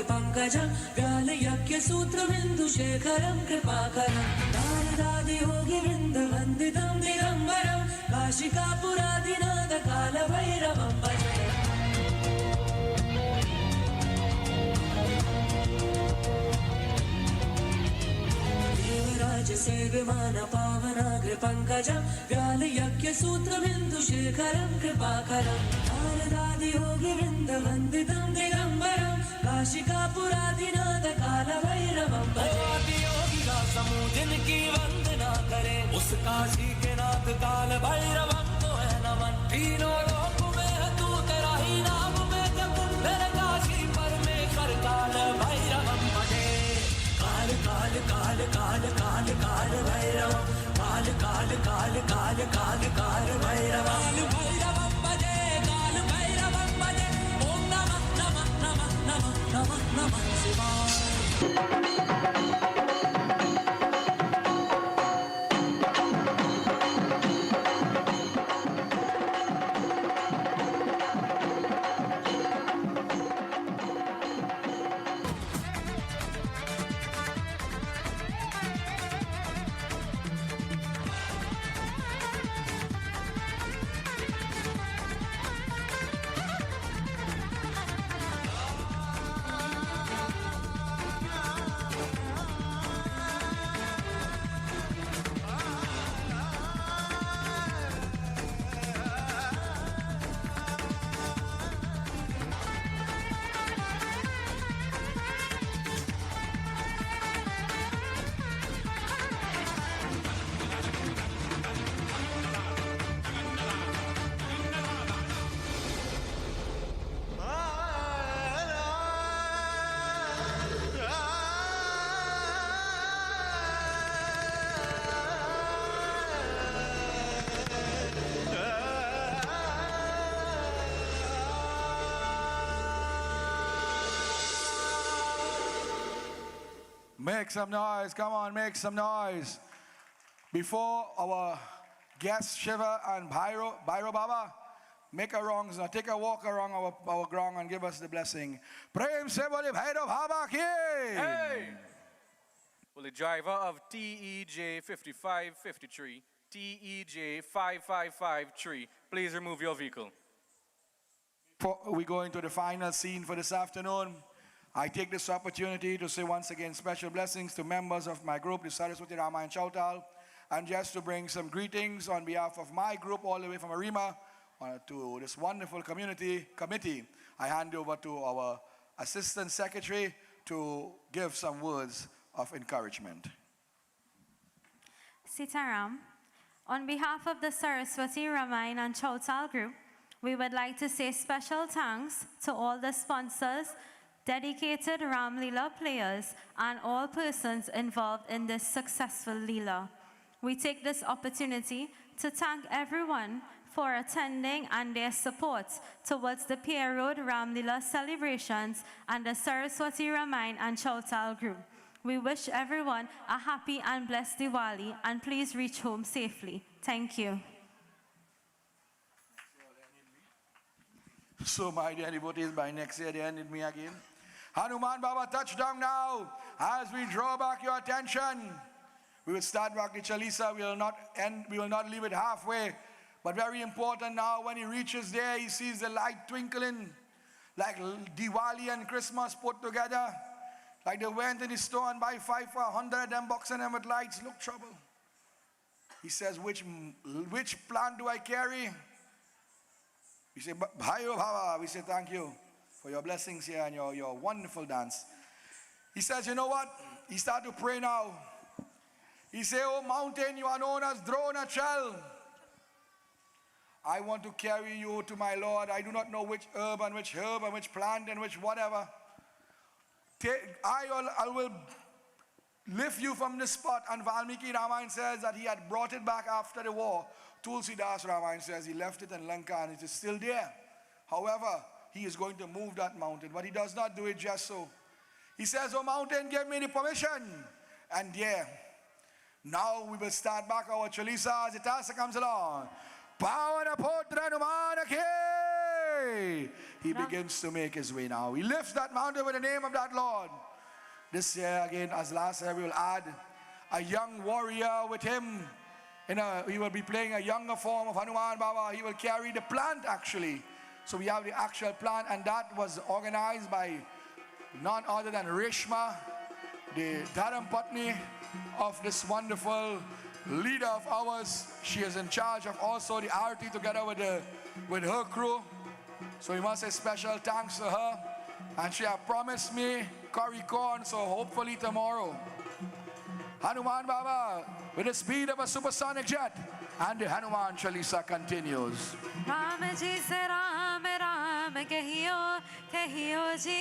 पंकजं व्याल यज्ञ सूत्र बिंदु शेखरं कृपाकरं नारदादि योगी वृंद वंदितं दिगंबरं काशिकापुरादिनाथ काल भैरवं भजे देवराज सेव्यमान पावनाग्र पंकजं व्याल यज्ञ सूत्र बिंदु शेखरं कृपाकरं नारदादि योगी वृंद वंदितं दिगंबरं काशिकापुरादिनाथ काल भैरवं भजे योगी का समूह जिनकी वंदना करे उस काशी के नाथ काल भैरवं को है नमन तीनों लोक में है तू तेरा ही नाम में जप मेरे काशी परमेश्वर काल भैरवं भजे काल काल काल काल काल काल भैरवं काल काल काल काल काल काल भैरवं भैरवं भजे काल भैरवं भजे ओम नमः नमः नमः नमः नमः नमः शिवाय Make some noise, come on, make some noise. Before our guests Shiva and Bhairo Baba make a wrongs now, take a walk around our ground and give us the blessing. Prem se bole Bhairo Baba ki. Hey! Well, the driver of TEJ 5553, TEJ 5553, please remove your vehicle. Before we go into the final scene for this afternoon, I take this opportunity to say once again special blessings to members of my group, the Saraswati Ramayan Chautal, and just to bring some greetings on behalf of my group all the way from Arima, to this wonderful committee, I hand over to our Assistant Secretary to give some words of encouragement. Sitaram, on behalf of the Saraswati Ramayana and Chautal Group, we would like to say special thanks to all the sponsors, dedicated Ramleela players, and all persons involved in this successful Leela. We take this opportunity to thank everyone for attending and their support towards the Pierre Road Ramleela celebrations and the Saraswati Ramayana and Chautal Group. We wish everyone a happy and blessed Diwali, and please reach home safely. Thank you. So my dear devotees, by next year they ended me again. Hanuman Baba, touchdown now. As we draw back your attention, we will start back the Chalisa. We will not leave it halfway. But very important now, when he reaches there, he sees the light twinkling, like Diwali and Christmas put together. Like they went in the store and buy 5 for 100 of them, boxing them with lights. Look, trouble. He says, which plant do I carry? We say, Bhayo Bhava. We say, thank you for your blessings here and your wonderful dance. He says, you know what? He started to pray now. He said, oh mountain, you are known as Dronachal. I want to carry you to my Lord. I do not know which herb and which plant and which whatever. I will lift you from this spot. And Valmiki Ramayana says that he had brought it back after the war. Tulsidas Ramayana says he left it in Lanka and it is still there. However, he is going to move that mountain, but he does not do it just so. He says, oh mountain, give me the permission. And yeah, now we will start back our Chalisa as Itasa comes along. Pavana Potra Numanake. He begins to make his way now. He lifts that mountain with the name of that Lord. This year again, as last year, we will add a young warrior with him. He will be playing a younger form of Hanuman Baba. He will carry the plant actually. So we have the actual plant, and that was organized by none other than Reshma, the Dharampatni of this wonderful leader of ours. She is in charge of also the arati together with her crew. So we must say special thanks to her. And she has promised me curry corn, so hopefully tomorrow. Hanuman Baba with the speed of a supersonic jet, and the Hanuman Chalisa continues. Ram ji se Ram Ram kahiyo ji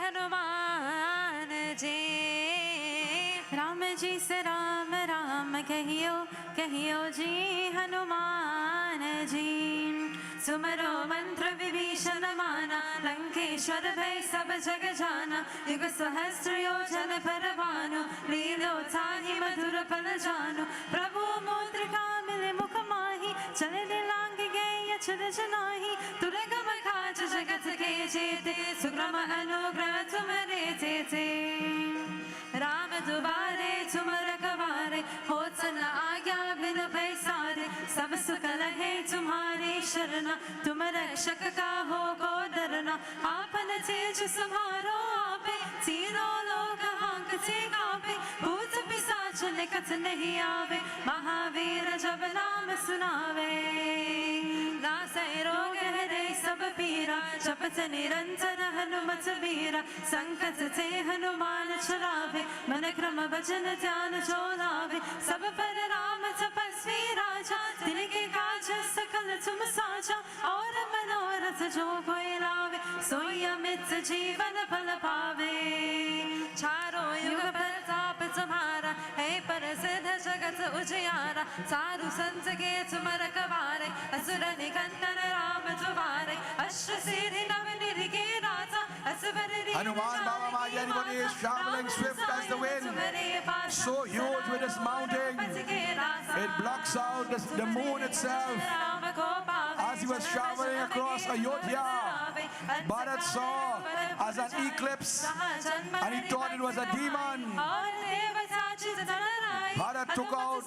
Hanuman ji. Ram ji se Ram Ram kahiyo ji Hanuman ji. Sumaro mantra vibhishan mana Lankeshwar bhai sab jag jana Yug sahasra yojana paravanu Leelo tahi madhura palajanu Prabhu mudrika mile mukha mahi Chale dilang gaya chad janahi Turagam khaj jagat ke jete Sugrama anugrah tumhare tete Ram dubare tumhara kavare Hot sana agya bin bhai sare Sab sukal hai tumhare sharana तुम रक्षक का हो को डरना आपन तेज संहारो आपे तीनों लोग हांकते कांपे भूत पिशाच निकट नहीं आवे महावीर जब नाम सुनावे नासै रोग हरे सब पीरा जपत निरंतर हनुमत बीरा संकट ते हनुमान छुड़ावे मन क्रम भजन ध्यान जो लावे सब पर राम तपस्वी राजा तिनके काज सकल तुम साजा और मनोरथ जो कोई लावे सोई अमित जीवन फल पावे चारों युग प्रताप तुम्हारा है प्रसिद्ध जगत उजियारा साधु संत के तुम रखवारे असुर निकंदन राम दुआरे अष्ट सिद्धि नव निधि के राजा असवर Hanuman Baba Maji, anybody is traveling swift as the wind, so huge with this mountain, it blocks out the moon itself. As he was traveling across Ayodhya, Bharat saw as an eclipse, and he thought it was a demon. Bharat took out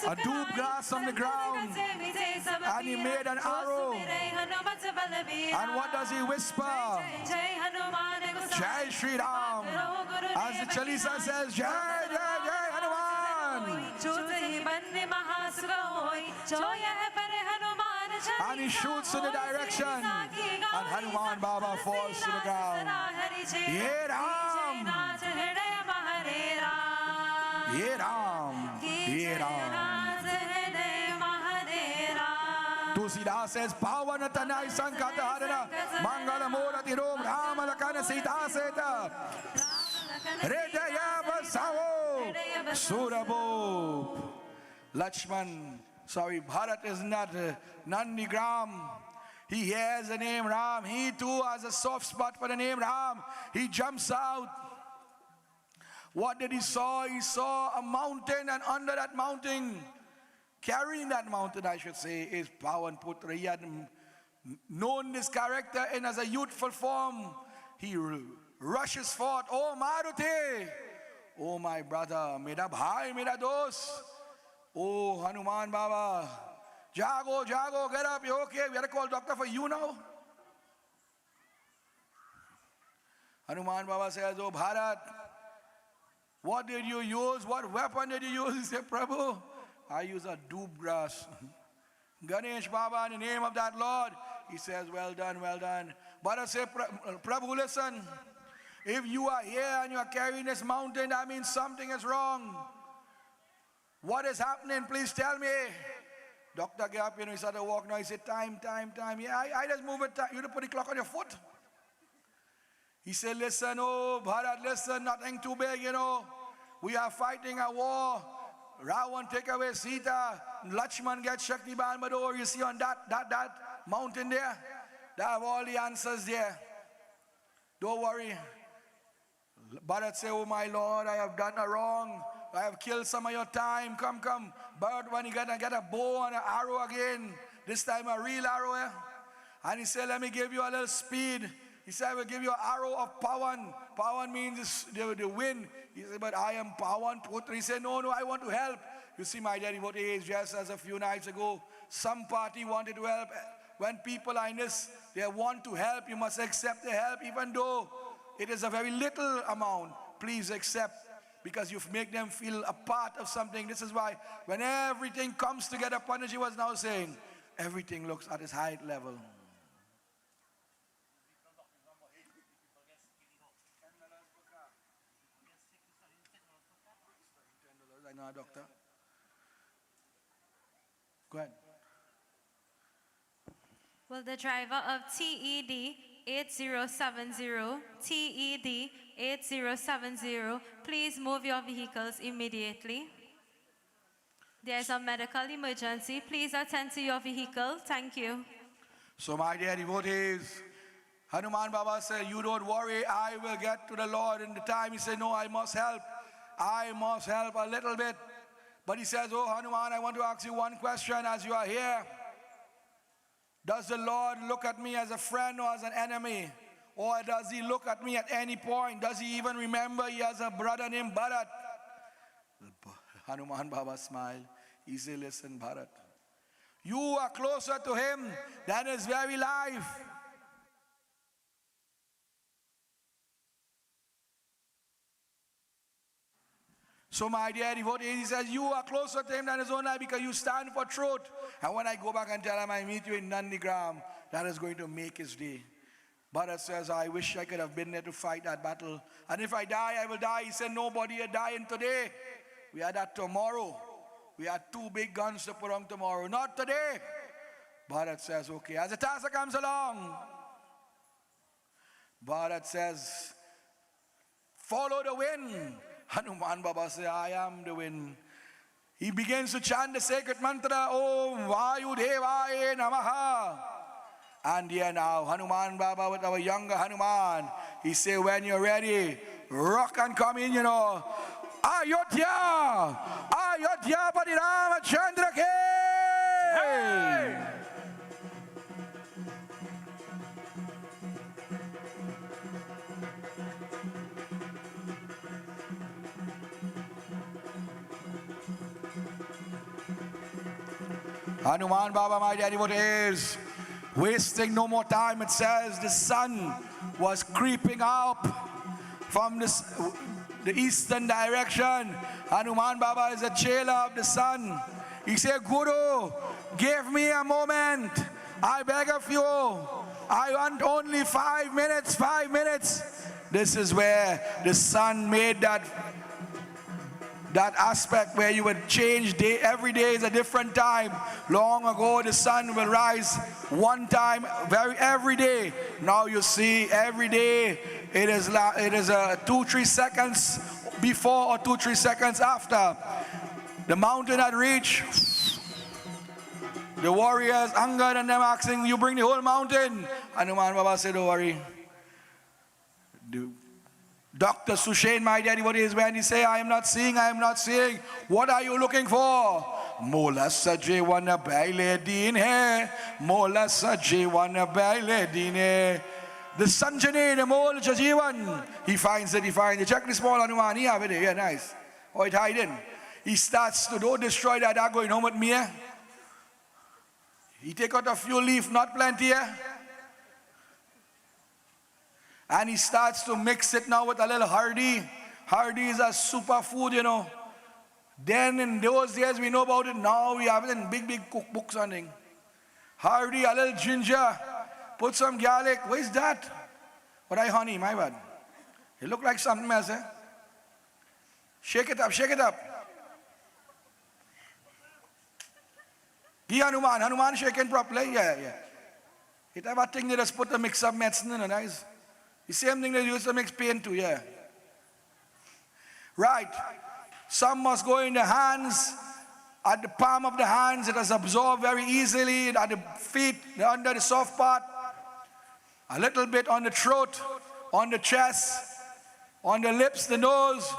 a doob grass from the ground, and he made an arrow. And what does he whisper? Jai Shri Ram. As the Chalisa says, Jai Jai Jai Hanuman. and he shoots in the direction, and Hanuman Baba falls to the ground. Ye Ram, Ye Ram, Ye Ram. Tulsidas says, Pavan Tanai Sankata Harana, Mangala Morati Rom, Rama Lakana Sita Seta, Redaya Basavo, Surabo. Lakshman, sorry, Bharat is not Nandigram. He hears the name Ram. He too has a soft spot for the name Ram. He jumps out. What did he saw? He saw a mountain, and under that mountain, carrying that mountain, I should say, is Pawan Putra. He had known this character in as a youthful form. He rushes forth. Oh, Maruti! Oh, my brother. Mera bhai, mera dost. Oh, Hanuman Baba. Jago, Jago, get up. You okay? We had to call doctor for you now. Hanuman Baba says, oh, Bharat, what did you use? What weapon did you use? He said, Prabhu, I use a doob grass. Ganesh Baba, in the name of that Lord. He says, well done, well done. But I say, Prabhu, listen. If you are here and you are carrying this mountain, that means something is wrong. What is happening? Please tell me. Doctor get up, he started to walk now. He said, time. Yeah, I just move it. You put the clock on your foot. He said, listen, oh, Bharat, listen, nothing too big, We are fighting a war. Ravan take away Sita. Lakshman gets Shakti Balmador. You see on that mountain there? They have all the answers there. Don't worry. Bharat say, oh my Lord, I have done a wrong. I have killed some of your time. Come. Bharat, when you gonna get a bow and an arrow again, this time a real arrow. And he said, let me give you a little speed. He said, I will give you an arrow of Pawan. Pawan means the wind. He said, but I am Pawan Putra. He said, no, I want to help. You see, my dear devotees, just as a few nights ago, some party wanted to help. When people are in this, they want to help. You must accept the help, even though it is a very little amount. Please accept, because you make them feel a part of something. This is why when everything comes together, Panaji was now saying, everything looks at its height level. I know a doctor. Go ahead. Will the driver of TED 8070 please move your vehicles immediately? There's a medical emergency. Please attend to your vehicle. Thank you. So my dear devotees, Hanuman Baba said, you don't worry, I will get to the Lord in the time. He said, no, I must help a little bit. But he says, oh Hanuman, I want to ask you one question as you are here. Does the Lord look at me as a friend or as an enemy? Or does he look at me at any point? Does he even remember he has a brother named Bharat? Hanuman Baba smiled. He said, listen, Bharat, you are closer to him than his very life. So my dear devotees, he says, you are closer to him than his own life because you stand for truth. And when I go back and tell him I meet you in Nandigram, that is going to make his day. Bharat says, I wish I could have been there to fight that battle. And if I die, I will die. He said, nobody is dying today. We are that tomorrow. We have two big guns to put on tomorrow. Not today. Bharat says, okay. As the Tassa comes along, Bharat says, follow the wind. Hanuman Baba says, I am the wind. He begins to chant the sacred mantra, Om Vayudevaye Namaha. And here now, Hanuman Baba with our younger Hanuman, he say, when you're ready, rock and come in, Ayodhya! Ayodhya Pati Ramachandra Ke! Hey! Hanuman Baba, my dear devotees, wasting no more time, it says the sun was creeping up from the eastern direction. Hanuman Baba is a chela of the sun. He said, Guru, give me a moment. I beg of you. I want only 5 minutes, 5 minutes. This is where the sun made that aspect where you would change day. Every day is a different time. Long ago, the sun will rise one time every day. Now you see every day it is 2-3 seconds before or 2-3 seconds after. The mountain had reached. The warriors angered and them asking, you bring the whole mountain. Hanuman Baba said, don't worry. Dr. Sushain, my daddy, what is when he say, I am not seeing. What are you looking for? Mola Sajay wana baile din hai. Mola Sajay wana baile din hai. The Sanjane, the Mol Jajivan. He finds it. Check the small Hanuman. He have it. Yeah, nice. Oh, it hiding. He starts to don't destroy that. Are going home with me. He take out a few leaf, not plenty. And he starts to mix it now with a little hardy. Hardy is a superfood, you know. Then in those days we know about it. Now we have it in big cookbooks and things. Hardy, a little ginger. Put some garlic. What is that? What I honey, my bad. It look like something else, eh? Shake it up. Give Hanuman shaking properly. Yeah. It have a thing they just put the mix up medicine in, nice. The same thing they use to mix pain too, yeah. Right. Some must go in the hands. At the palm of the hands, it is absorbed very easily. At the feet, under the soft part. A little bit on the throat, on the chest, on the lips, the nose.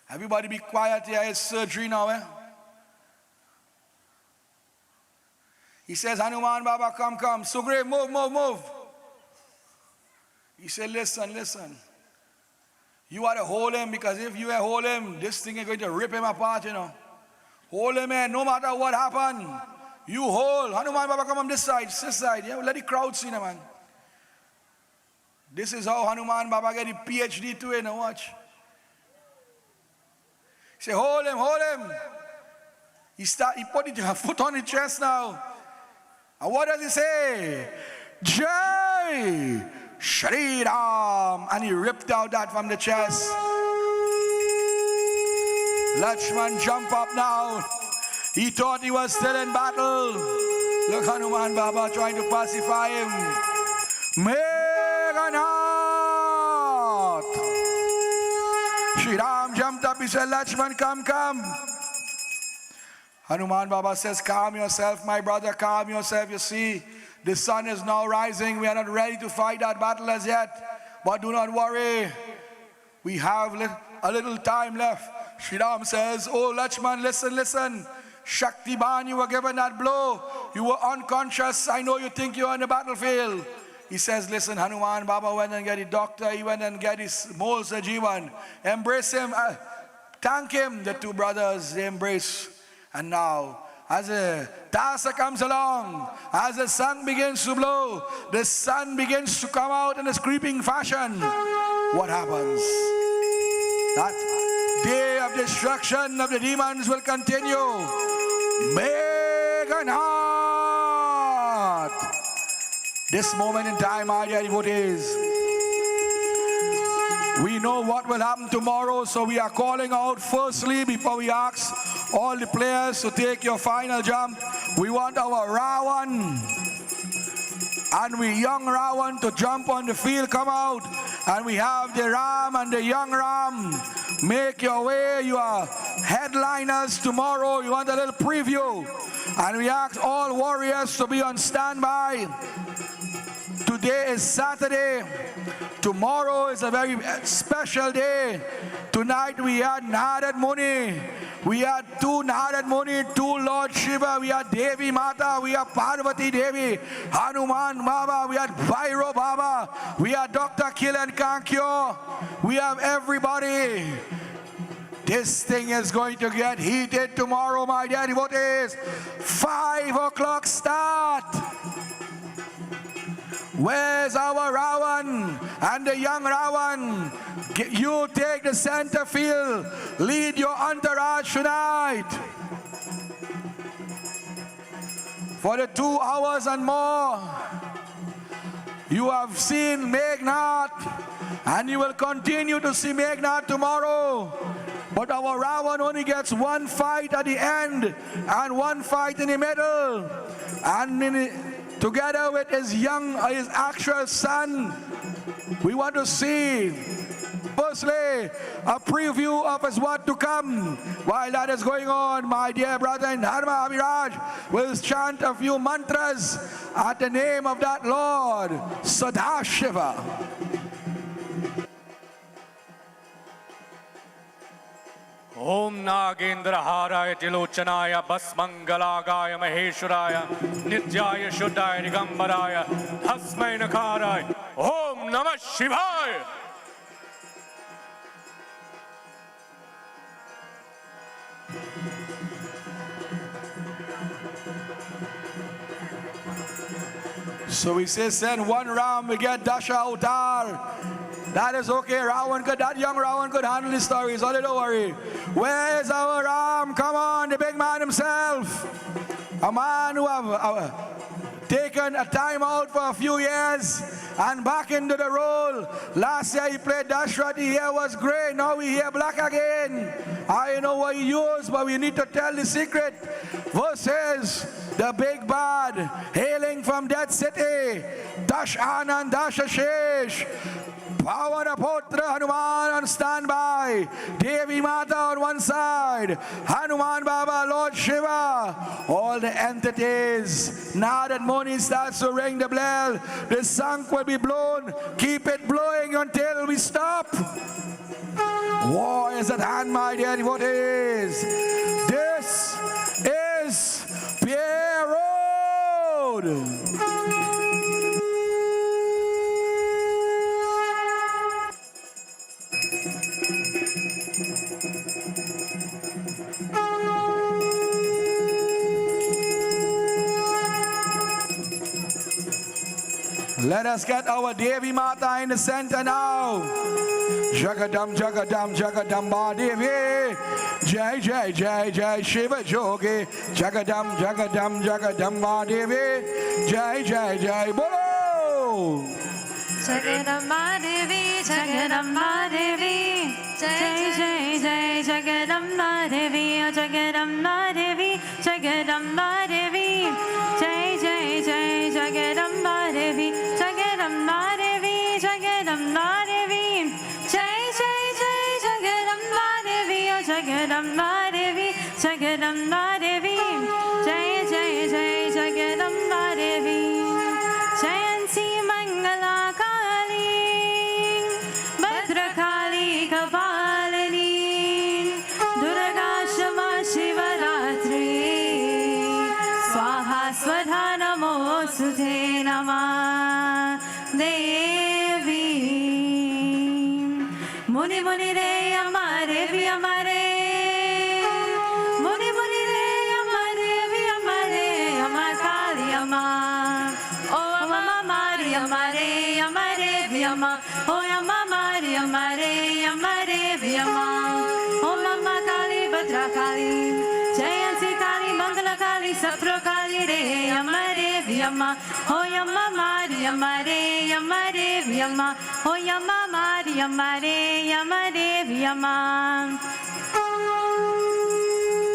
Everybody be quiet here. It's surgery now, eh? He says, Hanuman Baba, come. Sugriv, move. He said, listen. You ought to hold him, because if you hold him, this thing is going to rip him apart, you know. Hold him, man, no matter what happened. You hold. Hanuman Baba, come on this side. Yeah, let the crowd see him, man. This is how Hanuman Baba get the PhD to it, now watch. He said, hold him. He put his foot on his chest now. And what does he say? Jai Shri Ram. And he ripped out that from the chest. Lakshman jump up now. He thought he was still in battle. Look, Hanuman Baba trying to pacify him. Meghnad. Shri Ram jumped up. He said, Lakshman, come. Hanuman Baba says, calm yourself, my brother, calm yourself. You see, the sun is now rising. We are not ready to fight that battle as yet. But do not worry. We have a little time left. Shri Ram says, oh, Lakshman, listen. Shakti Ban, you were given that blow. You were unconscious. I know you think you're on the battlefield. He says, listen, Hanuman Baba went and get the doctor. He went and get his Mol Sajivan. Embrace him. Thank him. The two brothers, they embrace. And now, as the Tasa comes along, as the sun begins to blow, the sun begins to come out in a creeping fashion. What happens? That day of destruction of the demons will continue. Meghnad. This moment in time, my dear devotees, we know what will happen tomorrow, so we are calling out firstly, before we ask all the players to take your final jump, we want our Ravan and young Ravan to jump on the field, come out, and we have the Ram and the young Ram. Make your way, you are headliners tomorrow. You want a little preview, and we ask all warriors to be on standby. Today is Saturday. Tomorrow is a very special day. Tonight we had Narad Muni. We had two Narad Muni, two Lord Shiva. We had Devi Mata. We have Parvati Devi. Hanuman Baba. We had Bhairo Baba. We had Dr. Kilan Kankyo. We have everybody. This thing is going to get heated tomorrow, my dear devotees. 5 o'clock start. Where's our Ravan? and the young Ravan, you take the center field. Lead your entourage tonight. For the 2 hours and more, you have seen Meghnad, and you will continue to see Meghnad tomorrow. But our Ravan only gets one fight at the end and one fight in the middle. And together with his actual son, we want to see, firstly, a preview of what to come. While that is going on, my dear brother in Dharma Abhiraj will chant a few mantras at the name of that Lord, Sadashiva. Om Nagendraharaya Tilochanaya Basmangalagaya Maheshwaraya Nityaya Shuddhaya Digambaraya Hasmai Nakaraya Om Namah Shivaya. So we say send one ram, we get Dasha Utar. That is okay. That young Ravan could handle the stories. Only don't worry. Where is our Ram? Come on, the big man himself. A man who have taken a time out for a few years and back into the role. Last year he played Dashrath. The year was great. Now we hear black again. I know what he used, but we need to tell the secret. Versus the big bad, hailing from that city, Dash Anand Dashashesh. Power Potra Hanuman on standby. Devi Mata on one side. Hanuman Baba, Lord Shiva. All the entities. Now that Moni starts to ring the bell, the song will be blown. Keep it blowing until we stop. War is at hand, my dear devotees. This is Pierre Road. Let us get our Devi Mata in the center now. Jagadam, Jagadam, Jagadamba Devi. Jai, Jai, Jai, Jai, Shiva Jogi. Jagadam, Jagadam, Jagadamba Devi. Jai, Jai, Jai, Bolo. Jagadamba Devi, Jagadamba Devi. Jai, Jai, Jai, Jagadamba Devi. Jagadamba Devi, Jagadamba Devi. Jai, Jai, Jai, Jagadamba Devi. Jagadamba Devi, Jagadamba Devi. Jai, Jai, Jai, Jagadamba Devi. Jagadamba Devi, Jagadamba Devi. Jai, Jai, Jai, Jagadamba Devi. Jayanti Mangala Kali, Bhadrakali Kapalini, Durga Shama Shivaratri, Swaha Swadha Namosute Namah Devi. Muni Muni Re Amare Vi Amare, Muni Muni Re Amare Vi Amare, Amar Kali Amar. Oh Amma Mari Amare Amare Vi Amar, oh Amma Mari Amare Amare Vi Amar. Oh Mama Kali Bhadra Kali, Jayanti Kali Mangala Kali Sapna Kali Re Amare Vi Amar, oh Amma Mari Amare Amare Vi Amar, oh Amma Mari Amare Amare Vi Amar.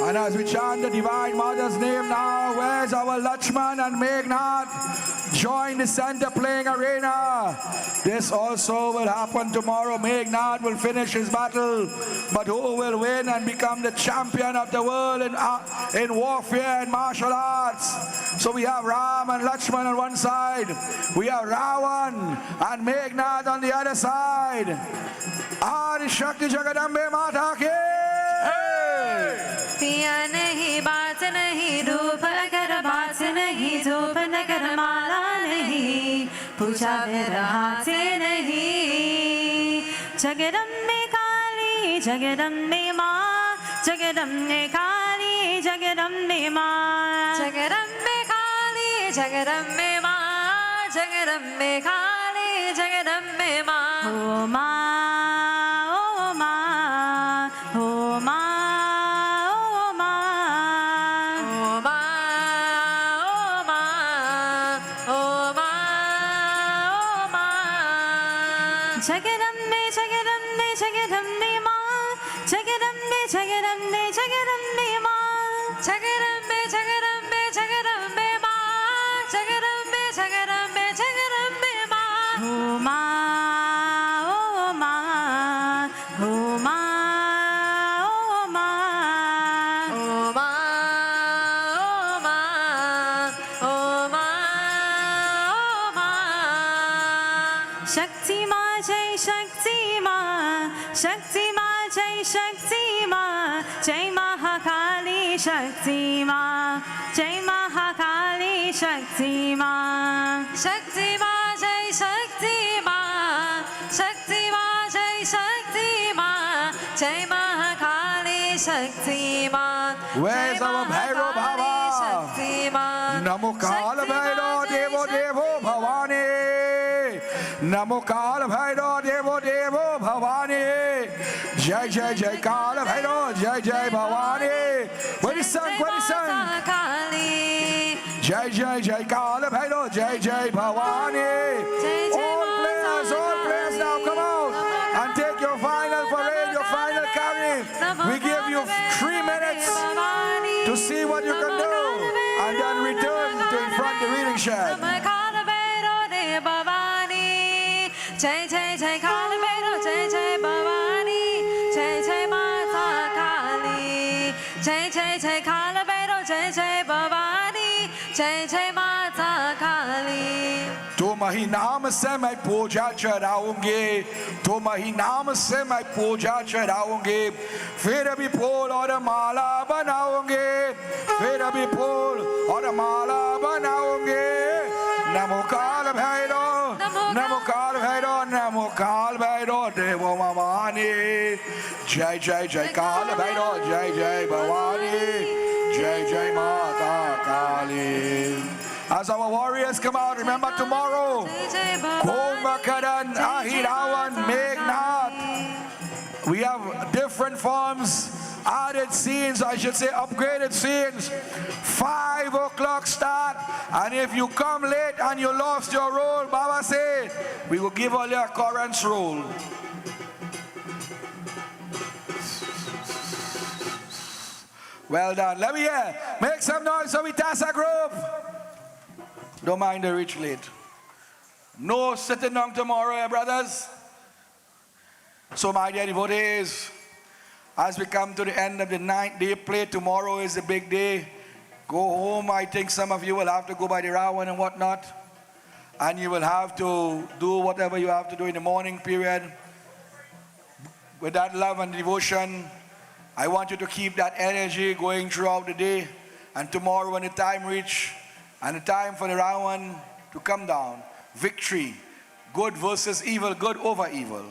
And as we chant the Divine Mother's name now, where's our Lakshman and Meghnad? Join the center playing arena. This also will happen tomorrow. Meghnad will finish his battle, but who will win and become the champion of the world in warfare and martial arts? So we have Ram and Lakshman on one side. We have Ravan and Meghnad on the other side. Adi Shakti Jagadambe Mata Ki. पिया नहीं बात नहीं रूप अगर बात नहीं धूप नगर माला नहीं पूछा रहा से नहीं जगदम्बे काली जगदम्बे माँ जगदम्बे काली जगदम्बे माँ जगदम्बे काली जगदम्बे माँ जगदम्बे काली Jagadambe Ma. Oh Ma, oh Ma, oh Ma, oh Ma, oh Ma, oh Ma, oh Ma, oh Ma. Jagadambe, Jagadambe, Jagadambe Ma. Jagadambe, Jagadambe, Jagadambe Ma. Jagadambe, Jagadambe, Jagadambe Ma. Jagadambe, Jagadambe, Jagadambe Ma. Oh Ma, oh Ma, oh Ma, oh Ma, oh Ma, oh Ma, oh Ma, oh Ma. Shakti Ma, Jai Shakti Ma, Shakti Ma, Jai Shakti Ma, Jai Mahakali Shakti Ma, Jai Mahakali Shakti Ma. Shakti Ma, Jai Shakti Ma, Shakti Ma, Jai Shakti Ma, Jai Mahakali Shakti Ma. Where's our Bhairo Baba? Shakti Ma. Namo Kala Bhairo Devo Devo Bhavani. Namo Kala Bhairo Devo Devo Bhavani. Jai Jai Jai Kala Bhairo Jai Jai Bhavani. What is sung? What is sung? Jai Jai Jai Kala Bhairo Jai Jai Bhavani. All players now come out and take your final parade, your final carry. We give you 3 minutes to see what you can do and then return to in front of the reading shed. Jai Jai Jai Kali Bhairo Jai Jai Bhavani Jai Jai Mata Kali Jai Jai Jai Kali Bhairo Jai Jai Bhavani Jai Jai Mata Kali. तुम्हारी नाम से मैं पूजा चढ़ाऊंगी, तुम्हारी नाम से मैं पूजा चढ़ाऊंगी, फिर अभी फूल और माला बनाऊंगी, फिर अभी फूल और माला बनाऊंगी. नमो काल भैरव, नमो काल भैरव, नमो काल भैरव देवो भवानी. जय जय जय काल भैरव, जय जय भवानी, जय जय माता काली. As our warriors come out, remember tomorrow, Kumbhakaran, Ahiravan, Meghnad. We have different forms, added scenes, I should say upgraded scenes. 5 o'clock start, and if you come late and you lost your role, Baba said, we will give all your current role. Well done. Let me hear. Make some noise so we Vitasa group. Don't mind the rich late. No sitting down tomorrow, brothers. So my dear devotees, as we come to the end of the 9th day play, tomorrow is a big day. Go home. I think some of you will have to go by the Rawan and whatnot. And you will have to do whatever you have to do in the morning period. With that love and devotion, I want you to keep that energy going throughout the day. And tomorrow when the time reach, and the time for the Rawan to come down, victory, good versus evil, good over evil.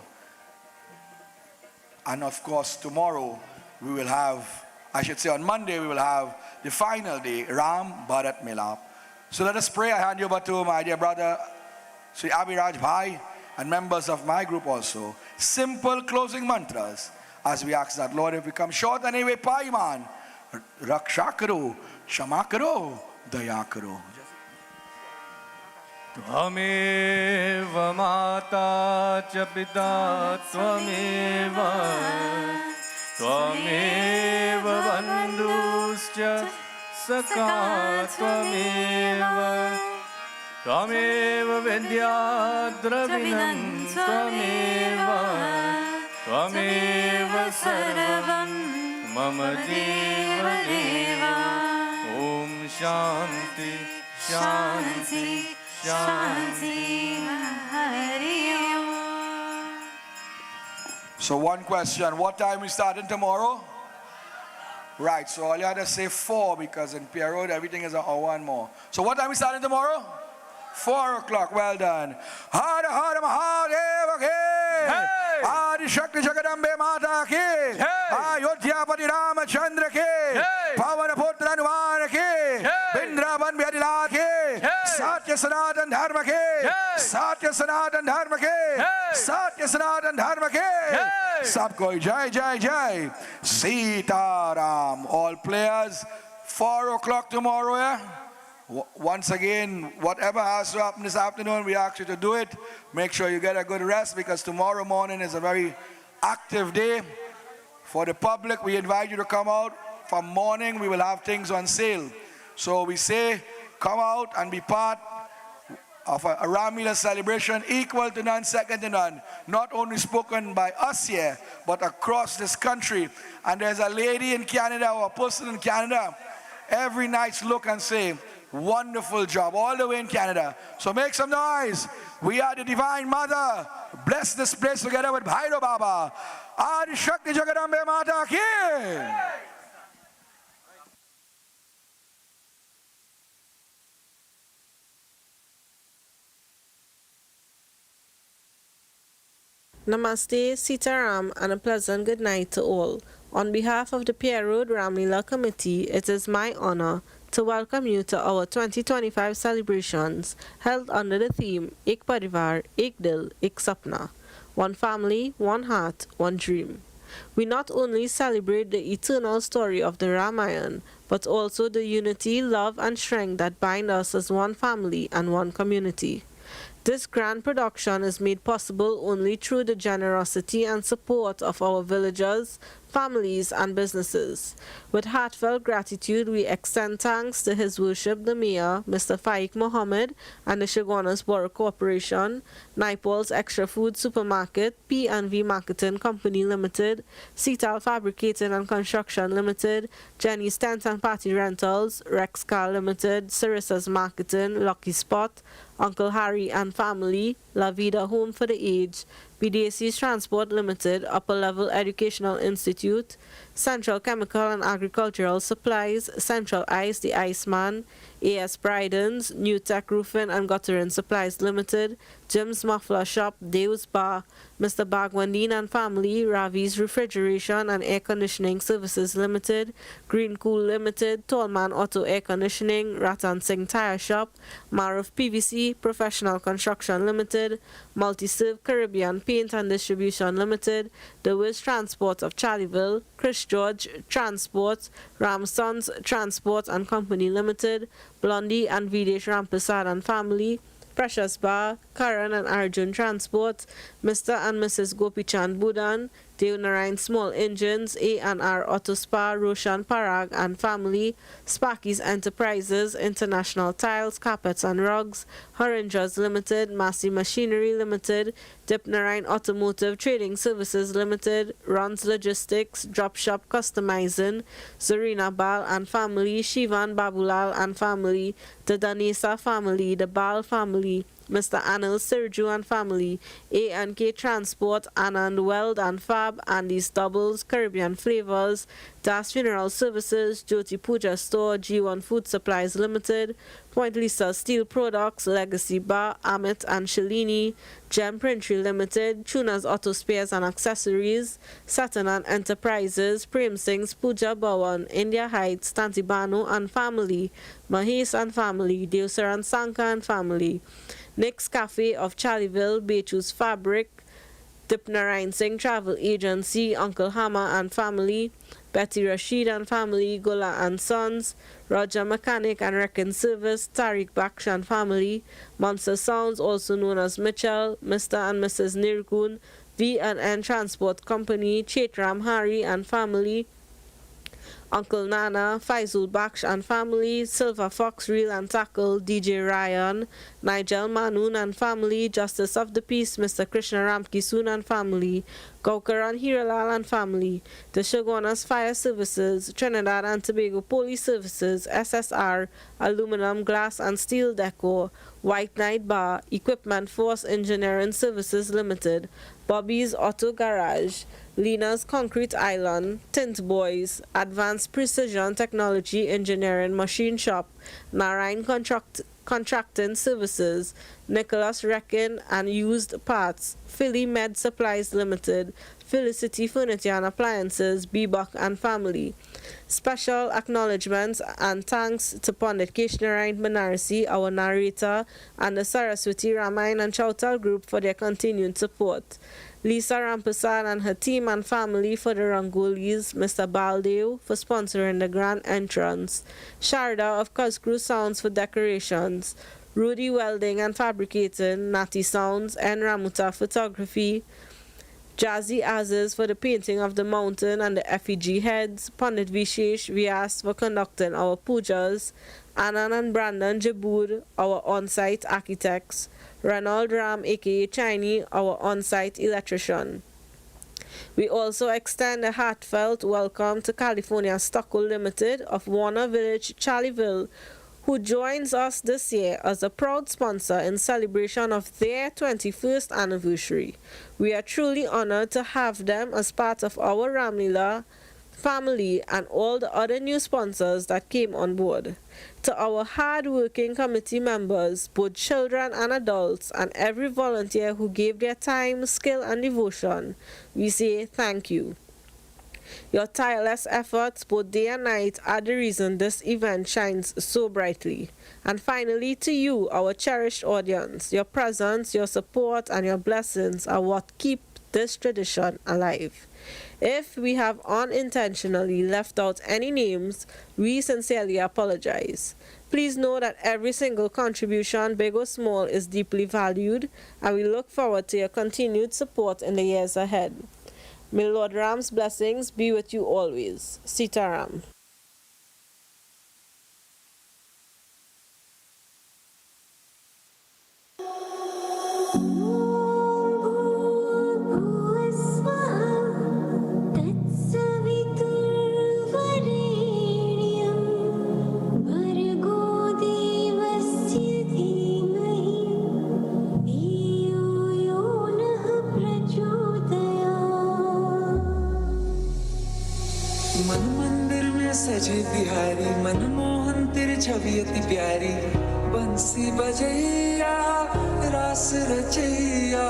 And of course tomorrow we will have, I should say on Monday we will have the final day, Ram Bharat Milap. So let us pray. I hand you over to my dear brother Sri Abhiraj Bhai and members of my group also. Simple closing mantras as we ask that, Lord, if we come short anyway, Paiman, Raksha karo, Shama karo, Daya karo. Tvameva mata cha pita tvameva, tvameva bandhuscha saka tvameva, tvameva vidya dravinam tvameva, tvameva sarvam mama deva deva. Om Shanti Shanti Shanti Hari Om. So one question, what time we starting tomorrow? Right, so all you had to say 4 because in Pierre Road everything is an hour and more. So what time we starting tomorrow? 4 o'clock, well done. Hara Hara Mahadeva Ke, Adi Shakti Jagadambe Mata Ke, Ayodhya Pati Ramachandra Ke, Pavana Putra Hanuman Ke, Bindraban Vyadila Ke, Satya Satya Sanatan Dharma ke! Jai! Satya Sanatan Dharma ke! Jai! Satya Sanatan Dharma ke! Jai! Sab koi jai jai jai. Sitaram. All players, 4 o'clock tomorrow, yeah? Once again, whatever has to happen this afternoon, we ask you to do it. Make sure you get a good rest because tomorrow morning is a very active day. For the public, we invite you to come out. From morning, we will have things on sale. So we say, come out and be part of a Ramleela celebration equal to none, second to none. Not only spoken by us here, but across this country. And there's a lady in Canada or a person in Canada, every night look and say, wonderful job, all the way in Canada. So make some noise. We are the Divine Mother. Bless this place together with Bhairo Baba. Adi Shakti Jagadambe Mata ki. Namaste, Sitaram, and a pleasant good night to all. On behalf of the Pierre Ramleela Committee, it is my honor to welcome you to our 2025 celebrations held under the theme Ek Parivaar, Ek Dil, Ek Sapna. One family, one heart, one dream. We not only celebrate the eternal story of the Ramayana, but also the unity, love, and strength that bind us as one family and one community. This grand production is made possible only through the generosity and support of our villagers, families, and businesses. With heartfelt gratitude, we extend thanks to His Worship the Mayor, Mr. Faiq Mohammed, and the Shogunas Borough Corporation, Naipol's Extra Food Supermarket, P&V Marketing Company Limited, Cetal Fabricating and Construction Limited, Jenny's Tent and Party Rentals, Rex Car Limited, Sarissa's Marketing, Lucky Spot, Uncle Harry and Family, La Vida Home for the Aged, BDAC's Transport Limited, Upper Level Educational Institute, Central Chemical and Agricultural Supplies, Central Ice, the Iceman, AS Bryden's, New Tech Roofing and Guttering Supplies Limited, Jim's Muffler Shop, Deus Bar, Mr. Bagwandine and Family, Ravi's Refrigeration and Air Conditioning Services Limited, Green Cool Limited, Tallman Auto Air Conditioning, Ratan Singh Tire Shop, Maruf PVC, Professional Construction Limited, Multi-Serve Caribbean Paint and Distribution Limited, The Wiz Transport of Charlieville, Chris George Transport, Ramsons Transport and Company Limited, Blondie and Videsh Ramprasad and Family, Precious Bar, Karan and Arjun Transport, Mr. and Mrs. Gopichand Budan, Deonarayan Small Engines, A&R Auto Spa, Roshan Parag and Family, Sparky's Enterprises, International Tiles, Carpets and Rugs, Horangas Limited, Massey Machinery Limited, Dipnarayan Automotive Trading Services Limited, Ron's Logistics, Drop Shop Customizing, Zarina Bal and Family, Shivan Babulal and Family, the Danesa Family, the Bal Family, Mr. Anil Sirju and Family, A&K Transport, Anand Weld and Fab, Andy's Doubles, Caribbean Flavors, Das Funeral Services, Jyoti Puja Store, G1 Food Supplies Limited, Point Lisa Steel Products, Legacy Bar, Amit and Shalini, Gem Printry Limited, Tuna's Auto Spares and Accessories, Satanan Enterprises, Prem Singh's Puja Bhawan, India Heights, Tantibano and Family, Mahesh and Family, Deosaran Sanka and Family, Nick's Cafe of Charlieville, Bechu's Fabric, Dipnarayan Singh Travel Agency, Uncle Hama and Family, Betty Rashid and Family, Gola and Sons, Roger Mechanic and Wrecking Service, Tariq Baksh and Family, Monster Sounds, also known as Mitchell, Mr. and Mrs. Nirgun, V&N Transport Company, Chaitram Hari and Family, Uncle Nana, Faizul Baksh and Family, Silver Fox Reel and Tackle, DJ Ryan, Nigel Manoon and Family, Justice of the Peace, Mr. Krishna Ramkisoon and Family, Gaukaran Hiralal and Family, the Shogunas Fire Services, Trinidad and Tobago Police Services, SSR, Aluminum, Glass and Steel Decor, White Knight Bar, Equipment Force Engineering Services Limited, Bobby's Auto Garage, Lena's Concrete Island, Tint Boys, Advanced Precision Technology Engineering Machine Shop, Narayan Contracting Services, Nicholas Wrecking and Used Parts, Philly Med Supplies Limited, Felicity Furniture and Appliances, Bebuk and family. Special acknowledgements and thanks to Pandit Keshnarayan Banarasi, our narrator, and the Saraswati Ramayana and Chautal group for their continued support. Lisa Rampasad and her team and family for the Rangolis, Mr. Baldev for sponsoring the grand entrance, Sharda of Kazkru Sounds for decorations, Rudy Welding and Fabricating, Natty Sounds, and Ramuta Photography, Jazzy Aziz for the painting of the mountain and the effigy heads, Pandit Vishesh Vyas for conducting our pujas, Anand and Brandon Jabur, our on-site architects, Ronald Ram aka Chinese, our on-site electrician. We also extend a heartfelt welcome to California Stockholm Limited of Warner Village, Charlieville, who joins us this year as a proud sponsor in celebration of their 21st anniversary. We are truly honored to have them as part of our Ramleela family and all the other new sponsors that came on board. To our hard-working committee members, both children and adults, and every volunteer who gave their time, skill, and devotion, we say thank you. Your tireless efforts, both day and night, are the reason this event shines so brightly. And finally, to you, our cherished audience, your presence, your support, and your blessings are what keep this tradition alive. If we have unintentionally left out any names, we sincerely apologize. Please know that every single contribution, big or small, is deeply valued, and we look forward to your continued support in the years ahead. May Lord Ram's blessings be with you always. Sitaram. मन मंदिर में सजे बिहारी मनमोहन तेरी छवि अति प्यारी बंसी बजैया रास रचैया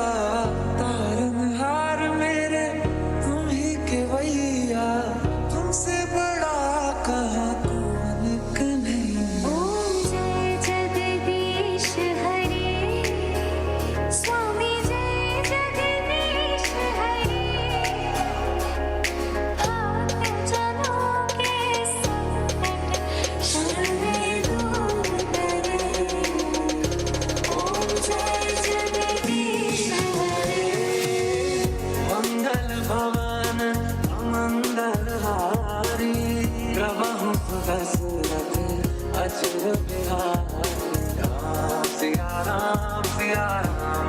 तारनहार मेरे तुम ही केवैया तुमसे बड़ा कहाँ कौन कन्हैया ओम जय जगदीश हरे स्वामी जय जगदीश हरे जनों के संकट शरण दूर करे ओम जय जगदीश हरे मंगल भवन मंगल हारी रवहु दशरथ अचर बिहारी राम सिया राम सिया राम